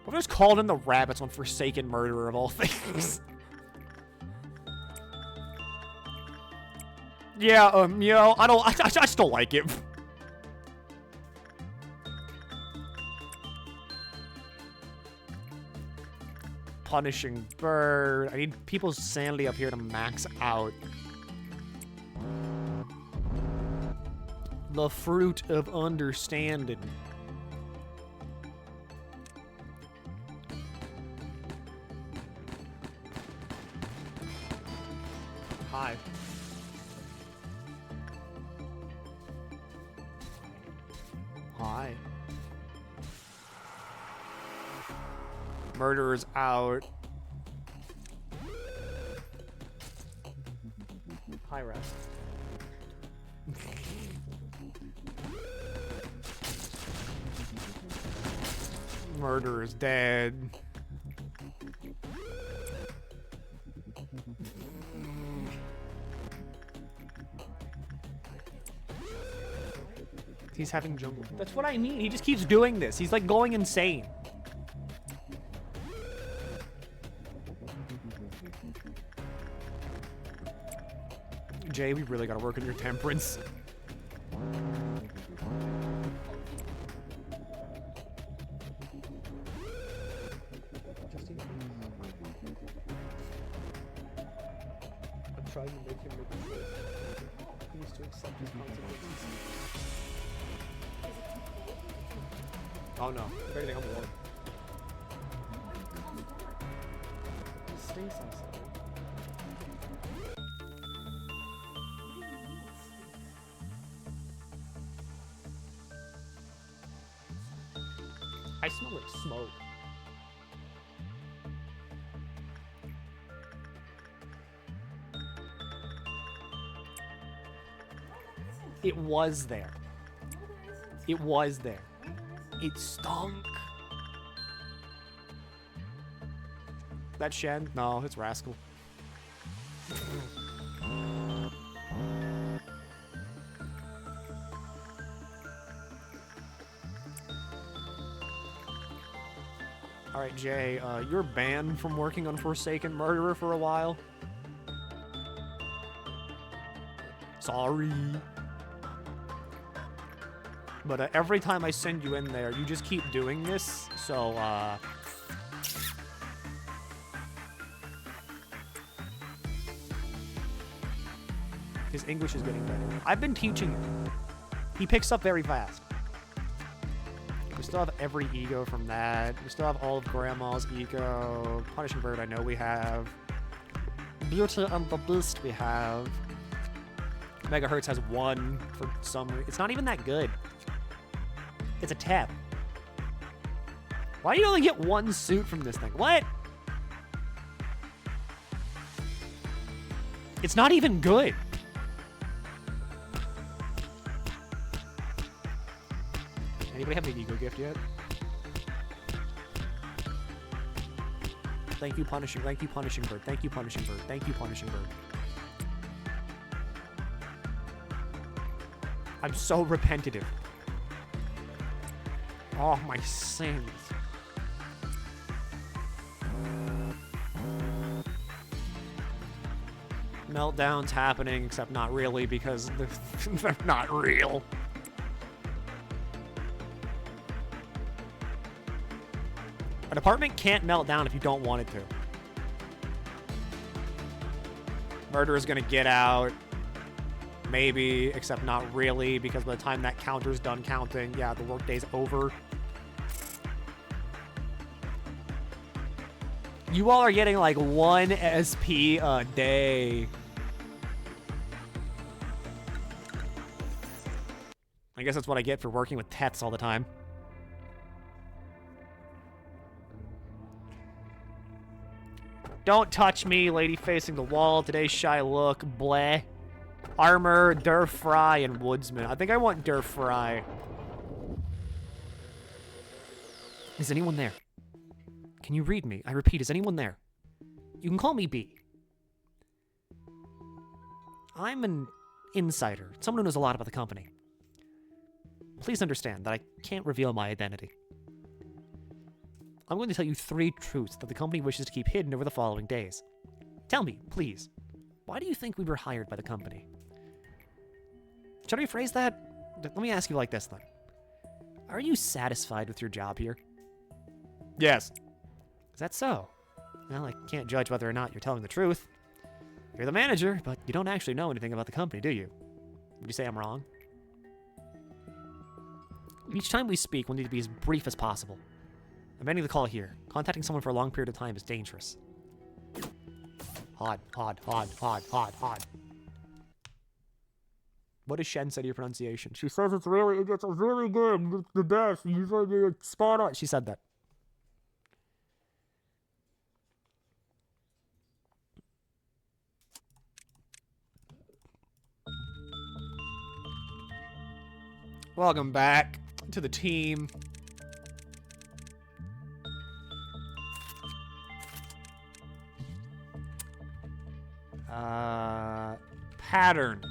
Speaker 1: What if I just called in the rabbits on Forsaken Murderer of all things? Yeah, you know, I just don't like it. Punishing Bird. I need people's sanity up here to max out. The Fruit of Understanding. Hi. Hi. Murderer's out. Hi, Rest. Murderer's dead. He's having jungle. That's what I mean. He just keeps doing this. He's like going insane. Jay, we really gotta work on your temperance. I'm trying to make him make a choice. He needs to accept his consequences. Oh no, if anything, I'm warm. Stay sensitive. I smell like smoke. It was there. It was there. It stunk. That Shen? No, it's Rascal. Alright, Jay, you're banned from working on Forsaken Murderer for a while. Sorry. But every time I send you in there, you just keep doing this, so, his English is getting better. I've been teaching him. He picks up very fast. We still have every ego from that. We still have all of Grandma's ego. Punishing Bird, I know we have. Beauty and the Beast, we have. Megahertz has one for some reason. It's not even that good. It's a tap. Why do you only get one suit from this thing? What? It's not even good. Anybody have the ego gift yet? Thank you, Punishing. Thank you, Punishing Bird. Thank you, Punishing Bird. Thank you, Punishing Bird. I'm so repetitive. Oh, my sins. Meltdown's happening, except not really, because they're not real. An apartment can't melt down if you don't want it to. Murderer's gonna get out. Maybe, except not really, because by the time that counter's done counting, yeah, the workday's over. You all are getting like 1 SP a day. I guess that's what I get for working with Tets all the time. Don't touch me, lady facing the wall. Today's shy look. Bleh. Armor, Dur Fry, and Woodsman. I think I want Dur Fry. Is anyone there? Can you read me? I repeat, is anyone there? You can call me B. I'm an insider, someone who knows a lot about the company. Please understand that I can't reveal my identity. I'm going to tell you 3 truths that the company wishes to keep hidden over the following days. Tell me, please, why do you think we were hired by the company? Should I rephrase that? Let me ask you like this, then. Are you satisfied with your job here? Yes. Is that so? Well, I can't judge whether or not you're telling the truth. You're the manager, but you don't actually know anything about the company, do you? Would you say I'm wrong? Each time we speak, we'll need to be as brief as possible. I'm ending the call here. Contacting someone for a long period of time is dangerous. Hod. What does Shen say to your pronunciation? She says it's really good. It's the best. You're spot on. She said that. Welcome back to the team. Pattern.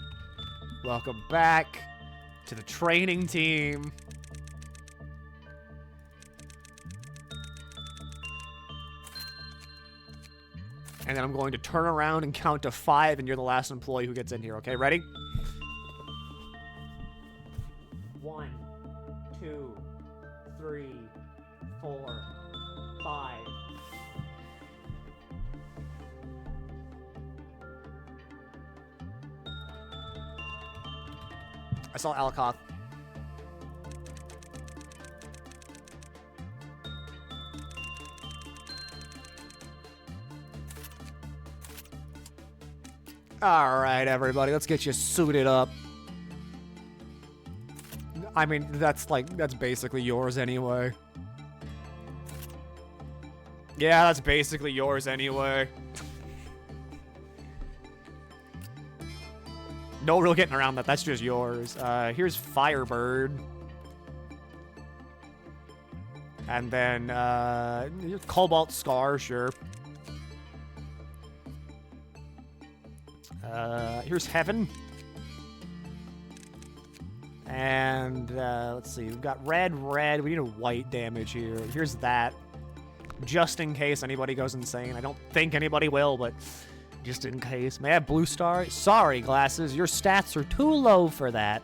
Speaker 1: Welcome back to the training team. And then I'm going to turn around and count to 5, and you're the last employee who gets in here. Okay, ready? 1, 2, 3, 4, 5. I saw Alcock. All right, everybody, let's get you suited up. I mean, that's basically yours anyway. Yeah, that's basically yours anyway. No real getting around that. That's just yours. Here's Firebird. And then, Cobalt Scar, sure. Here's Heaven. And, let's see. We've got red. We need a white damage here. Here's that. Just in case anybody goes insane. I don't think anybody will, but just in case. May I have blue star? Sorry, Glasses. Your stats are too low for that.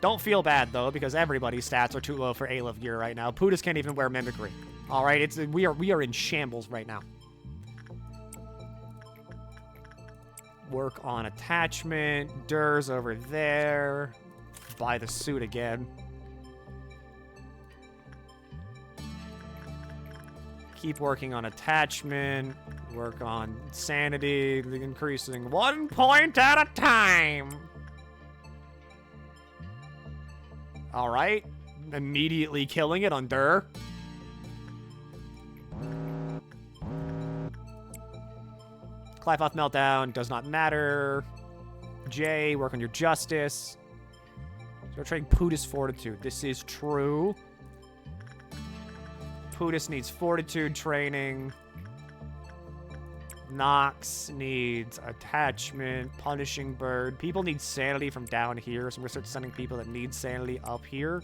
Speaker 1: Don't feel bad, though, because everybody's stats are too low for A-Level gear right now. Pudas can't even wear Mimicry. All right? We are in shambles right now. Work on attachment. Dur's over there. Buy the suit again. Keep working on attachment. Work on sanity. Increasing 1 point at a time. All right. Immediately killing it on Dur. Clifoth Meltdown does not matter. J, work on your justice. Start training Pudas Fortitude. This is true. Pudas needs Fortitude training. Nox needs attachment. Punishing Bird. People need sanity from down here, so I'm going to start sending people that need sanity up here.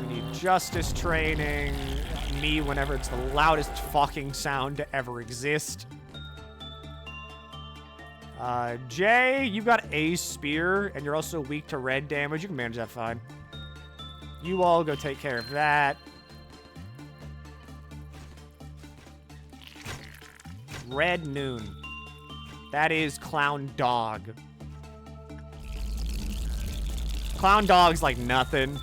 Speaker 1: We need justice training. Me whenever it's the loudest fucking sound to ever exist. Jay, you've got a spear, and you're also weak to red damage. You can manage that fine. You all go take care of that. Red Noon. That is Clown Dog. Clown Dog's like nothing.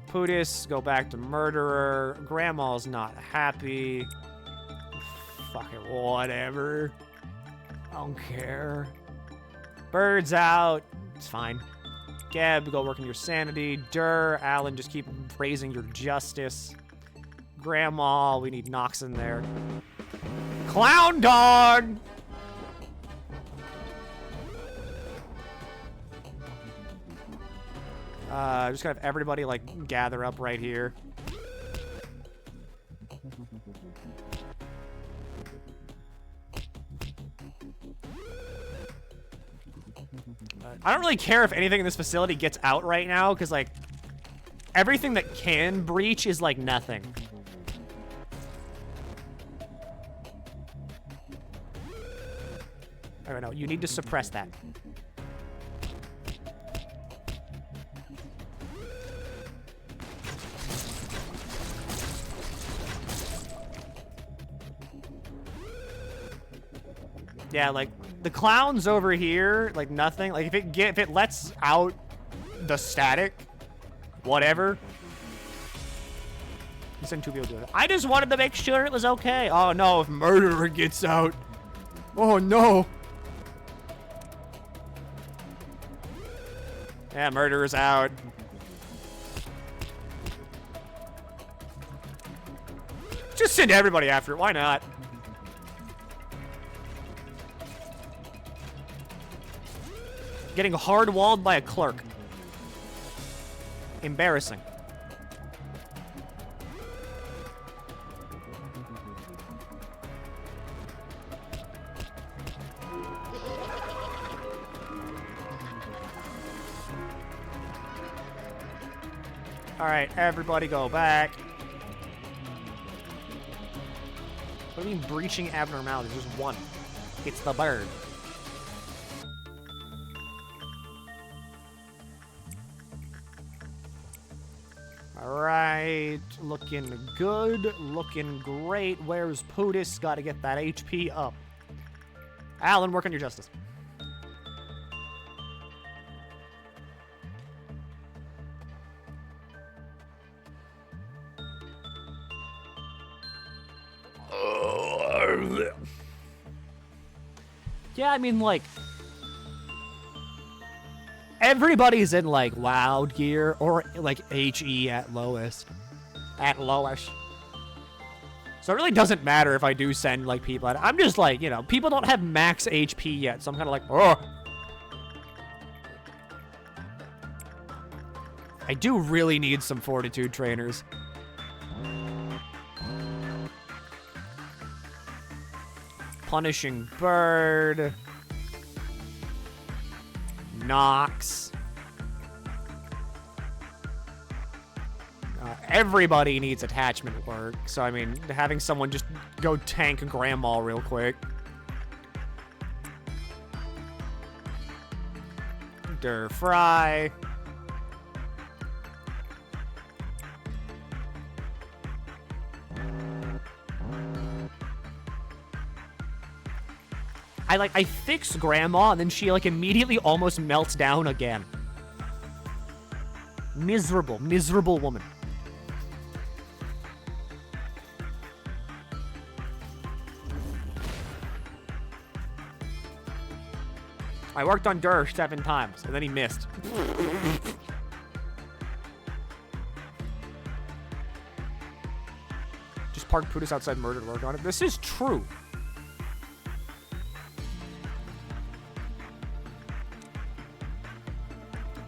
Speaker 1: Pootis, go back to murderer. Grandma's not happy. Fucking whatever. I don't care. Bird's out. It's fine. Geb, go work on your sanity. Alan, just keep praising your justice. Grandma, we need Nox in there. Clown dog! Just gonna have everybody, like, gather up right here. I don't really care if anything in this facility gets out right now, because, like, everything that can breach is, like, nothing. I don't know. You need to suppress that. Yeah, like, the clown's over here, like, nothing. Like, if it lets out the static, whatever. You send 2 people to it. I just wanted to make sure it was okay. Oh, no, if murderer gets out. Oh, no. Yeah, murderer's out. Just send everybody after it. Why not? Getting hard-walled by a clerk. Embarrassing. All right, everybody go back. What do you mean breaching abnormalities? There's one. It's the bird. All right, looking good, looking great. Where's Pootis? Got to get that HP up. Alan, work on your justice. Yeah, I mean, like, everybody's in, like, loud gear or, like, HE at lowest. At lowest. So it really doesn't matter if I do send, like, people out. I'm just, like, you know, people don't have max HP yet, so I'm kind of like, oh. I do really need some fortitude trainers. Punishing bird. Nox. Everybody needs attachment work. So, I mean, having someone just go tank Grandma real quick. Fry. I fix Grandma, and then she, like, immediately almost melts down again. Miserable, miserable woman. I worked on Durr 7 times, and then he missed. Just park Pootis outside murder to work on it. This is true.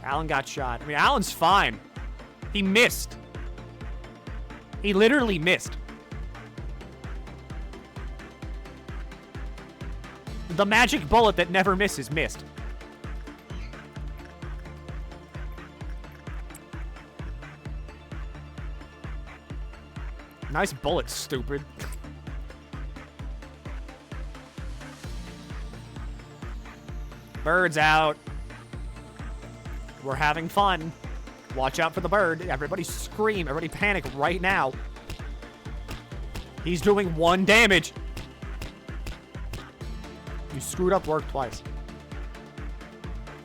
Speaker 1: Alan got shot. I mean, Alan's fine. He missed. He literally missed. The magic bullet that never misses missed. Nice bullet, stupid. Bird's out. We're having fun. Watch out for the bird. Everybody scream. Everybody panic right now. He's doing 1 damage. You screwed up work twice.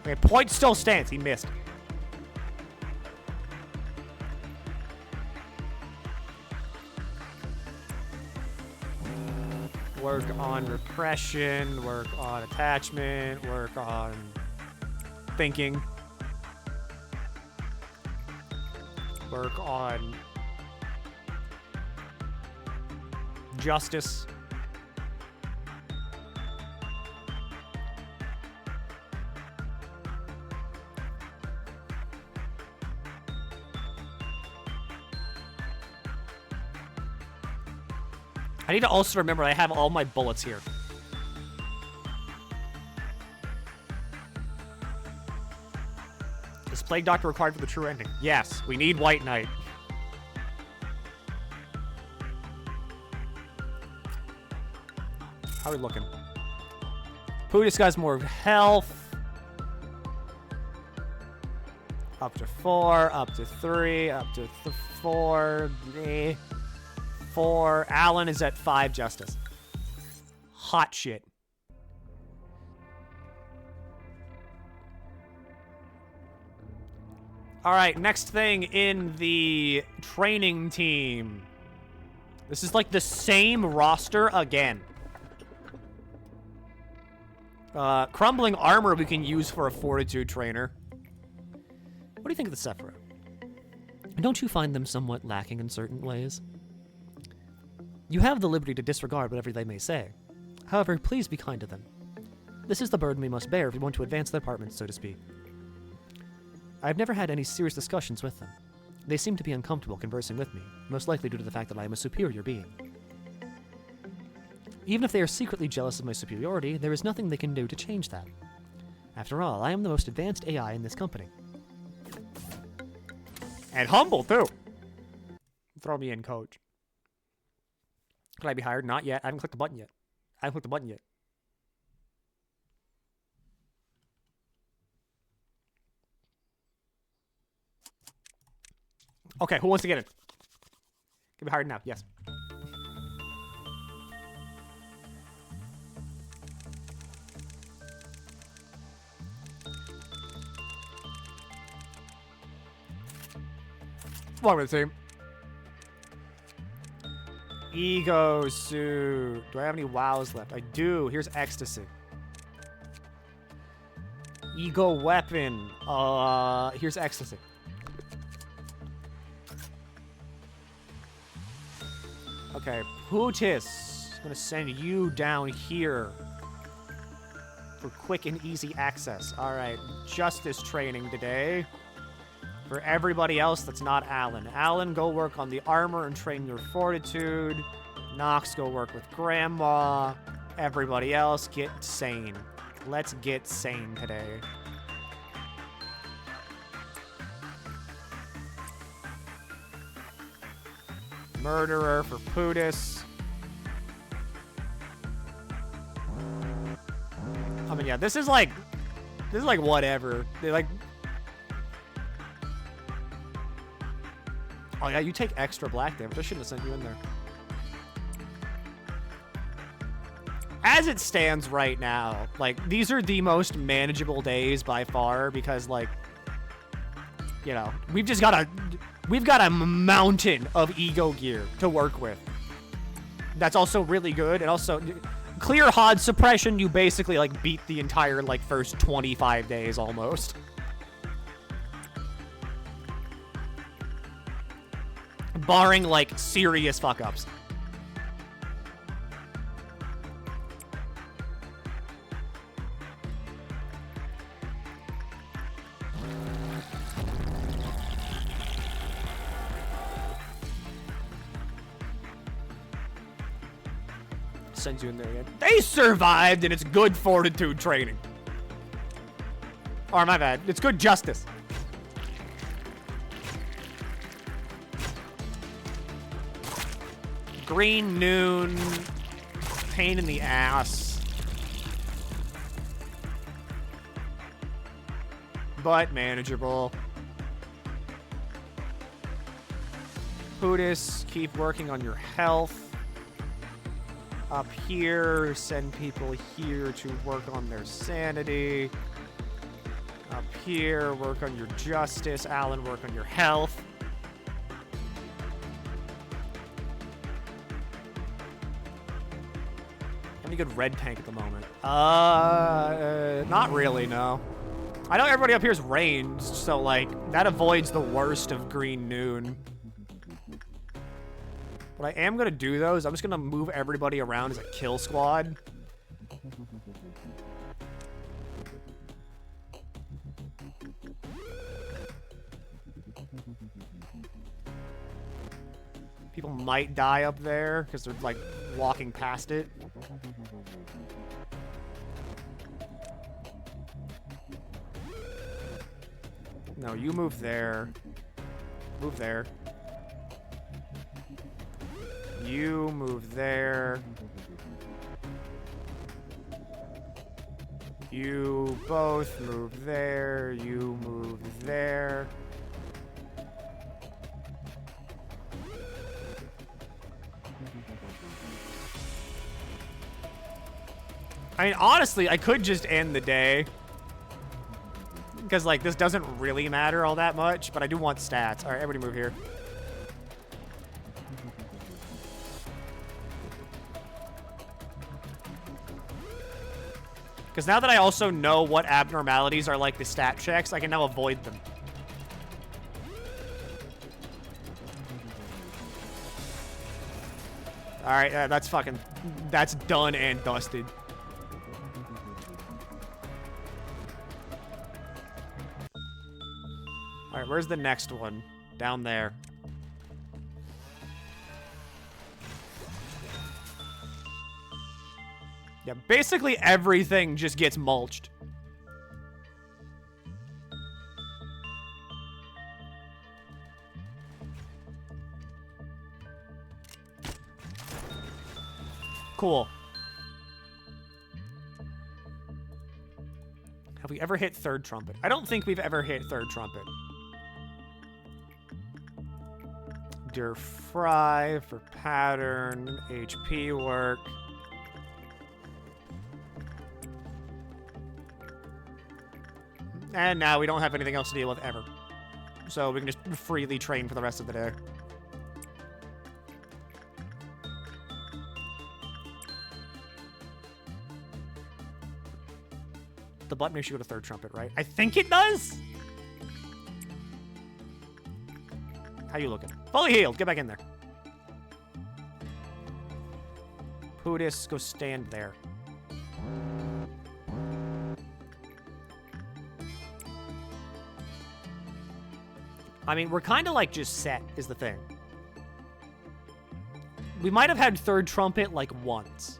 Speaker 1: Okay, point still stands. He missed. Work on repression, work on attachment, work on thinking. Work on justice. I need to also remember I have all my bullets here. Is Plague Doctor required for the true ending? Yes, we need White Knight. How are we looking? Pootis got more health. Up to 4, up to 3, up to 4. 4. Alan is at 5 justice. Hot shit. All right, next thing in the training team. This is like the same roster again. Crumbling armor we can use for a fortitude trainer. What do you think of the Sephiroth? Don't you find them somewhat lacking in certain ways? You have the liberty to disregard whatever they may say. However, please be kind to them. This is the burden we must bear if we want to advance the department, so to speak. I've never had any serious discussions with them. They seem to be uncomfortable conversing with me, most likely due to the fact that I am a superior being. Even if they are secretly jealous of my superiority, there is nothing they can do to change that. After all, I am the most advanced AI in this company. And humble, too. Throw me in, coach. Could I be hired? Not yet. I haven't clicked the button yet. Okay, who wants to get it? Can be hired now. Yes. Welcome to the team. Ego suit. Do I have any wows left? I do. Here's ecstasy. Ego weapon. Here's ecstasy. Okay, Pootis. I'm gonna send you down here for quick and easy access. All right, justice training today. For everybody else that's not Alan. Alan, go work on the armor and train your fortitude. Nox, go work with Grandma. Everybody else, get sane. Let's get sane today. Murderer for Pootis. I mean, yeah, this is like whatever. They like. Oh yeah, you take extra black damage. I shouldn't have sent you in there. As it stands right now, like, these are the most manageable days by far because, like, you know, we've got a mountain of ego gear to work with. That's also really good. And also, clear HOD suppression, you basically, like, beat the entire, like, first 25 days almost. Barring, like, serious fuck-ups. Sends you in there again. They survived, and it's good fortitude training. Or, my bad. It's good justice. Green Noon. Pain in the ass. But manageable. Pootis, keep working on your health. Up here, send people here to work on their sanity. Up here, work on your justice. Alan, work on your health. Any good red tank at the moment? Not really, no. I know everybody up here is ranged, so, like, that avoids the worst of green noon. What I am gonna do, though, is I'm just gonna move everybody around as a kill squad. People might die up there because they're like walking past it. No, you move there. Move there. You move there. You both move there. You move there. I mean, honestly, I could just end the day. Because, like, this doesn't really matter all that much, but I do want stats. All right, everybody move here. Because now that I also know what abnormalities are like the stat checks, I can now avoid them. All right, that's done and dusted. All right, where's the next one? Down there. Yeah, basically everything just gets mulched. Cool. Have we ever hit third trumpet? I don't think we've ever hit third trumpet. Deer fry for pattern, HP work. And now we don't have anything else to deal with ever. So we can just freely train for the rest of the day. The button makes you go to third trumpet, right? I think it does? How you looking? Fully healed. Get back in there. Pootis, go stand there. I mean, we're kind of like just set, is the thing. We might have had third trumpet like once.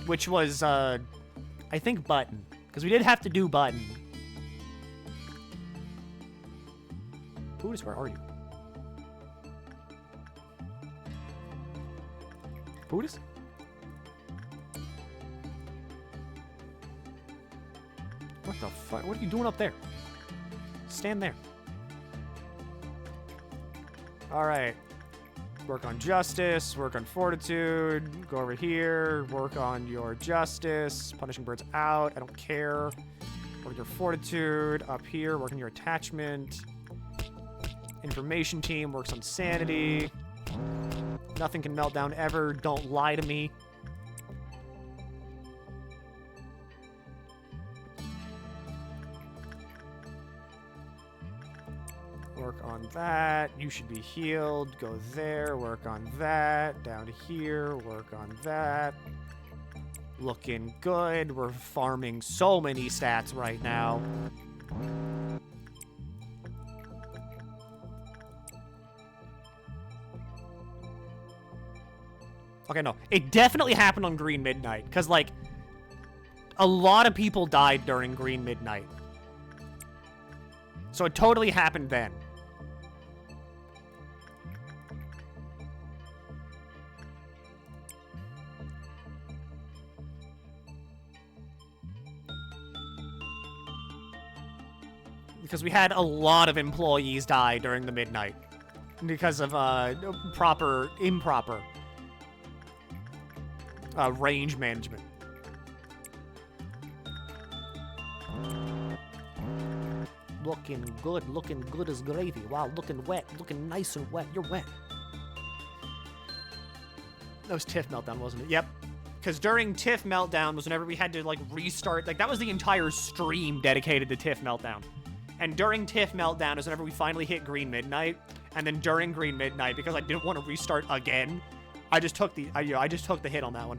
Speaker 1: Which was, I think button. Because we did have to do button. Pootis, where are you? Pootis? What the fuck? What are you doing up there? Stand there. Alright. Work on justice, work on fortitude, go over here, work on your justice, punishing birds out, I don't care. Work on your fortitude, up here, work on your attachment. Information team works on sanity. Nothing can melt down ever, don't lie to me. Work on that. You should be healed. Go there. Work on that. Down to here. Work on that. Looking good. We're farming so many stats right now. Okay, no. It definitely happened on Green Midnight. Because, like, a lot of people died during Green Midnight. So it totally happened then. Because we had a lot of employees die during the midnight. Because of improper range management. Looking good as gravy. Wow, looking wet, looking nice and wet. You're wet. That was Tiff meltdown, wasn't it? Yep. Because during TIFF Meltdown was whenever we had to, like, restart. Like, that was the entire stream dedicated to TIFF Meltdown. And during TIFF Meltdown is whenever we finally hit Green Midnight. And then during Green Midnight, because I didn't want to restart again, I just took the hit on that one.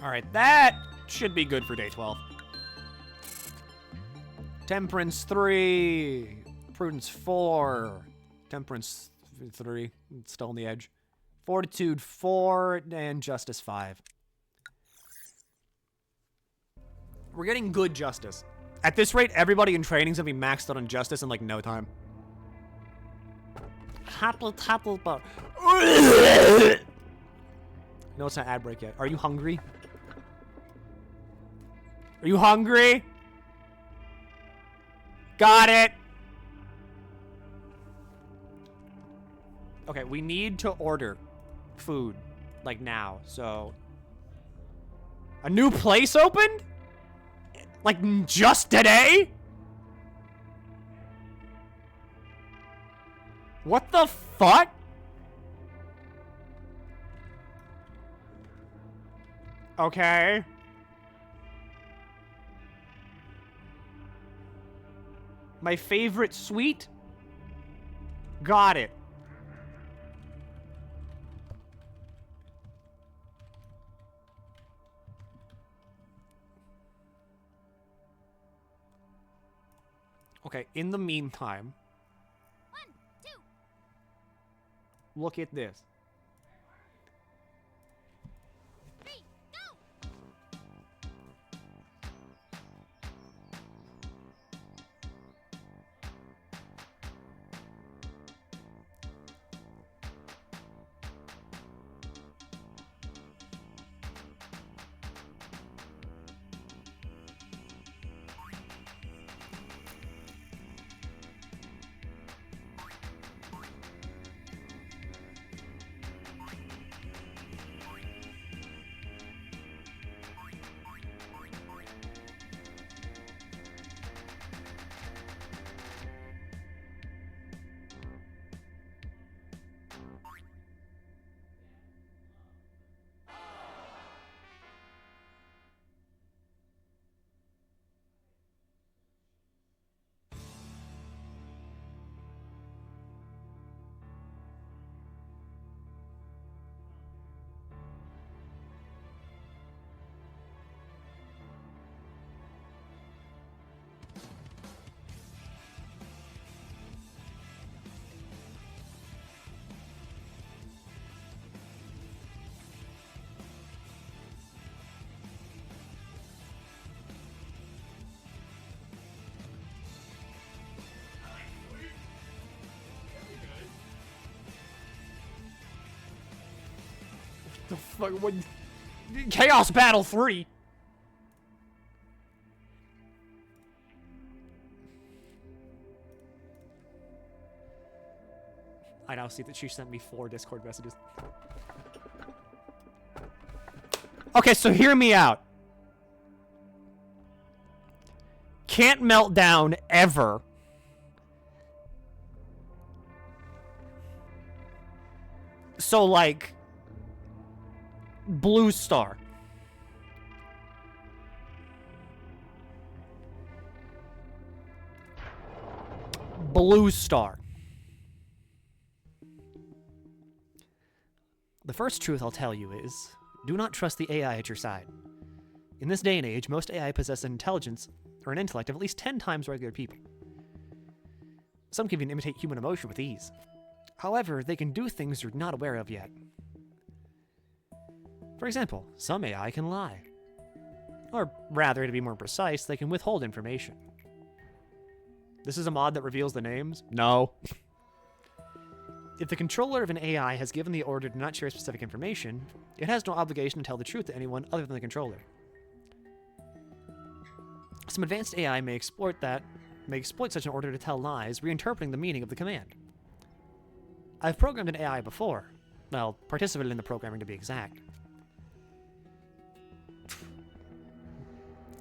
Speaker 1: All right, that should be good for day 12. Temperance 3, Prudence 4, Temperance 3, still on the edge. Fortitude 4, and Justice 5. We're getting good Justice. At this rate, everybody in training's gonna be maxed out on Justice in like no time. No, it's not ad break yet. Are you hungry? Are you hungry? Got it. Okay, we need to order food, like now, so. A new place opened? Like, just today? What the fuck? Okay. My favorite sweet? Got it. Okay, in the meantime,
Speaker 4: 1, 2.
Speaker 1: look at this.
Speaker 4: 3, go.
Speaker 1: The fuck? What? Chaos Battle 3. I now see that she sent me 4 Discord messages. Okay, so hear me out. Can't melt down ever. So, like, Blue Star. Blue Star. The first truth I'll tell you is, do not trust the AI at your side. In this day and age, most AI possess an intelligence or an intellect of at least 10 times regular people. Some can even imitate human emotion with ease. However, they can do things you're not aware of yet. For example, some AI can lie. Or rather, to be more precise, they can withhold information. This is a mod that reveals the names? No. If the controller of an AI has given the order to not share specific information, it has no obligation to tell the truth to anyone other than the controller. Some advanced AI may exploit such an order to tell lies, reinterpreting the meaning of the command. I've programmed an AI before. Well, participated in the programming to be exact.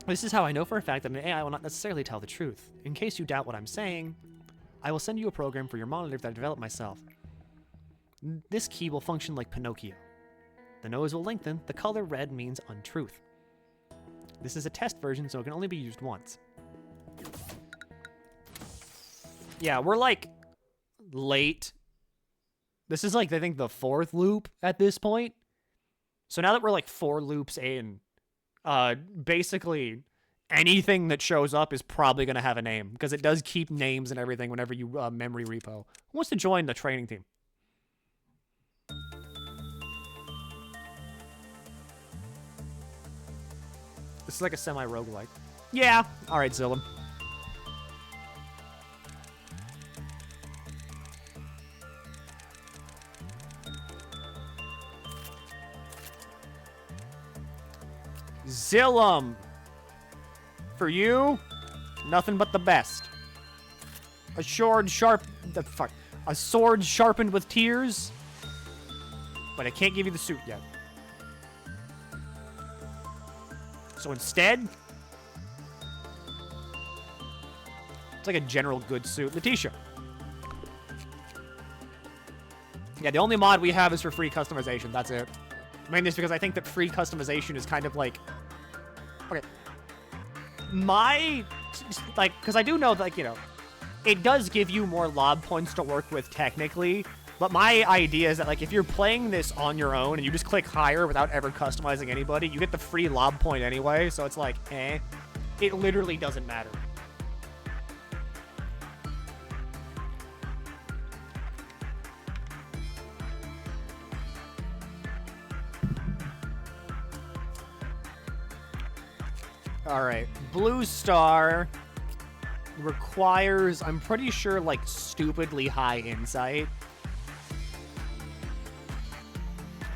Speaker 1: This is how I know for a fact that an AI will not necessarily tell the truth. In case you doubt what I'm saying, I will send you a program for your monitor that I developed myself. This key will function like Pinocchio. The nose will lengthen. The color red means untruth. This is a test version, so it can only be used once. Yeah, we're like late. This is like, I think, the 4th loop at this point. So now that we're like 4 loops in, basically anything that shows up is probably going to have a name, because it does keep names and everything whenever you memory repo. Who wants to join the training team? This is like a semi-roguelike. Yeah. All right, Zillum. Zillum. For you, nothing but the best. A sword a sword sharpened with tears. But I can't give you the suit yet. So instead, it's like a general good suit. Letitia. Yeah, the only mod we have is for free customization. That's it. Mainly just because I think that free customization is kind of like... Okay. Because I do know that, like, you know, it does give you more lob points to work with technically, but my idea is that, like, if you're playing this on your own and you just click higher without ever customizing anybody, you get the free lob point anyway, so it's like, eh. It literally doesn't matter. Alright, Blue Star requires, I'm pretty sure, like, stupidly high insight.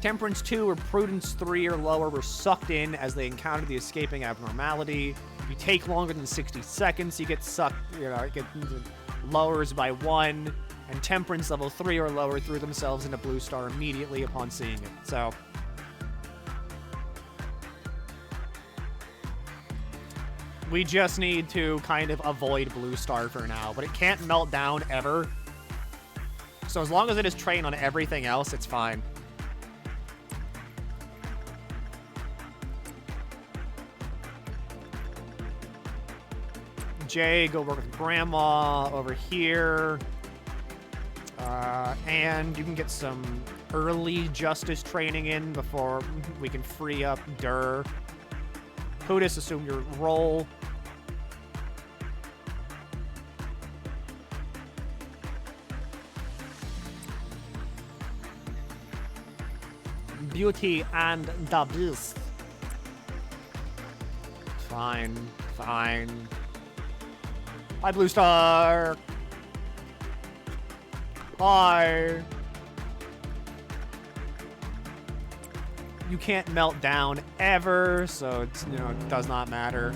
Speaker 1: Temperance 2 or Prudence 3 or lower were sucked in as they encountered the escaping abnormality. If you take longer than 60 seconds, you get sucked, you know, it lowers by 1. And Temperance level 3 or lower threw themselves into Blue Star immediately upon seeing it. So... we just need to kind of avoid Blue Star for now, but it can't melt down ever. So as long as it is trained on everything else, it's fine. Jay, go work with Grandma over here. And you can get some early justice training in before we can free up Durr. Hootis, assume your role. Beauty and the Beast. Fine, fine. Hi, Blue Star. Hi. You can't melt down ever, so it's, you know, it does not matter.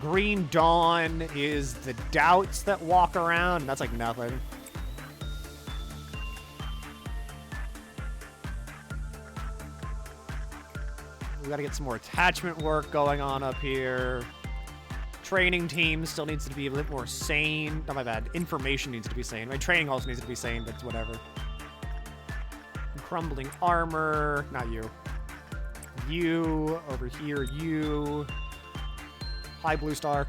Speaker 1: Green Dawn is the doubts that walk around, and that's like nothing. We gotta get some more attachment work going on up here. Training team still needs to be a bit more sane. Oh, my bad. Information needs to be sane. My training also needs to be sane, but whatever. Crumbling armor. Not you. You. Over here, you. Hi, Blue Star.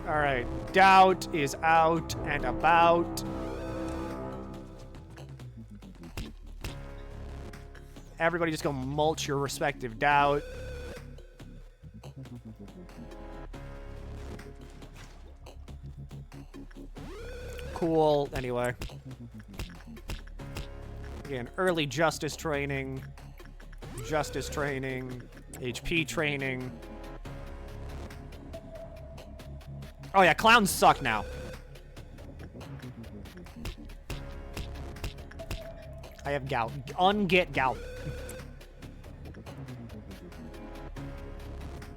Speaker 1: Alright. Doubt is out and about. Everybody just go mulch your respective doubt. Cool. Anyway. Again, early justice training, HP training. Oh yeah, clowns suck now. I have gout. Unget gout.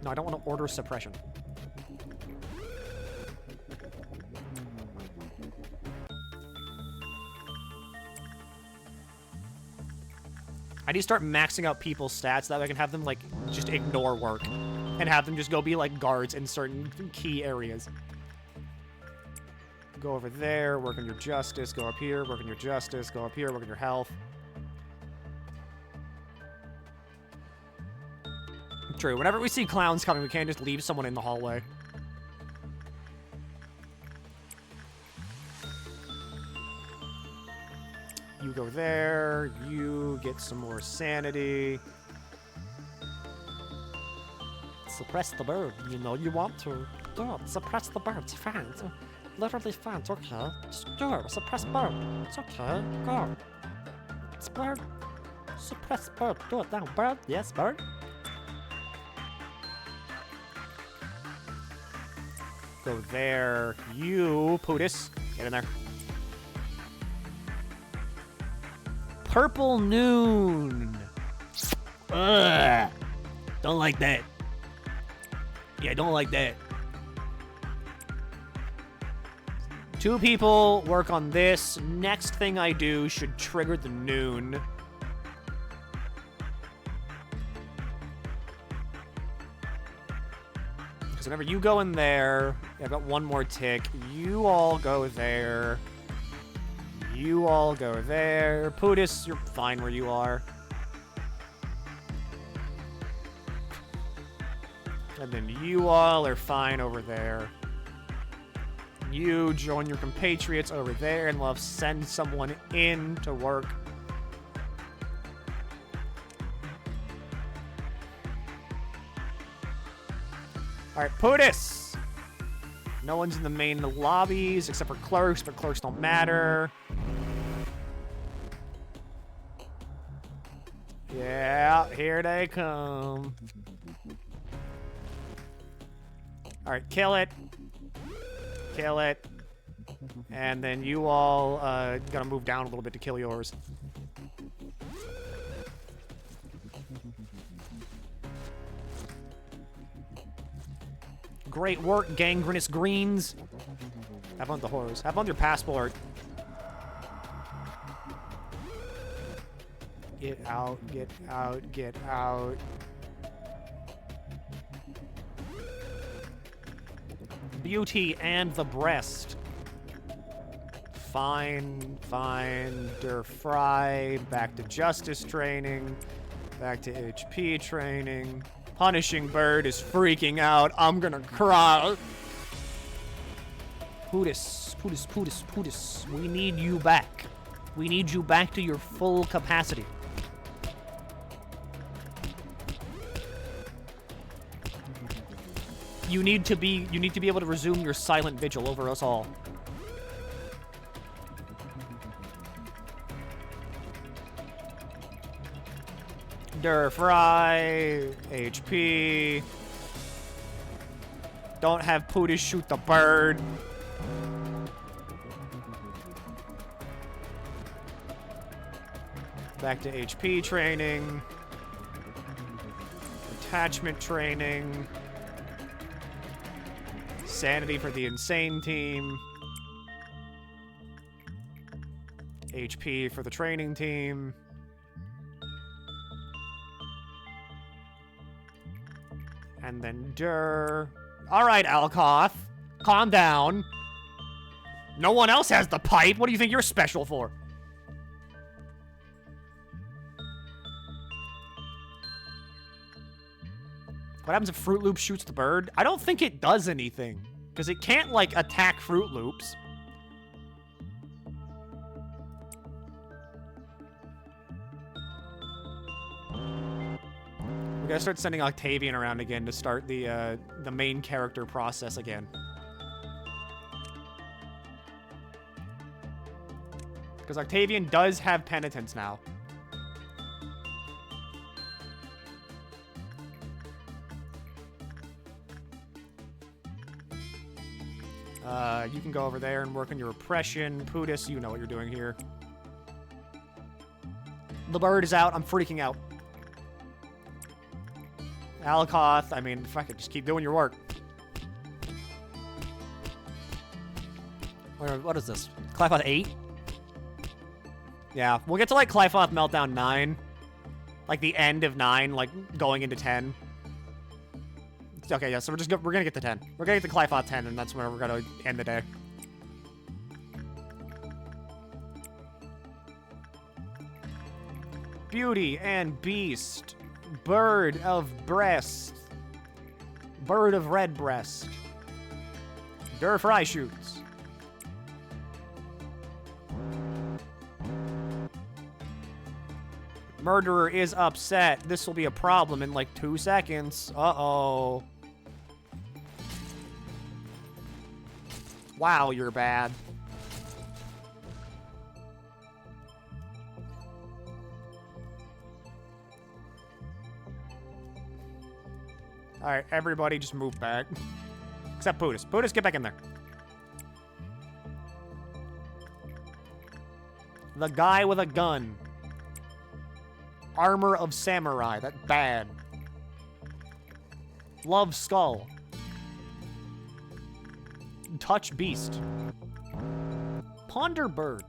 Speaker 1: No, I don't want to order suppression. I need to start maxing out people's stats. That way I can have them, like, just ignore work. And have them just go be, like, guards in certain key areas. Go over there, work on your justice, go up here, work on your justice, go up here, work on your health. True, whenever we see clowns coming, we can't just leave someone in the hallway. You go there, you get some more sanity. Suppress the bird, you know you want to. Do it, suppress the bird, it's fine. It's literally fine, it's okay. Just do it, suppress bird. It's okay, go. It's bird. Suppress bird, do it now, bird. Yes, bird. Go there, you, Pootis. Get in there. Purple Noon. Ugh. Don't like that. Yeah, don't like that. 2 people work on this. Next thing I do should trigger the noon. Because whenever you go in there, I've got one more tick. You all go there. You all go there. Pootis, you're fine where you are. And then you all are fine over there. You join your compatriots over there, and we'll send someone in to work. Alright, Pootis! No one's in the main lobbies except for clerks, but clerks don't matter. Yeah, here they come. Alright, kill it. Kill it. And then you all gotta move down a little bit to kill yours. Great work, gangrenous greens. Have on the horrors. Have on your passport. Get out, get out, get out. Beauty and the breast. Fine, fine. Der Fry. Back to justice training. Back to HP training. Punishing Bird is freaking out. I'm gonna cry. Pootis, Pootis, Pootis, Pootis. We need you back. We need you back to your full capacity. You need to be able to resume your silent vigil over us all. Der Fry, HP. Don't have Pootis shoot the bird. Back to HP training. Attachment training. Sanity for the insane team. HP for the training team. And then Der. Alright, Alkoth. Calm down. No one else has the pipe. What do you think you're special for? What happens if Fruit Loop shoots the bird? I don't think it does anything. Because it can't, like, attack Fruit Loops. We gotta start sending Octavian around again to start the main character process again. Because Octavian does have penitence now. You can go over there and work on your oppression. Pootis, you know what you're doing here. The bird is out. I'm freaking out. Alkoth, I mean, fuck it, just keep doing your work. What is this? Clyfoth 8? Yeah, we'll get to, like, Clyfoth Meltdown 9. Like the end of 9, like going into 10. Okay, yeah, so we're gonna get to 10. We're gonna get to Clyphot 10, and that's where we're gonna end the day. Beauty and Beast. Bird of Breast. Bird of Red Breast. Der Freischütz. Murderer is upset. This will be a problem in like 2 seconds. Uh-oh. Wow, you're bad. Alright, everybody just move back. Except Pootis. Pootis, get back in there. The guy with a gun. Armor of Samurai. That's bad. Love Skull. Touch Beast. Ponder Bird.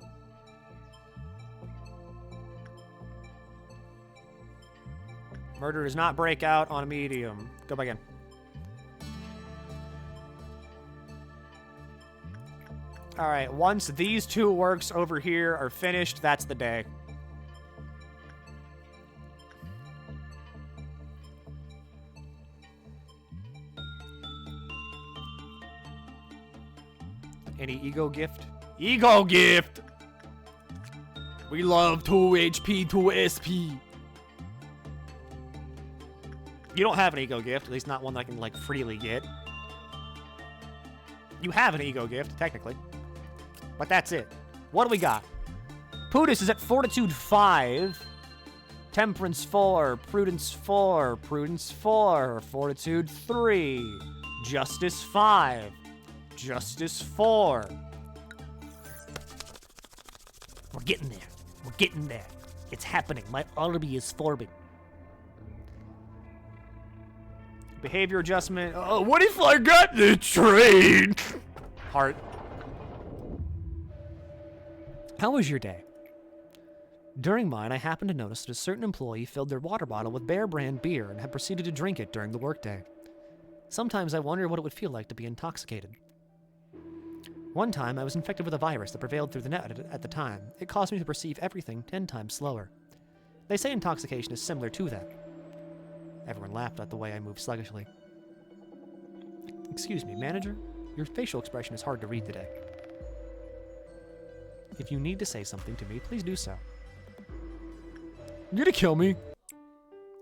Speaker 1: Murder does not break out on a medium. Go back in. Alright, once these 2 works over here are finished, that's the day. Any ego gift? Ego gift! We love 2 HP, 2 SP. You don't have an ego gift, at least not one that I can, like, freely get. You have an ego gift, technically. But that's it. What do we got? Pootis is at Fortitude 5. Temperance 4. Prudence 4. Prudence 4. Fortitude 3. Justice 5. Justice 4.
Speaker 2: We're getting there. We're getting there. It's happening. My army is forming.
Speaker 1: Behavior adjustment. Oh, what if I got the train? Heart. How was your day? During mine, I happened to notice that a certain employee filled their water bottle with Bear Brand beer and had proceeded to drink it during the workday. Sometimes I wonder what it would feel like to be intoxicated. One time, I was infected with a virus that prevailed through the net at the time. It caused me to perceive everything 10 times slower. They say intoxication is similar to that. Everyone laughed at the way I moved sluggishly. Excuse me, manager? Your facial expression is hard to read today. If you need to say something to me, please do so. You're gonna kill me?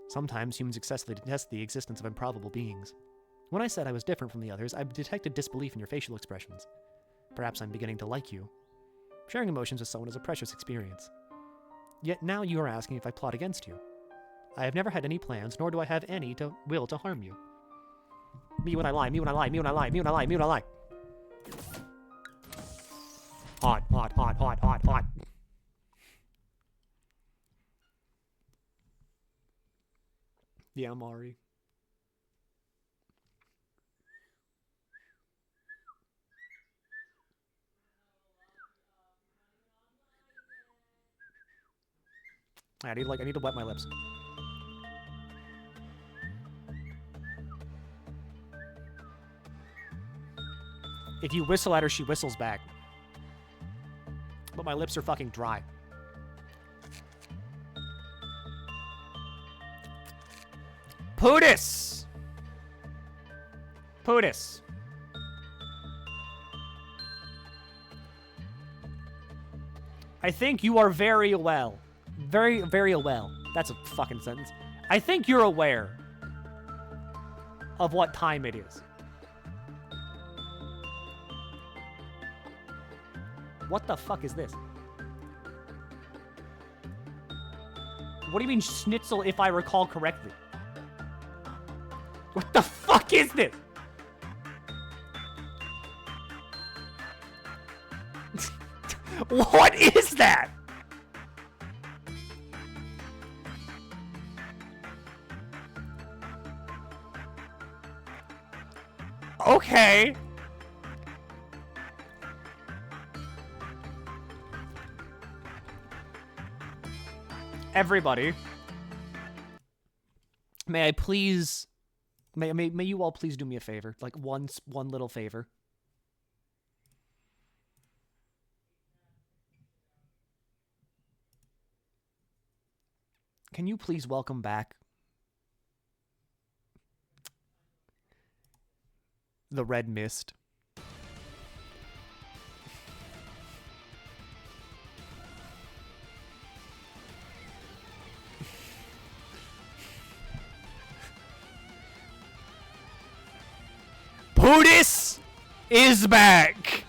Speaker 1: Sometimes humans excessively detest the existence of improbable beings. When I said I was different from the others, I detected disbelief in your facial expressions. Perhaps I'm beginning to like you. Sharing emotions with someone is a precious experience. Yet now you are asking if I plot against you. I have never had any plans, nor do I have any will to harm you. Me when I lie, me when I lie, me when I lie, me when I lie, me when I lie. Hot, hot, hot, hot, hot, hot. Yeah, Mari. I need to wet my lips. If you whistle at her, she whistles back. But my lips are fucking dry. Pootis! Pootis. I think you are very well. Very, very well. That's a fucking sentence. I think you're aware of what time it is. What the fuck is this? What do you mean schnitzel, if I recall correctly? What the fuck is this? What is that? Okay. Everybody, May I please... May you all please do me a favor? Like, one little favor. Can you please welcome back the Red Mist? Pootis is back!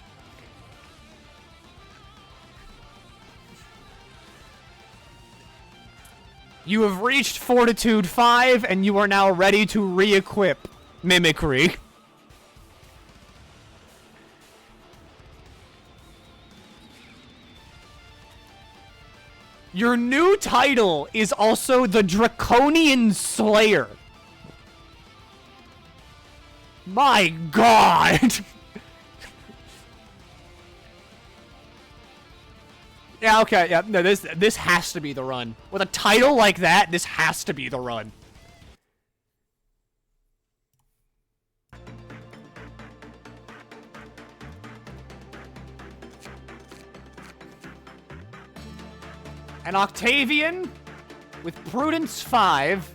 Speaker 1: You have reached Fortitude 5, and you are now ready to re-equip Mimicry. Your new title is also the Draconian Slayer. My God! Yeah, okay, yeah, no, this has to be the run. With a title like that, this has to be the run. And Octavian, with Prudence 5,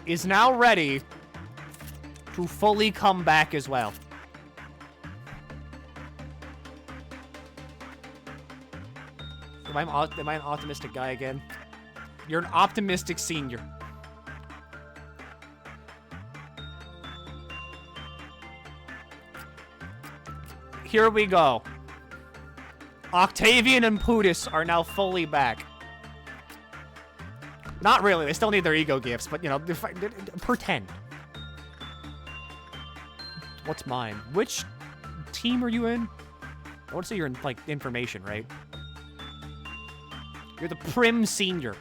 Speaker 1: is now ready to fully come back as well. Am I an optimistic guy again? You're an optimistic senior. Here we go. Octavian and Pootis are now fully back. Not really. They still need their ego gifts, but, you know, pretend. What's mine? Which team are you in? I want to say you're in, like, information, right? You're the Prim Senior.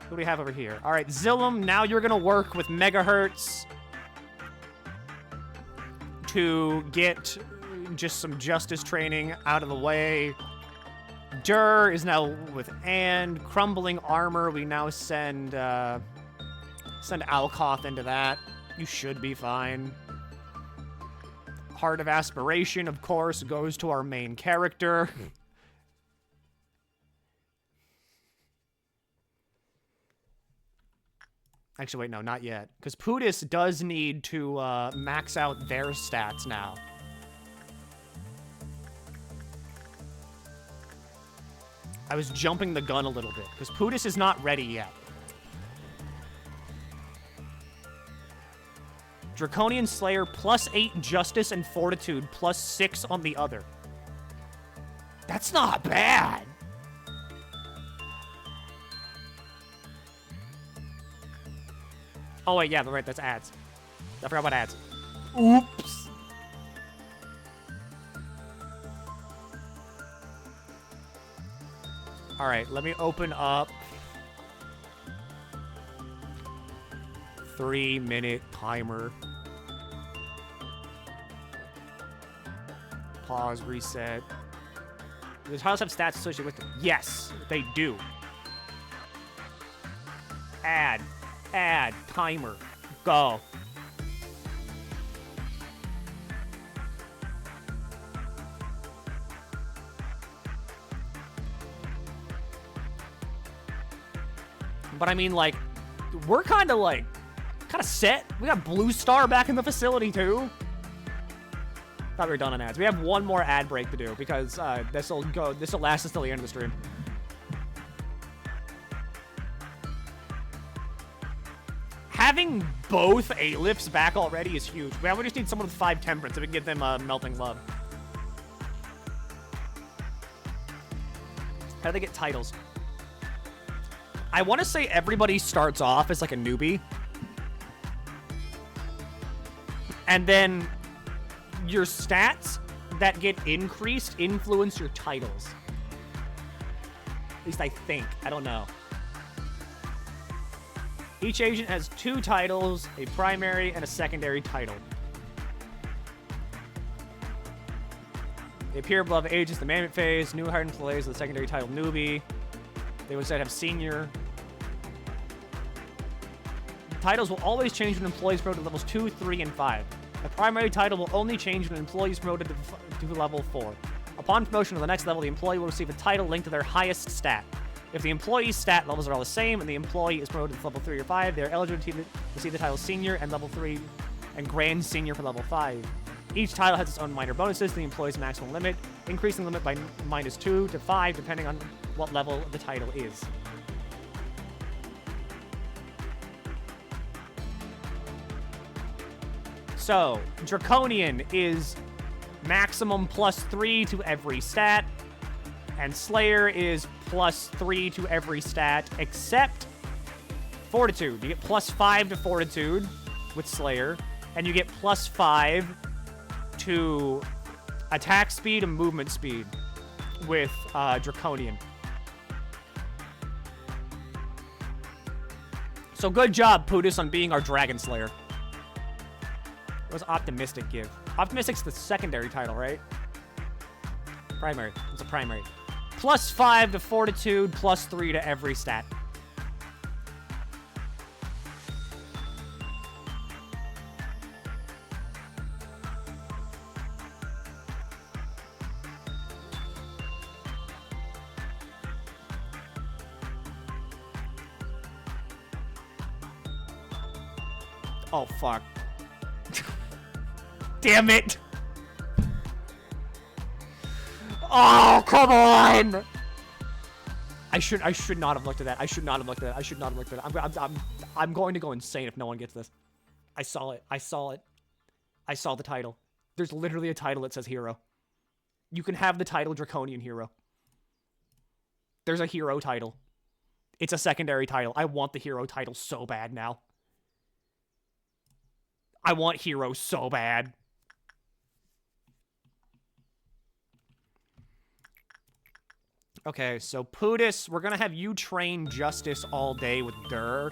Speaker 1: What do we have over here? All right, Zillum, now you're going to work with Megahertz to get just some justice training out of the way. Dur is now with And. Crumbling Armor, we now send Alkoth into that. You should be fine. Heart of Aspiration, of course, goes to our main character. Actually, wait, no, not yet. Because Pootis does need to max out their stats now. I was jumping the gun a little bit, because Pootis is not ready yet. Draconian Slayer, +8 Justice and Fortitude, +6 on the other. That's not bad! Oh, wait, yeah, right, that's ads. I forgot about ads. Oops. All right, let me open up 3-minute timer. Pause, reset. Does House have stats associated with them? Yes, they do. Add, timer, go. But I mean, like, we're kind of set. We got Blue Star back in the facility, too. Thought we were done on ads. We have one more ad break to do, because this'll last us till the end of the stream. Having both A-lifts back already is huge. We just need someone with 5 temperance so we can give them Melting Love. How do they get titles? I want to say everybody starts off as like a newbie. And then your stats that get increased influence your titles. At least I think. I don't know. Each agent has 2 titles, a primary and a secondary title. They appear above ages, the management phase, new hired employees with the secondary title newbie. They would instead have senior. titles will always change when employees promoted to levels 2, 3, and 5. The primary title will only change when employees promoted to level 4. Upon promotion to the next level, the employee will receive a title linked to their highest stat. If the employee's stat levels are all the same and the employee is promoted to level 3 or 5, they are eligible to receive the title Senior and level 3 and Grand Senior for level 5. Each title has its own minor bonuses to the employee's maximum limit, increasing the limit by -2 to 5 depending on what level the title is. So, Draconian is maximum +3 to every stat, and Slayer is +3 to every stat, except Fortitude. You get +5 to Fortitude with Slayer, and you get +5 to attack speed and movement speed with Draconian. So good job, Pudis, on being our Dragon Slayer. What does Optimistic give? Optimistic's the secondary title, right? Primary. It's a primary. +5 to Fortitude, +3 to every stat. Oh, fuck. Damn it! Oh, come on! I should not have looked at that. I should not have looked at that. I should not have looked at it. I'm going to go insane if no one gets this. I saw it. I saw it. I saw the title. There's literally a title that says hero. You can have the title Draconian Hero. There's a hero title. It's a secondary title. I want the hero title so bad now. I want hero so bad. Okay, so Pudis, we're gonna have you train Justice all day with Dur.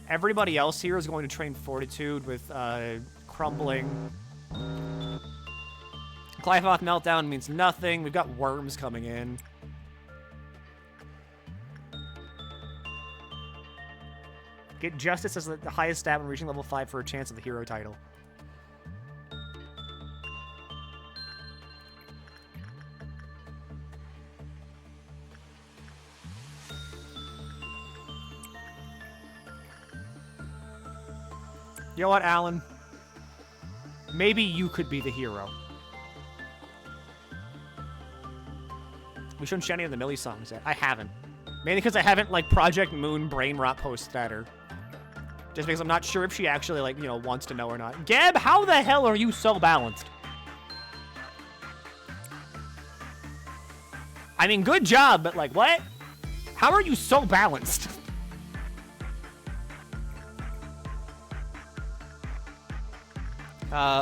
Speaker 1: Everybody else here is going to train Fortitude with Crumbling. Glyphoth Meltdown means nothing. We've got Worms coming in. Get Justice as the highest stat when reaching level 5 for a chance at the hero title. You know what, Alan? Maybe you could be the hero. We shouldn't show any of the Millie songs yet. I haven't. Mainly because I haven't, like, Project Moon brain rot posted at her. Just because I'm not sure if she actually, like, you know, wants to know or not. Geb, how the hell are you so balanced? I mean, good job, but, like, what? How are you so balanced?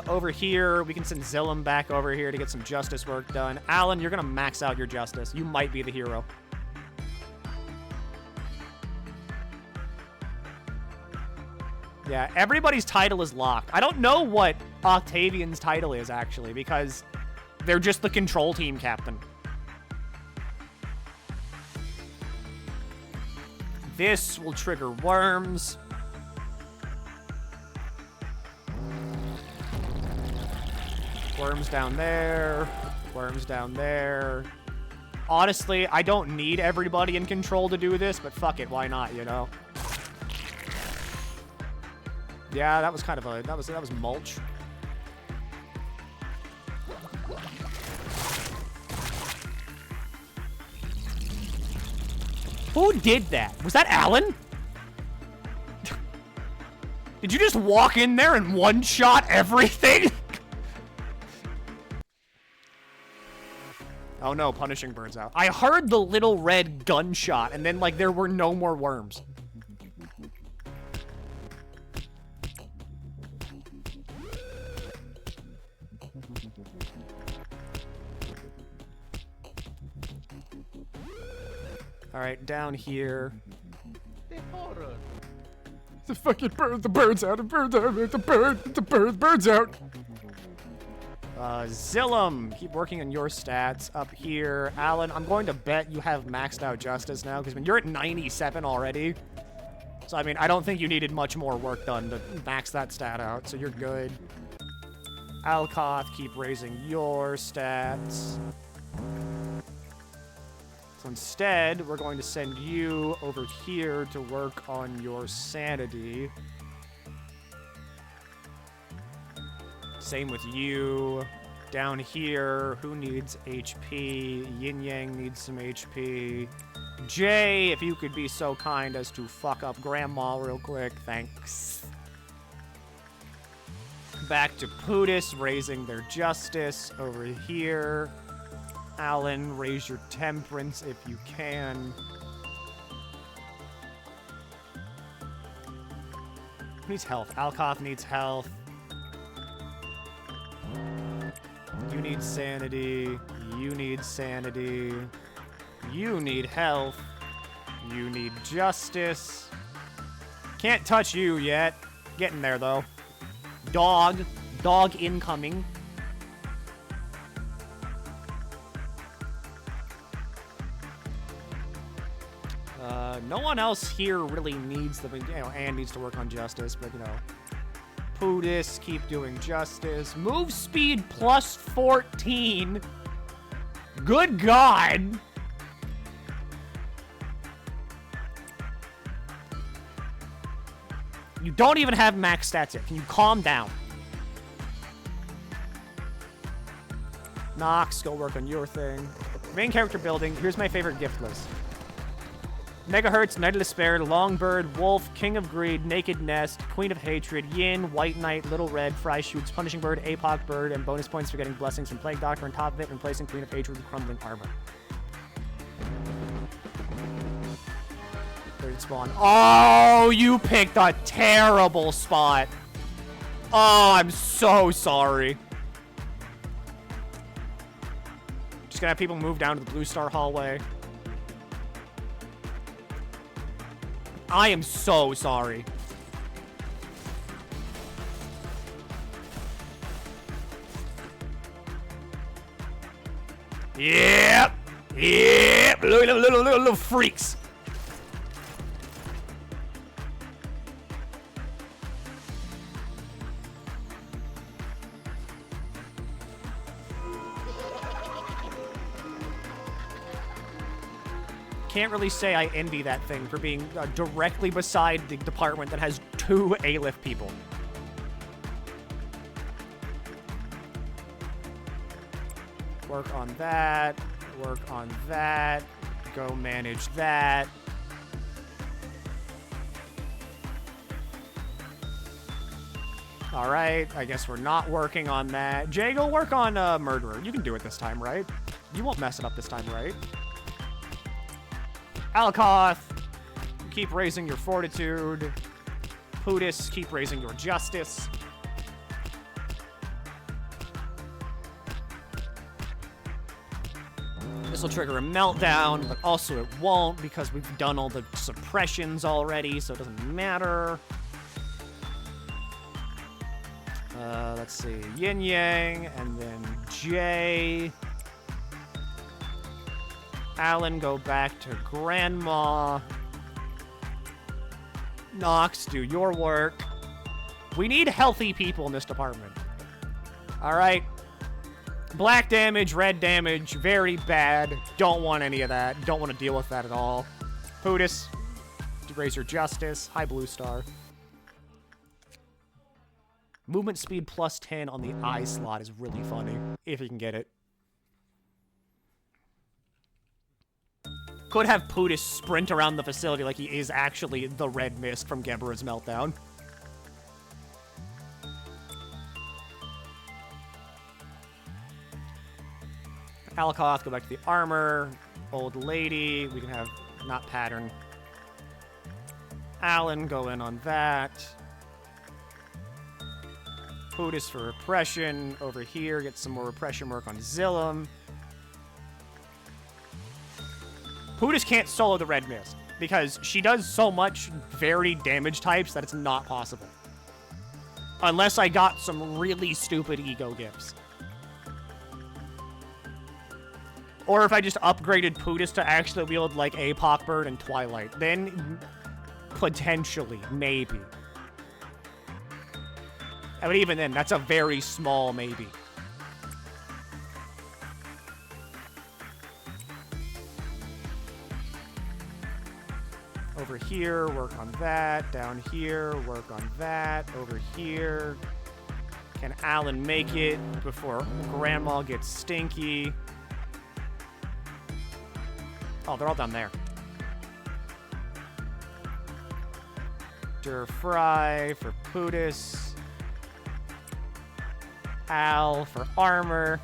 Speaker 1: Over here, we can send Zillum back over here to get some justice work done. Alan, you're gonna max out your justice. You might be the hero. Yeah, everybody's title is locked. I don't know what Octavian's title is, actually, because they're just the control team captain. This will trigger Worms. Worms down there. Worms down there. Honestly, I don't need everybody in control to do this, but fuck it, why not, you know? Yeah, that was kind of a... That was mulch. Who did that? Was that Alan? Did you just walk in there and one-shot everything? Oh no, Punishing Bird's out. I heard the little red gunshot, and then, like, there were no more worms. Alright, down here. The fucking bird, the bird's out, the bird's out, the bird's out. Zillum, keep working on your stats up here. Alan, I'm going to bet you have maxed out justice now, because when you're at 97 already, So, I mean, I don't think you needed much more work done to max that stat out, so you're good. Alkoth, keep raising your stats. So instead, we're going to send you over here to work on your sanity. Same with you. Down here, who needs HP? Yin Yang needs some HP. Jay, if you could be so kind as to fuck up Grandma real quick, thanks. Back to Pootis, raising their justice over here. Alan, raise your temperance if you can. Who needs health? Alkoth needs health. You need sanity. You need sanity. You need health. You need justice. Can't touch you yet. Getting there, though. Dog. Dog incoming. No one else here really needs the... You know, Anne needs to work on justice, but, you know... Pootis, keep doing justice. Move speed plus 14. Good God. You don't even have max stats yet. Can you calm down? Nox, go work on your thing. Main character building. Here's my favorite gift list. Megahertz, Knight of Despair, Longbird, Wolf, King of Greed, Naked Nest, Queen of Hatred, Yin, White Knight, Little Red, Fry Shoots, Punishing Bird, Apoc Bird, and bonus points for getting Blessings and Plague Doctor on top of it, replacing Queen of Hatred with Crumbling Armor. Third spawn. Oh, you picked a terrible spot. Oh, I'm so sorry. Just gonna have people move down to the Blue Star hallway. I am so sorry. Yep. Yep. Little freaks. Can't really say I envy that thing for being directly beside the department that has 2 A-lift people. Work on that. Work on that. Go manage that. All right, I guess we're not working on that. Jay, go work on Murderer. You can do it this time, right? You won't mess it up this time, right? Alkoth, keep raising your fortitude. Pootis, keep raising your justice. This will trigger a meltdown, but also it won't because we've done all the suppressions already, so it doesn't matter. Let's see, Yin Yang, and then Jay. Alan, go back to Grandma. Nox, do your work. We need healthy people in this department. All right. Black damage, red damage, very bad. Don't want any of that. Don't want to deal with that at all. Pootis, raise your justice. Hi, Blue Star. Movement speed plus 10 on the I slot is really funny, if you can get it. Could have Pootis sprint around the facility like he is actually the Red Mist from Gebra's Meltdown. Alkoth, go back to the armor. Old lady, we can have not pattern. Alan, go in on that. Pootis for repression. Over here, get some more repression work on Zillum. Pootis can't solo the Red Mist because she does so much varied damage types that it's not possible. Unless I got some really stupid ego gifts. Or if I just upgraded Pootis to actually wield like Apoc Bird and Twilight. Then Potentially, maybe. But even then, that's a very small maybe. Over here, work on that. Down here, work on that. Over here. Can Alan make it before Grandma gets stinky? Oh, they're all down there. Stir fry for Pootis. Al for armor.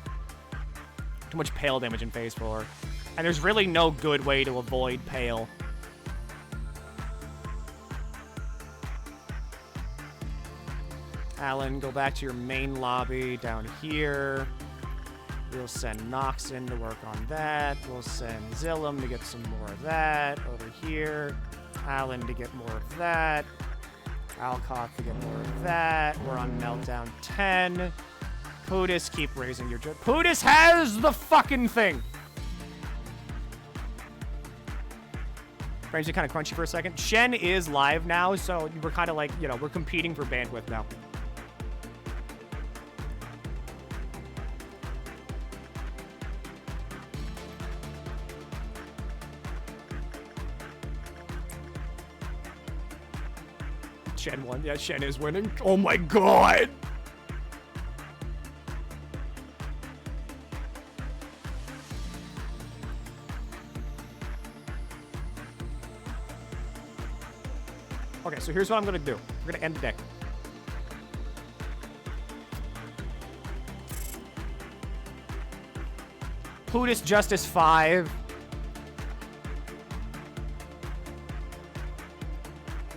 Speaker 1: Too much pale damage in phase 4. And there's really no good way to avoid pale. Alan, go back to your main lobby down here. We'll send Nox in to work on that. We'll send Zillum to get some more of that. Over here. Alan to get more of that. Alcock to get more of that. We're on Meltdown 10. Pootis, keep raising your... Pootis has the fucking thing! Frames are kind of crunchy for a second. Shen is live now, so we're kind of like, you know, we're competing for bandwidth now. Shen won. Yeah, Shen is winning. Oh my god! Okay, so here's what I'm gonna do. We're gonna end the day. Pootis Justice 5.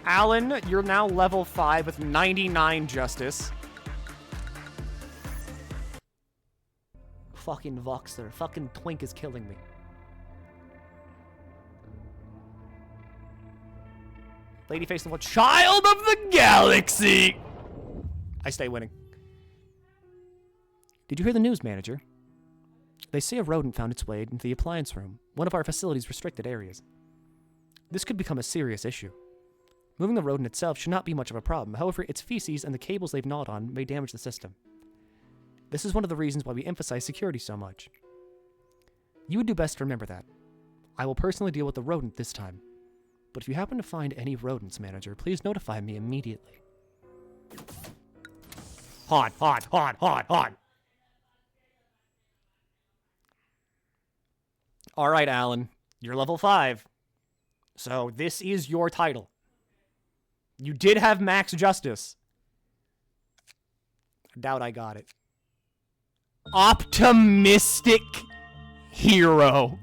Speaker 1: Alan, you're now level 5 with 99 Justice. Fucking Voxer. Fucking Twink is killing me. Ladyface and what? Child of the Galaxy! I stay winning. Did you hear the news, manager? They say a rodent found its way into the appliance room, one of our facility's restricted areas. This could become a serious issue. Moving the rodent itself should not be much of a problem. However, its feces and the cables they've gnawed on may damage the system. This is one of the reasons why we emphasize security so much. You would do best to remember that. I will personally deal with the rodent this time. But if you happen to find any rodents, manager, please notify me immediately. Hot. Alright, Alan. You're level 5. So this is your title. You did have max justice. I doubt I got it. Optimistic hero.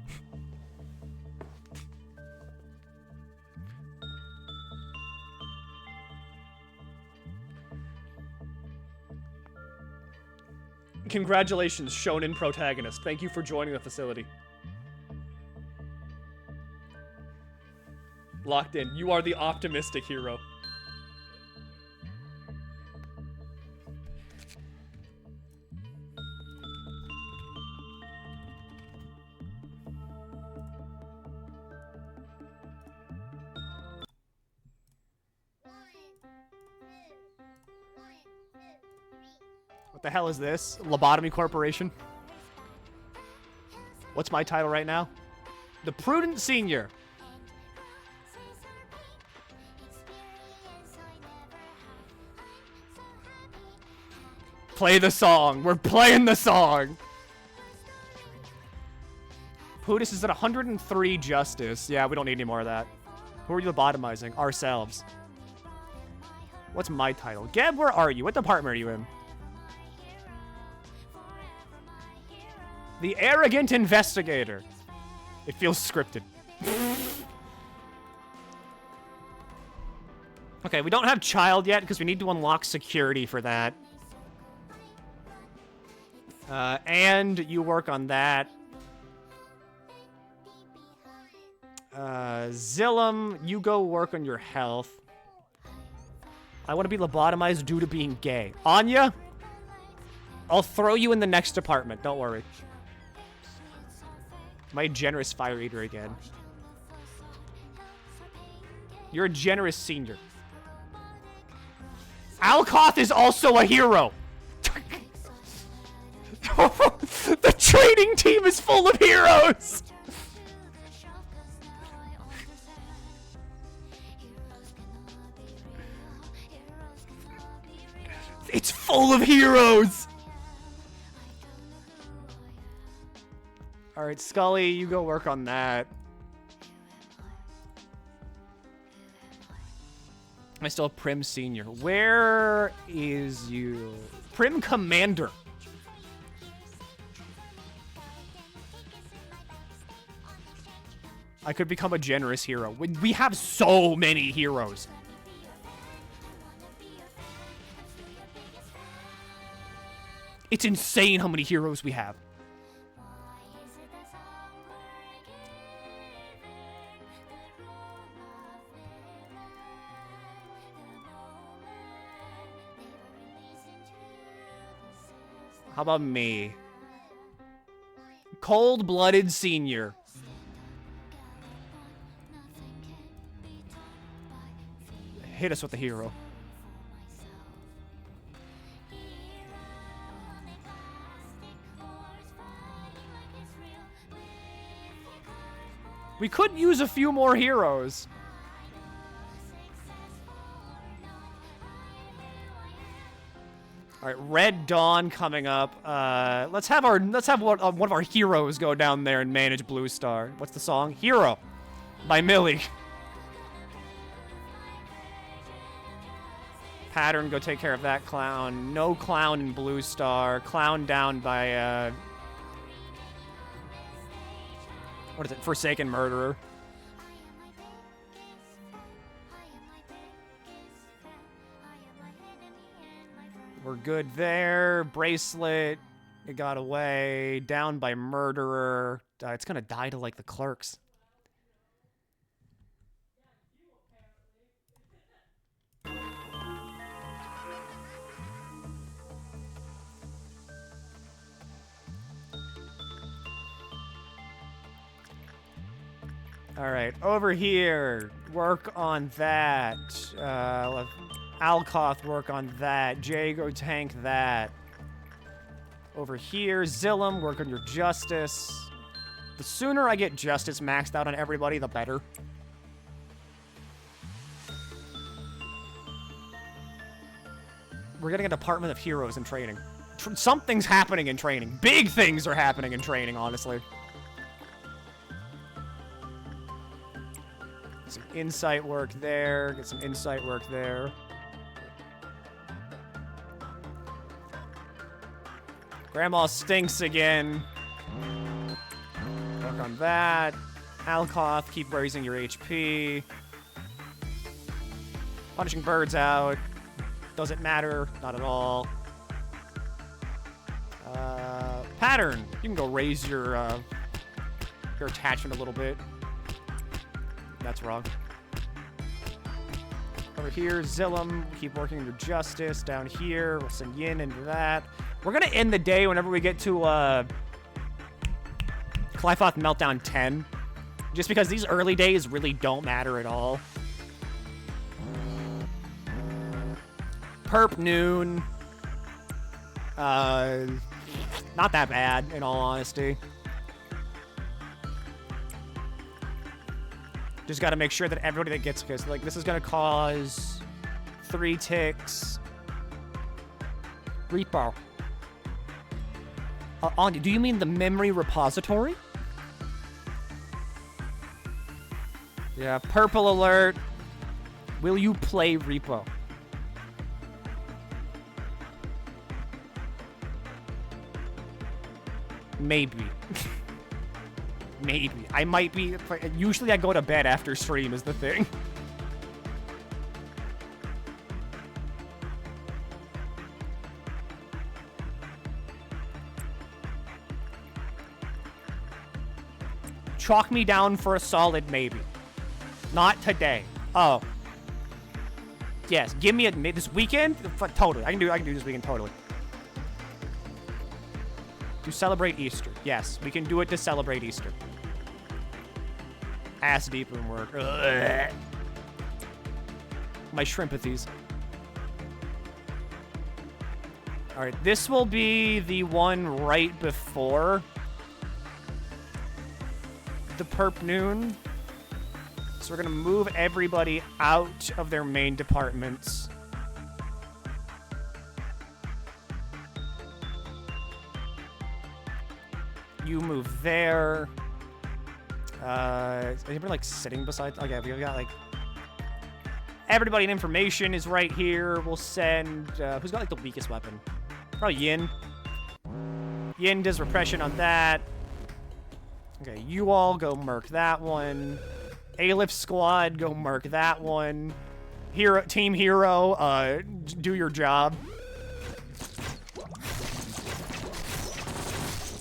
Speaker 1: Congratulations, Shonen protagonist. Thank you for joining the facility. Locked in. You are the optimistic hero. What the hell is this? Lobotomy Corporation? What's my title right now? The Prudent Senior. Play the song. We're playing the song. Pootis is at 103 justice. Yeah, we don't need any more of that. Who are you lobotomizing? Ourselves. What's my title? Geb, where are you? What department are you in? The Arrogant Investigator. It feels scripted. Okay, we don't have Child yet because we need to unlock security for that. And you work on that. Zillum, you go work on your health. I want to be lobotomized due to being gay. Anya, I'll throw you in the next department. Don't worry. My generous fire eater again. You're a generous senior. Alkoth is also a hero. The training team is full of heroes. It's full of heroes. All right, Scully, you go work on that. I still have Prim Senior. Where is you? Prim Commander. I could become a generous hero. We have so many heroes. It's insane how many heroes we have. How about me? Cold-blooded senior. Hit us with the hero. We could use a few more heroes. All right, Red Dawn coming up. Let's have one of our heroes go down there and manage Blue Star. What's the song? Hero by Milky. Pattern, go take care of that clown. No clown in Blue Star. Clown down by what is it? Forsaken Murderer. We're good there. Bracelet. It got away. Down by Murderer. It's gonna die to, like, the clerks. All right, over here. Work on that. Alkoth, work on that. Jago, tank that. Over here, Zillum, work on your justice. The sooner I get justice maxed out on everybody, the better. We're getting a Department of Heroes in training. Something's happening in training. Big things are happening in training, honestly. Some insight work there. Get some insight work there. Grandma stinks again. Work on that. Alkoth, keep raising your HP. Punishing birds out. Doesn't matter. Not at all. Pattern. You can go raise your attachment a little bit. That's wrong. Over here, Zillum, keep working on your justice. Down here, we'll send Yin into that. We're gonna end the day whenever we get to Clyfoth Meltdown 10. Just because these early days really don't matter at all. Perp Noon. Not that bad, in all honesty. Just gotta make sure that everybody that gets, because like this is gonna cause 3 ticks. Repo. Do you mean the memory repository? Yeah, purple alert. Will you play repo? Maybe. Maybe. I might be... Usually I go to bed after stream is the thing. Chalk me down for a solid maybe. Not today. Oh. Yes, give me this weekend? Totally. I can do this weekend totally. To celebrate Easter. Yes, we can do it to celebrate Easter. Ass deep in work. Ugh. My shrimpathies. Alright, this will be the one right before the perp noon. So we're gonna move everybody out of their main departments. You move there. Is anybody like sitting beside? Okay, we've got like everybody in information is right here. We'll send who's got like the weakest weapon? Probably Yin. Yin does repression on that. Okay, you all go murk that one. A-Lift squad, go murk that one. Hero, Team Hero, do your job.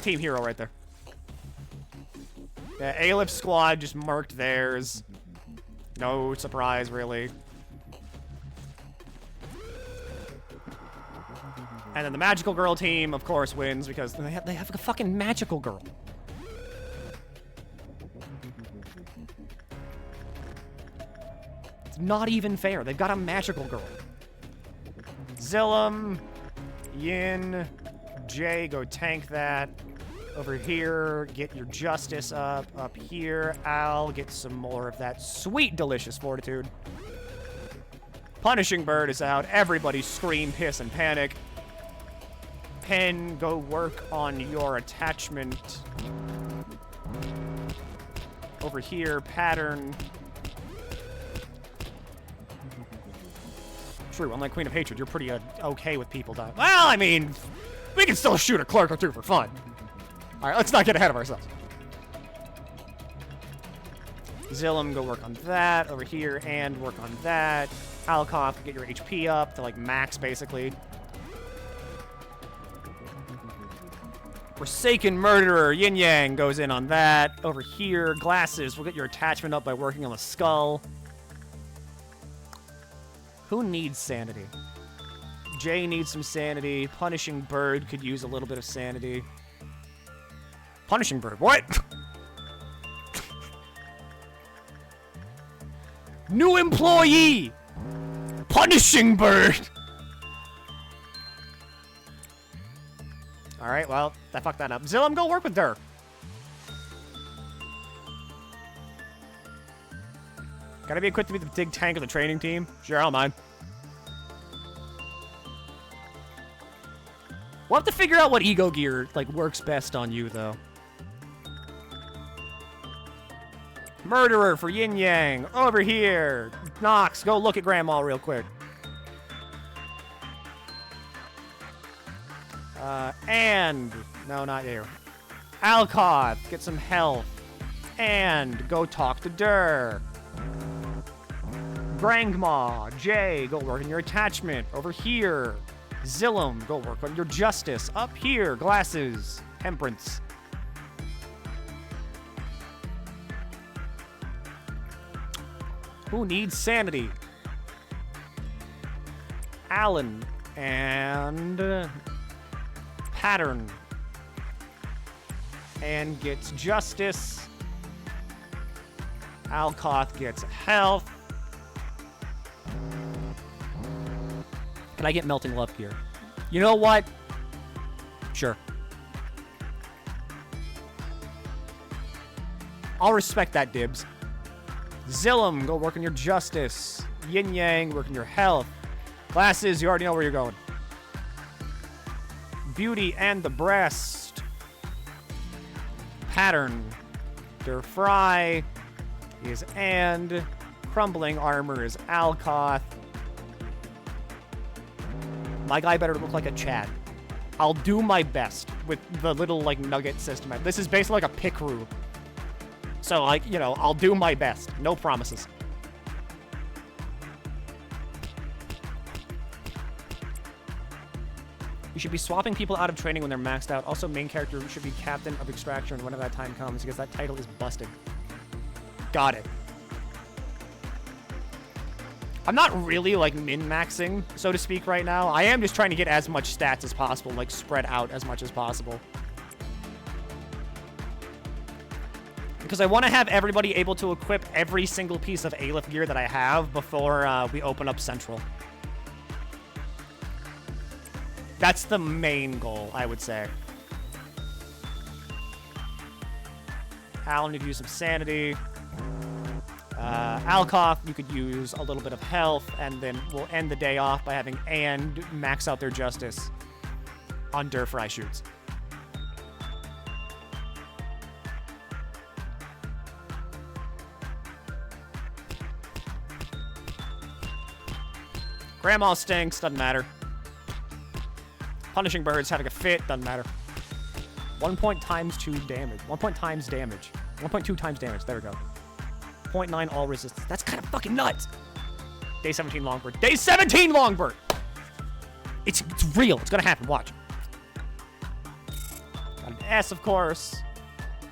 Speaker 1: Team Hero right there. Yeah, A-Lift squad just marked theirs. No surprise, really. And then the Magical Girl team, of course, wins because they have a fucking Magical Girl. It's not even fair. They've got a Magical Girl. Zillum, Yin, Jay, go tank that. Over here, get your Justice up. Up here, Al, get some more of that sweet, delicious Fortitude. Punishing Bird is out. Everybody scream, piss, and panic. Pen, go work on your attachment. Over here, Pattern. True, unlike Queen of Hatred, you're pretty okay with people dying. Well, I mean, we can still shoot a clerk or two for fun. Alright, let's not get ahead of ourselves. Zillum, go work on that over here and work on that. Alkoff, get your HP up to like max, basically. Forsaken Murderer, Yin Yang goes in on that. Over here, Glasses, we'll get your attachment up by working on the skull. Who needs sanity? Jay needs some sanity. Punishing Bird could use a little bit of sanity. Punishing Bird, what? New employee! Punishing Bird! Alright, well, I fucked that up. Zillum, go work with her. Gotta be equipped to be the big tank of the training team? Sure, I don't mind. We'll have to figure out what ego gear, like, works best on you, though. Murderer for Yin Yang. Over here. Nox, go look at Grandma real quick. And... No, not you. Alkoth, get some health. And go talk to Durr. Grangma, Jay, go work on your attachment. Over here. Zillum, go work on your Justice. Up here, Glasses. Temperance. Who needs sanity? Alan and Pattern. And gets Justice. Alkoth gets health. Can I get Melting Love gear? You know what? Sure. I'll respect that, Dibs. Zillum, go work on your Justice. Yin Yang, work on your health. Glasses, you already know where you're going. Beauty and the Breast. Pattern. Der Fry is And. Crumbling Armor is Alkoth. My guy better look like a Chad. I'll do my best with the little, like, nugget system. This is basically like a pick room. So, like, you know, I'll do my best. No promises. You should be swapping people out of training when they're maxed out. Also, main character should be Captain of Extraction whenever that time comes, because that title is busted. Got it. I'm not really, like, min-maxing, so to speak, right now. I am just trying to get as much stats as possible, like, spread out as much as possible. Because I want to have everybody able to equip every single piece of Aleph gear that I have before we open up Central. That's the main goal, I would say. Alan, you could use some sanity. Alkoff, you could use a little bit of health, and then we'll end the day off by having And max out their justice on Fry shoots. Grandma stinks, doesn't matter. Punishing birds having a fit, doesn't matter. 1 point times 2 damage. 1 point times damage. 1.2 times damage, there we go. 0.9 all resistance. That's kind of fucking nuts. Day 17 Longbird. Day 17 Longbird! It's real, it's gonna happen, watch. Got an S, of course.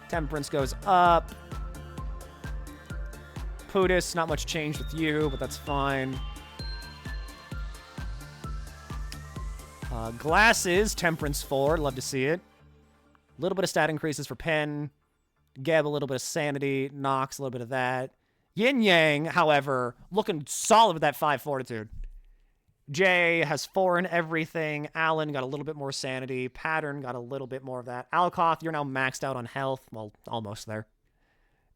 Speaker 1: Temperance goes up. Pudis, not much change with you, but that's fine. Glasses, Temperance 4, love to see it. A little bit of stat increases for Pen. Geb, a little bit of sanity. Nox, a little bit of that. Yin Yang, however, looking solid with that 5 fortitude. Jay has 4 in everything. Alan got a little bit more sanity. Pattern got a little bit more of that. Alkoff, you're now maxed out on health. Well, almost there.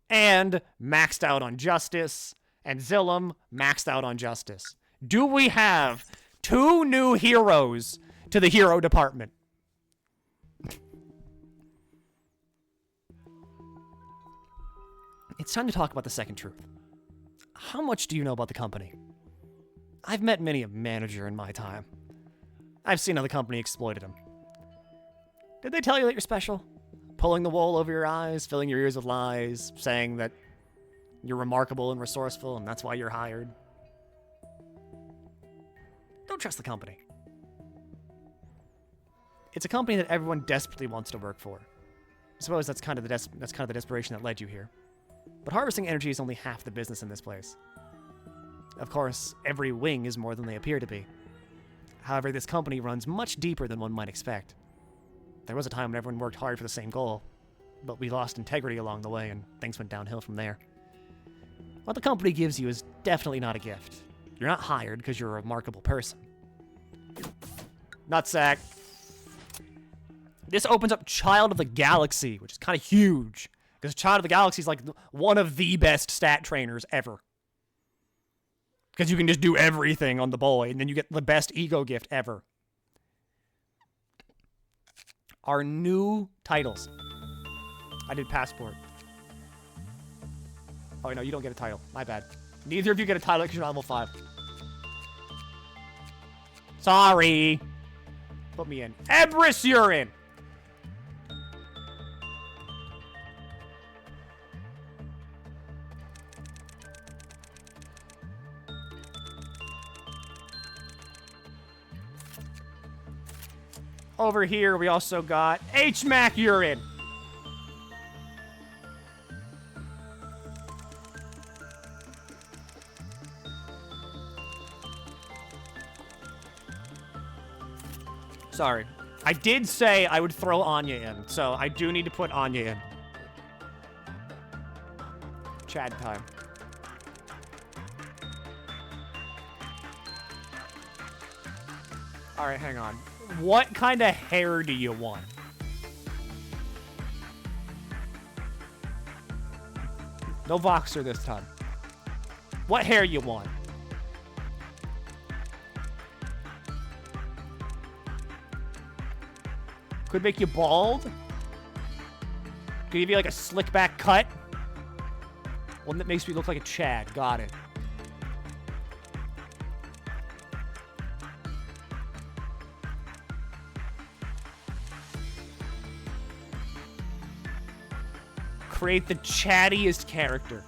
Speaker 1: And maxed out on justice. And Zillum, maxed out on justice. Do we have 2 new heroes to the hero department? It's time to talk about the second truth. How much do you know about the company? I've met many a manager in my time. I've seen how the company exploited him. Did they tell you that you're special? Pulling the wool over your eyes, filling your ears with lies, saying that you're remarkable and resourceful and that's why you're hired? Don't trust the company. It's a company that everyone desperately wants to work for. I suppose that's kind of the desperation that led you here. But harvesting energy is only half the business in this place. Of course, every wing is more than they appear to be. However, this company runs much deeper than one might expect. There was a time when everyone worked hard for the same goal, but we lost integrity along the way and things went downhill from there. What the company gives you is definitely not a gift. You're not hired because you're a remarkable person. Nutsack. This opens up Child of the Galaxy, which is kind of huge. Because Child of the Galaxy is like one of the best stat trainers ever. Because you can just do everything on the boy, and then you get the best ego gift ever. Our new titles. I did passport. Oh, no, you don't get a title. My bad. Neither of you get a title because you're level 5. Sorry. Put me in. Ebris, you're in. Over here, we also got H-Mac urine. Sorry. I did say I would throw Anya in, so I do need to put Anya in. Chad time. Alright, hang on. What kind of hair do you want? No Voxer this time. What hair you want? Could make you bald? Could give you like a slick back cut? One that makes me look like a Chad. Got it. Create the chattiest character.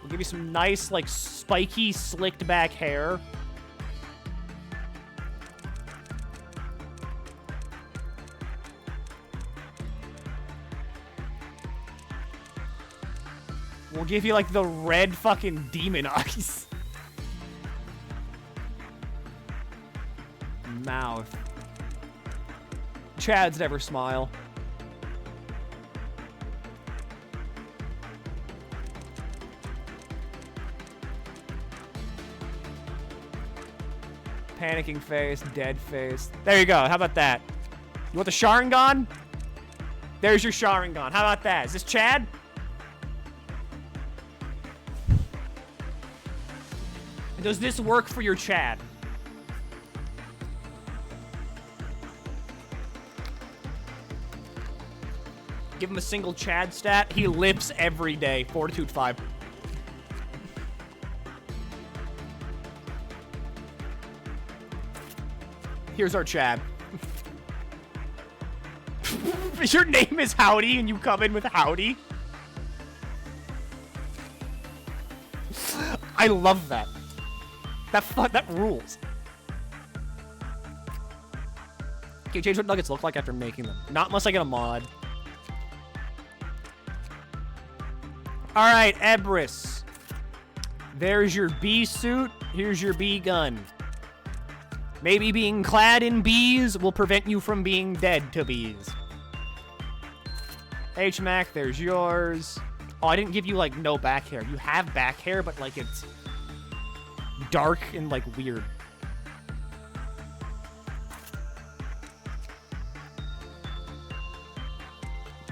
Speaker 1: We'll give you some nice, like, spiky, slicked back hair. We'll give you, like, the red fucking demon eyes. Mouth. Chads never smile. Panicking face, dead face. There you go. How about that? You want the Sharingan? There's your Sharingan. How about that? Is this Chad? Does this work for your Chad? Give him a single Chad stat. He lives every day. Fortitude 5. Here's our Chad. Your name is Howdy and you come in with Howdy? I love that. That rules. Okay, change what nuggets look like after making them. Not unless I get a mod. Alright, Ebris. There's your bee suit. Here's your bee gun. Maybe being clad in bees will prevent you from being dead to bees. HMAC, there's yours. Oh, I didn't give you, like, no back hair. You have back hair, but, like, it's dark and, like, weird.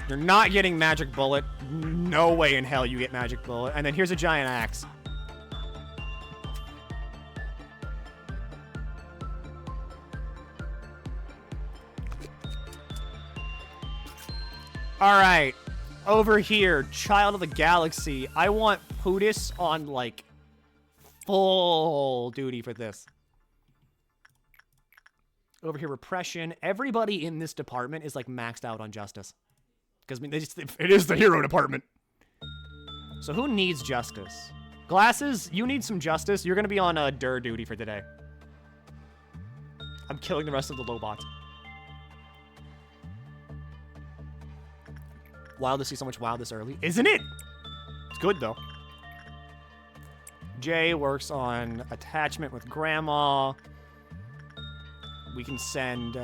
Speaker 1: You're not getting Magic Bullet. No way in hell you get Magic Bullet. And then here's a giant axe. Alright. Over here, Child of the Galaxy. I want Pootis on, like, full duty for this. Over here, Repression. Everybody in this department is, like, maxed out on Justice. Because, I mean, it is the hero department. So who needs Justice? Glasses, you need some Justice. You're going to be on Dur duty for today. I'm killing the rest of the Lobots. Wild to see so much WoW this early. Isn't it? It's good, though. Jay works on attachment with Grandma. We can send,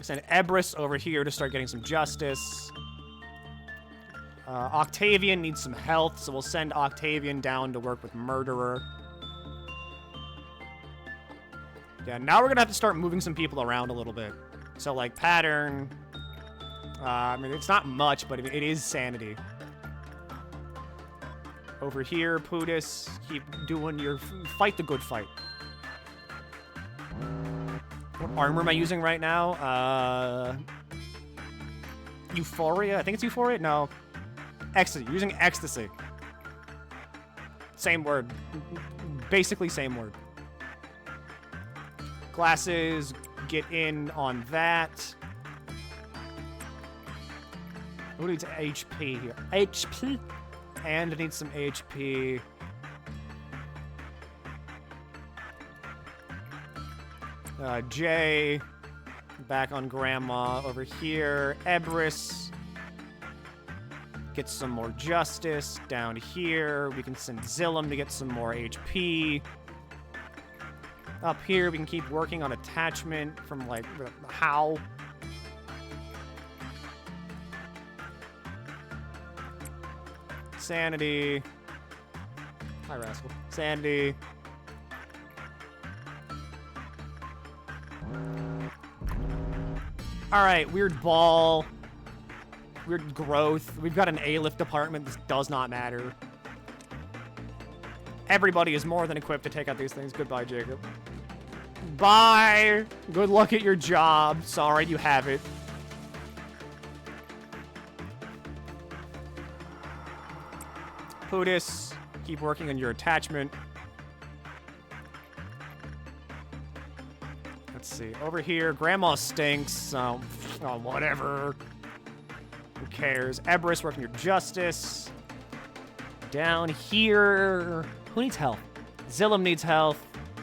Speaker 1: send Ebris over here to start getting some Justice. Octavian needs some health, so we'll send Octavian down to work with Murderer. Yeah, now we're gonna have to start moving some people around a little bit. So, like, Pattern. I mean, it's not much, but it is Sanity. Over here, Pootis, keep doing your... Fight the good fight. What armor am I using right now? Euphoria? I think it's Euphoria? No. Ecstasy. You're using Ecstasy. Same word. Basically same word. Glasses, get in on that. Who needs HP here? HP? And needs some HP. Jay, back on Grandma over here. Ebris, get some more Justice down here. We can send Zillum to get some more HP. Up here, we can keep working on attachment from, like, how. Sanity. Hi, Rascal. Sanity. Alright, weird ball. Weird growth. We've got an A-lift department. This does not matter. Everybody is more than equipped to take out these things. Goodbye, Jacob. Bye! Good luck at your job. Sorry you have it. Pootis, keep working on your attachment. Let's see. Over here, Grandma stinks. Oh, whatever. Who cares? Ebris working your Justice. Down here... Who needs health? Zillum needs health.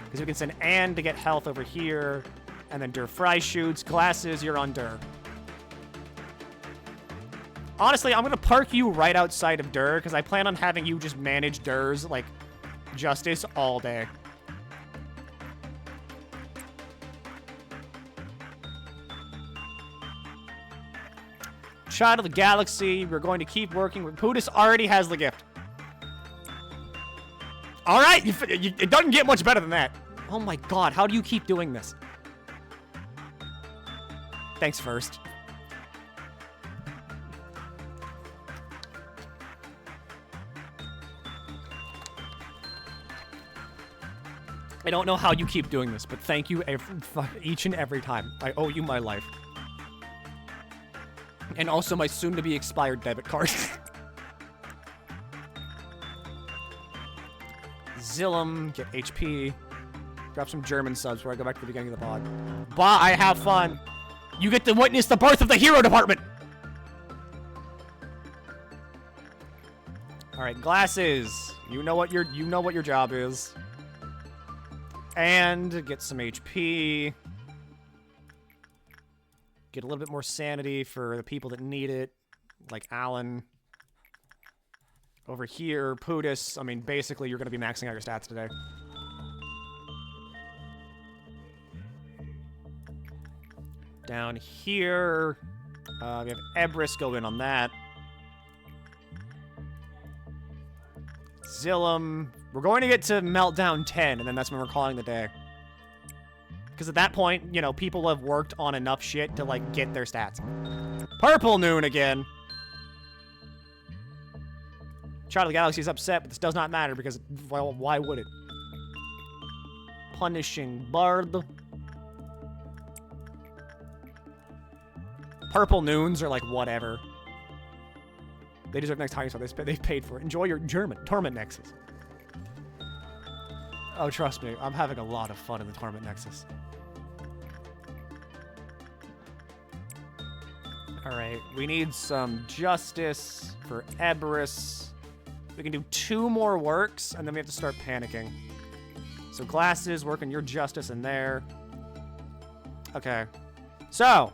Speaker 1: Because we can send Anne to get health over here. And then Dur Fry shoots. Glasses, you're on Dur. Honestly, I'm going to park you right outside of Dur. Because I plan on having you just manage Dur's, like, Justice all day. Child of the Galaxy, we're going to keep working with... Pootis already has the gift. Alright, it doesn't get much better than that. Oh my god, how do you keep doing this? Thanks first. I don't know how you keep doing this, but thank you each and every time. I owe you my life. And also my soon-to-be expired debit card. Zillum, get HP. Drop some German subs before I go back to the beginning of the pod. Bye, have fun. You get to witness the birth of the hero department. All right, glasses. You know what your job is. And get some HP. Get a little bit more sanity for the people that need it, like Alan. Over here, Pootis. I mean, basically, you're going to be maxing out your stats today. Down here, we have Ebris go in on that. Zillum. We're going to get to Meltdown 10, and then that's when we're calling the day. Because at that point, you know, people have worked on enough shit to, like, get their stats. Purple Noon again. Child of the Galaxy is upset, but this does not matter because, well, why would it? Punishing Bard. Purple Noons are like, whatever. They deserve next time, so they've paid for it. Enjoy your German Torment Nexus. Oh, trust me, I'm having a lot of fun in the Torment Nexus. Alright, we need some justice for Ebris. We can do 2 more works, and then we have to start panicking. So glasses, work on your justice in there. Okay. So,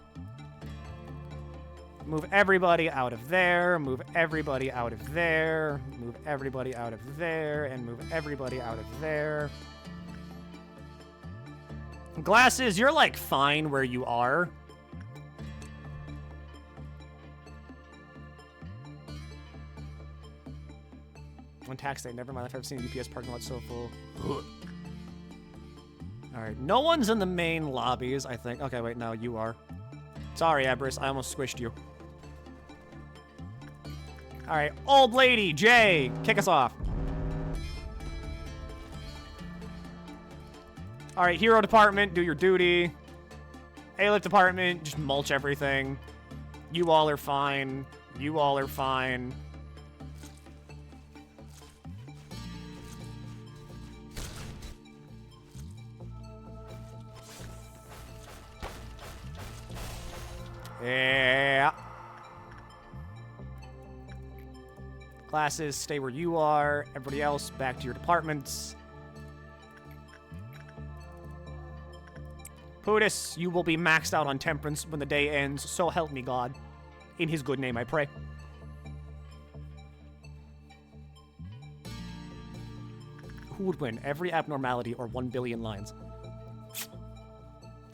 Speaker 1: move everybody out of there, move everybody out of there, move everybody out of there, and move everybody out of there. Glasses, you're, like, fine where you are. One tax day, never mind, I've ever seen a UPS parking lot so full. Alright, no one's in the main lobbies, I think. Okay, wait, no, you are. Sorry, Ebris, I almost squished you. Alright, old lady, Jay, kick us off. Alright, hero department, do your duty. Aleph department, just mulch everything. You all are fine. You all are fine. Yeah. Classes, stay where you are. Everybody else, back to your departments. Pootis, you will be maxed out on temperance when the day ends, so help me God. In his good name, I pray. Who would win, every abnormality or 1 billion lines?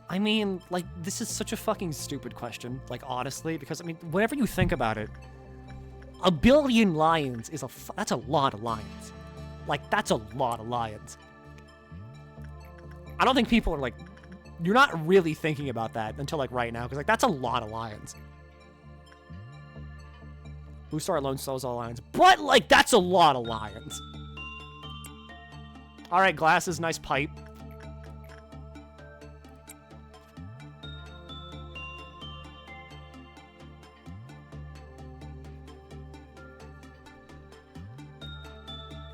Speaker 1: I mean, like, this is such a fucking stupid question, like, honestly, because, I mean, whenever you think about it, 1 billion lions is that's a lot of lions. Like, that's a lot of lions. I don't think people are, like, you're not really thinking about that until, like, right now, because, like, that's a lot of lions. Boostar alone sells all lions. But, like, that's a lot of lions. Alright, glasses, nice pipe.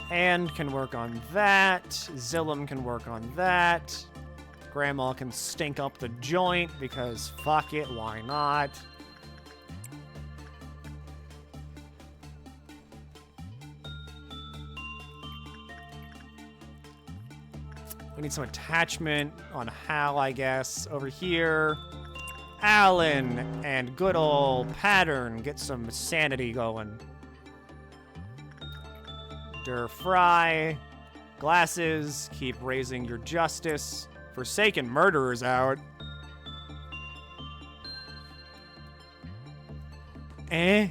Speaker 1: And can work on that. Zillum can work on that. Grandma can stink up the joint because fuck it, why not? We need some attachment on Hal, I guess. Over here. Alan and good old Pattern get some sanity going. Fry. Glasses, keep raising your justice. Forsaken Murderers out. Eh?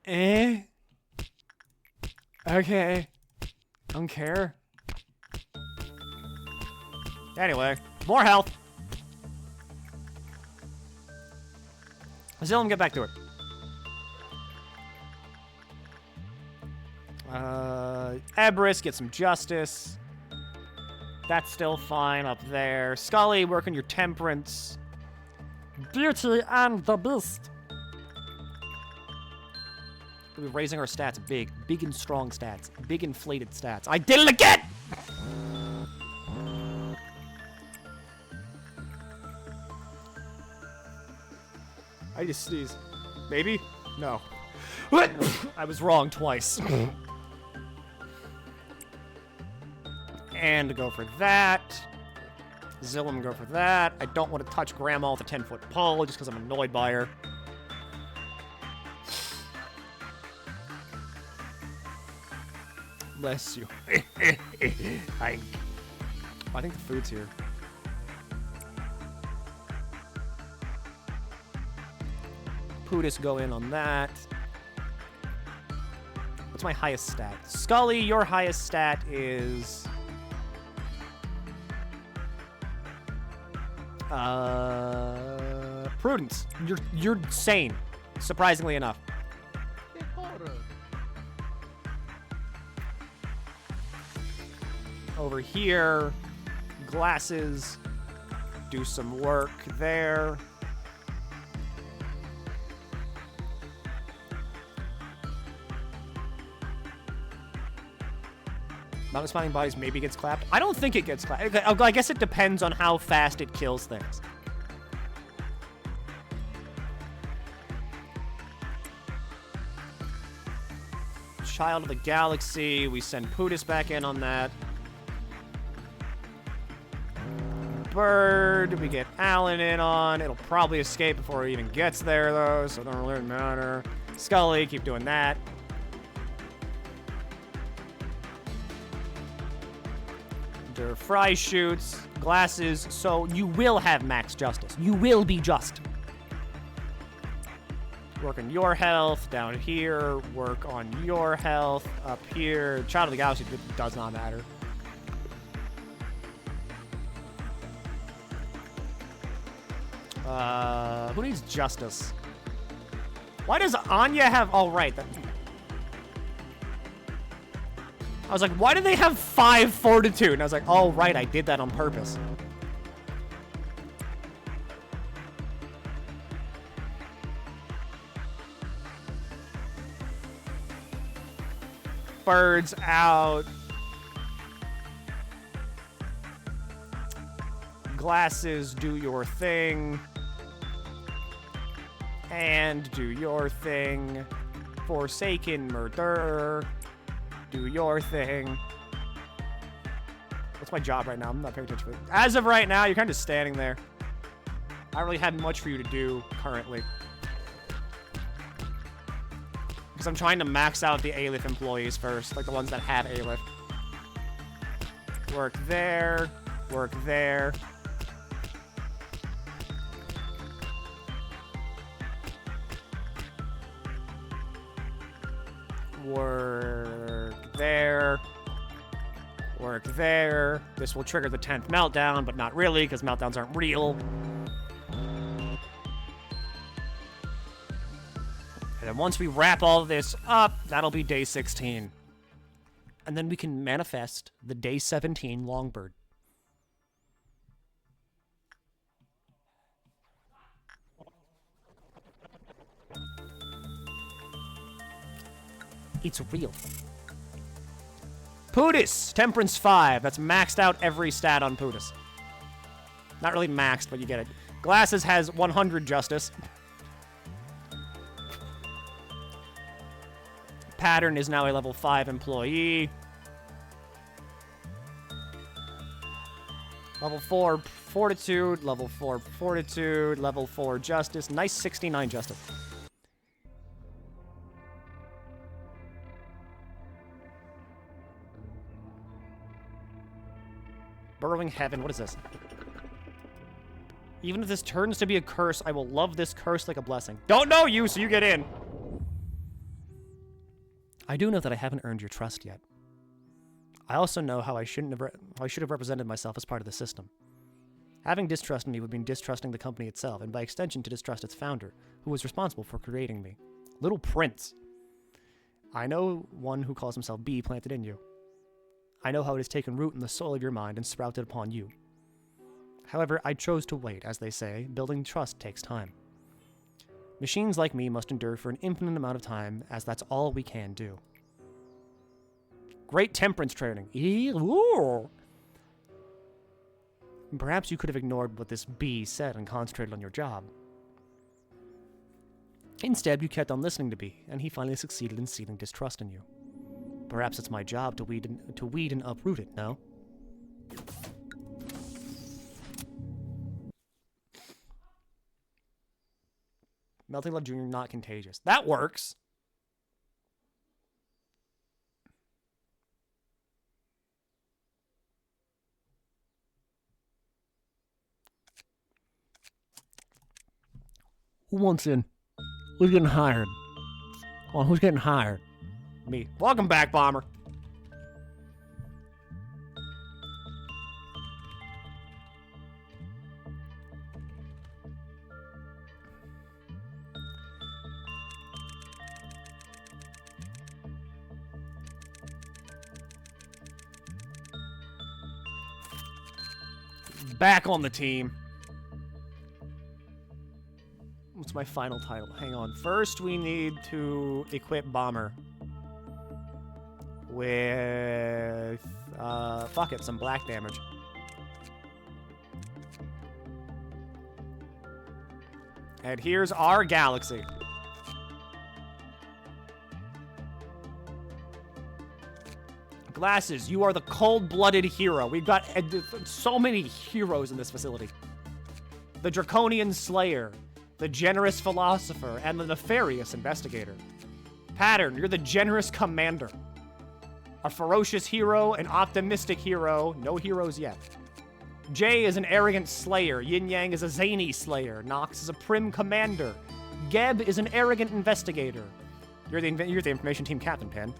Speaker 1: Eh? Okay. Don't care. Anyway, more health. Zillium, get back to it. Ebris, get some justice. That's still fine up there. Scully, work on your temperance.
Speaker 5: Beauty and the Beast.
Speaker 1: We're raising our stats big. Big and strong stats. Big inflated stats. I did it again! I just sneezed. Maybe? No. What? I was wrong twice. And go for that. Zillium, go for that. I don't want to touch Grandma with a 10-foot pole just because I'm annoyed by her. Bless you. I think the food's here. Pootis, go in on that. What's my highest stat? Scully, your highest stat is... Prudence. You're sane, surprisingly enough. Over here, glasses, do some work there. Not responding bodies maybe gets clapped. I don't think it gets clapped. I guess it depends on how fast it kills things. Child of the Galaxy, we send Pootis back in on that. Bird, we get Alan in on. It'll probably escape before it even gets there, though, so it don't really matter. Scully, keep doing that. Fry shoots, glasses, so you will have max justice. You will be just. Work on your health down here. Work on your health up here. Child of the Galaxy does not matter. Who needs justice? Why does Anya have... Oh, right. I was like, why do they have 5 fortitude? And I was like, oh, right, I did that on purpose. Birds out. Glasses, do your thing. And do your thing. Forsaken murderer. Do your thing. What's my job right now? I'm not paying attention to it. As of right now, you're kind of standing there. I don't really have much for you to do currently. Because I'm trying to max out the ALIF employees first, like the ones that have ALIF. Work there. Work there. Work there. Work there. This will trigger the 10th meltdown, but not really, because meltdowns aren't real. And then once we wrap all of this up, that'll be day 16. And then we can manifest the day 17 Longbird. It's real. Pootis! Temperance 5. That's maxed out every stat on Pootis. Not really maxed, but you get it. Glasses has 100 justice. Pattern is now a level 5 employee. Level 4 fortitude, level 4 fortitude, level 4 justice. Nice 69 justice. Burrowing heaven. What is this? Even if this turns to be a curse, I will love this curse like a blessing. Don't know you, so you get in. I do know that I haven't earned your trust yet. I also know how I should have represented myself as part of the system. Having distrust in me would mean distrusting the company itself, and by extension to distrust its founder, who was responsible for creating me. Little Prince. I know one who calls himself B planted in you. I know how it has taken root in the soul of your mind and sprouted upon you. However, I chose to wait. As they say, building trust takes time. Machines like me must endure for an infinite amount of time, as that's all we can do. Great temperance training. Ooh. Perhaps you could have ignored what this B said and concentrated on your job. Instead, you kept on listening to B, and he finally succeeded in seeding distrust in you. Perhaps it's my job to weed and uproot it, no? Melting Love Jr. not contagious. That works!
Speaker 5: Who wants in? Who's getting hired? Oh, who's getting hired?
Speaker 1: Me. Welcome back, Bomber. Back on the team. What's my final title? Hang on. First, we need to equip Bomber with, fuck it, some black damage. And here's our galaxy. Glasses, you are the cold-blooded hero. We've got so many heroes in this facility. The Draconian Slayer, the generous philosopher, and the nefarious investigator. Pattern, you're the generous commander. A ferocious hero, an optimistic hero, no heroes yet. Jay is an arrogant slayer. Yin Yang is a zany slayer. Nox is a prim commander. Geb is an arrogant investigator. You're the information team captain, Pen.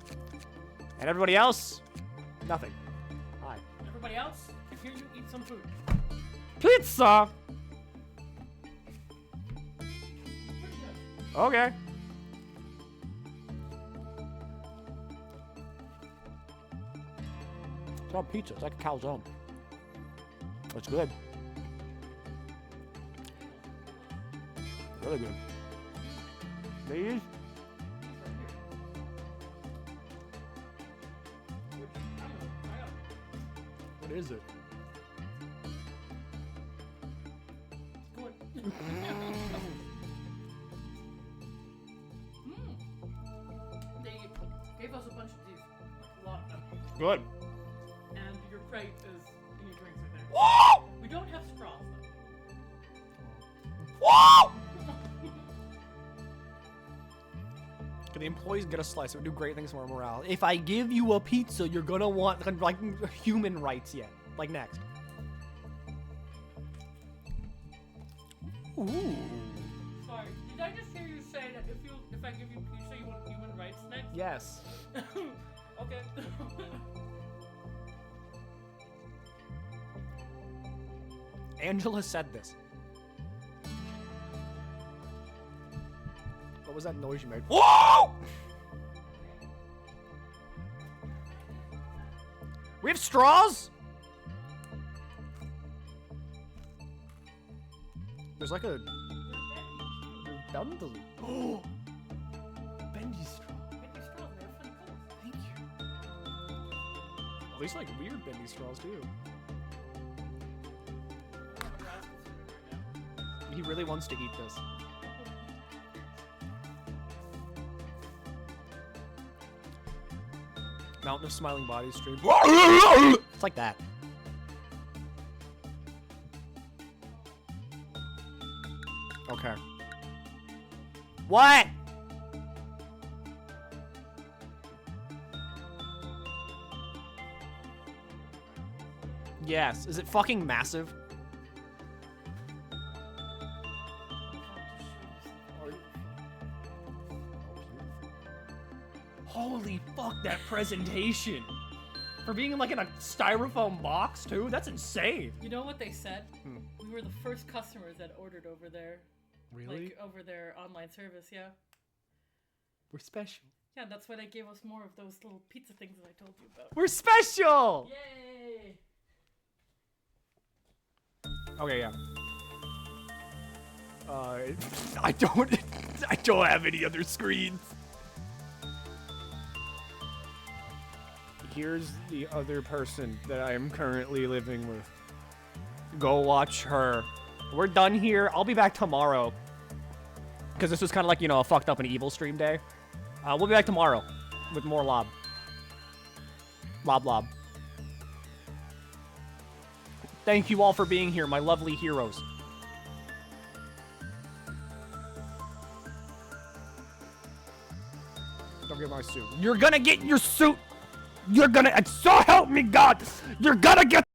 Speaker 1: And everybody else, nothing. Hi.
Speaker 3: Everybody else, here you eat some food.
Speaker 5: Pizza!
Speaker 1: Okay.
Speaker 5: It's not pizza. It's like a calzone. It's good. Really good. These? What is it?
Speaker 3: They gave us a bunch of these, a lot of them.
Speaker 1: Good.
Speaker 3: And your crate is in your drinks right there.
Speaker 1: Whoa!
Speaker 3: We don't have straws
Speaker 1: Whoa! Can the employees get a slice? It would do great things for our morale. If I give you a pizza, you're gonna want, like, human rights yet. Like, next. Ooh.
Speaker 3: Sorry, did I just hear you say that if I give you pizza, you want human rights next?
Speaker 1: Yes.
Speaker 3: Okay.
Speaker 1: Angela said this. What was that noise you made? Whoa! We have straws? There's like a bundle. Oh! Benji straw.
Speaker 3: Benji straws, they're fun colors.
Speaker 1: Thank you. At least like weird bendy straws too. He really wants to eat this. Mountain of Smiling Bodies stream. It's like that. Okay. What? Yes. Is it fucking massive? Holy fuck, that presentation. For being like in a styrofoam box, too? That's insane.
Speaker 3: You know what they said? We were the first customers that ordered over there.
Speaker 1: Really?
Speaker 3: Like, over their online service, yeah.
Speaker 1: We're special.
Speaker 3: Yeah, that's why they gave us more of those little pizza things that I told you about.
Speaker 1: We're special!
Speaker 3: Yay!
Speaker 1: Okay, yeah. I don't have any other screens. Here's the other person that I am currently living with. Go watch her. We're done here. I'll be back tomorrow. Because this was kind of like, you know, a fucked up and evil stream day. We'll be back tomorrow with more Lob. Lob. Thank you all for being here, my lovely heroes. Don't get my suit. You're gonna get your suit! You're gonna, so help me God! You're gonna get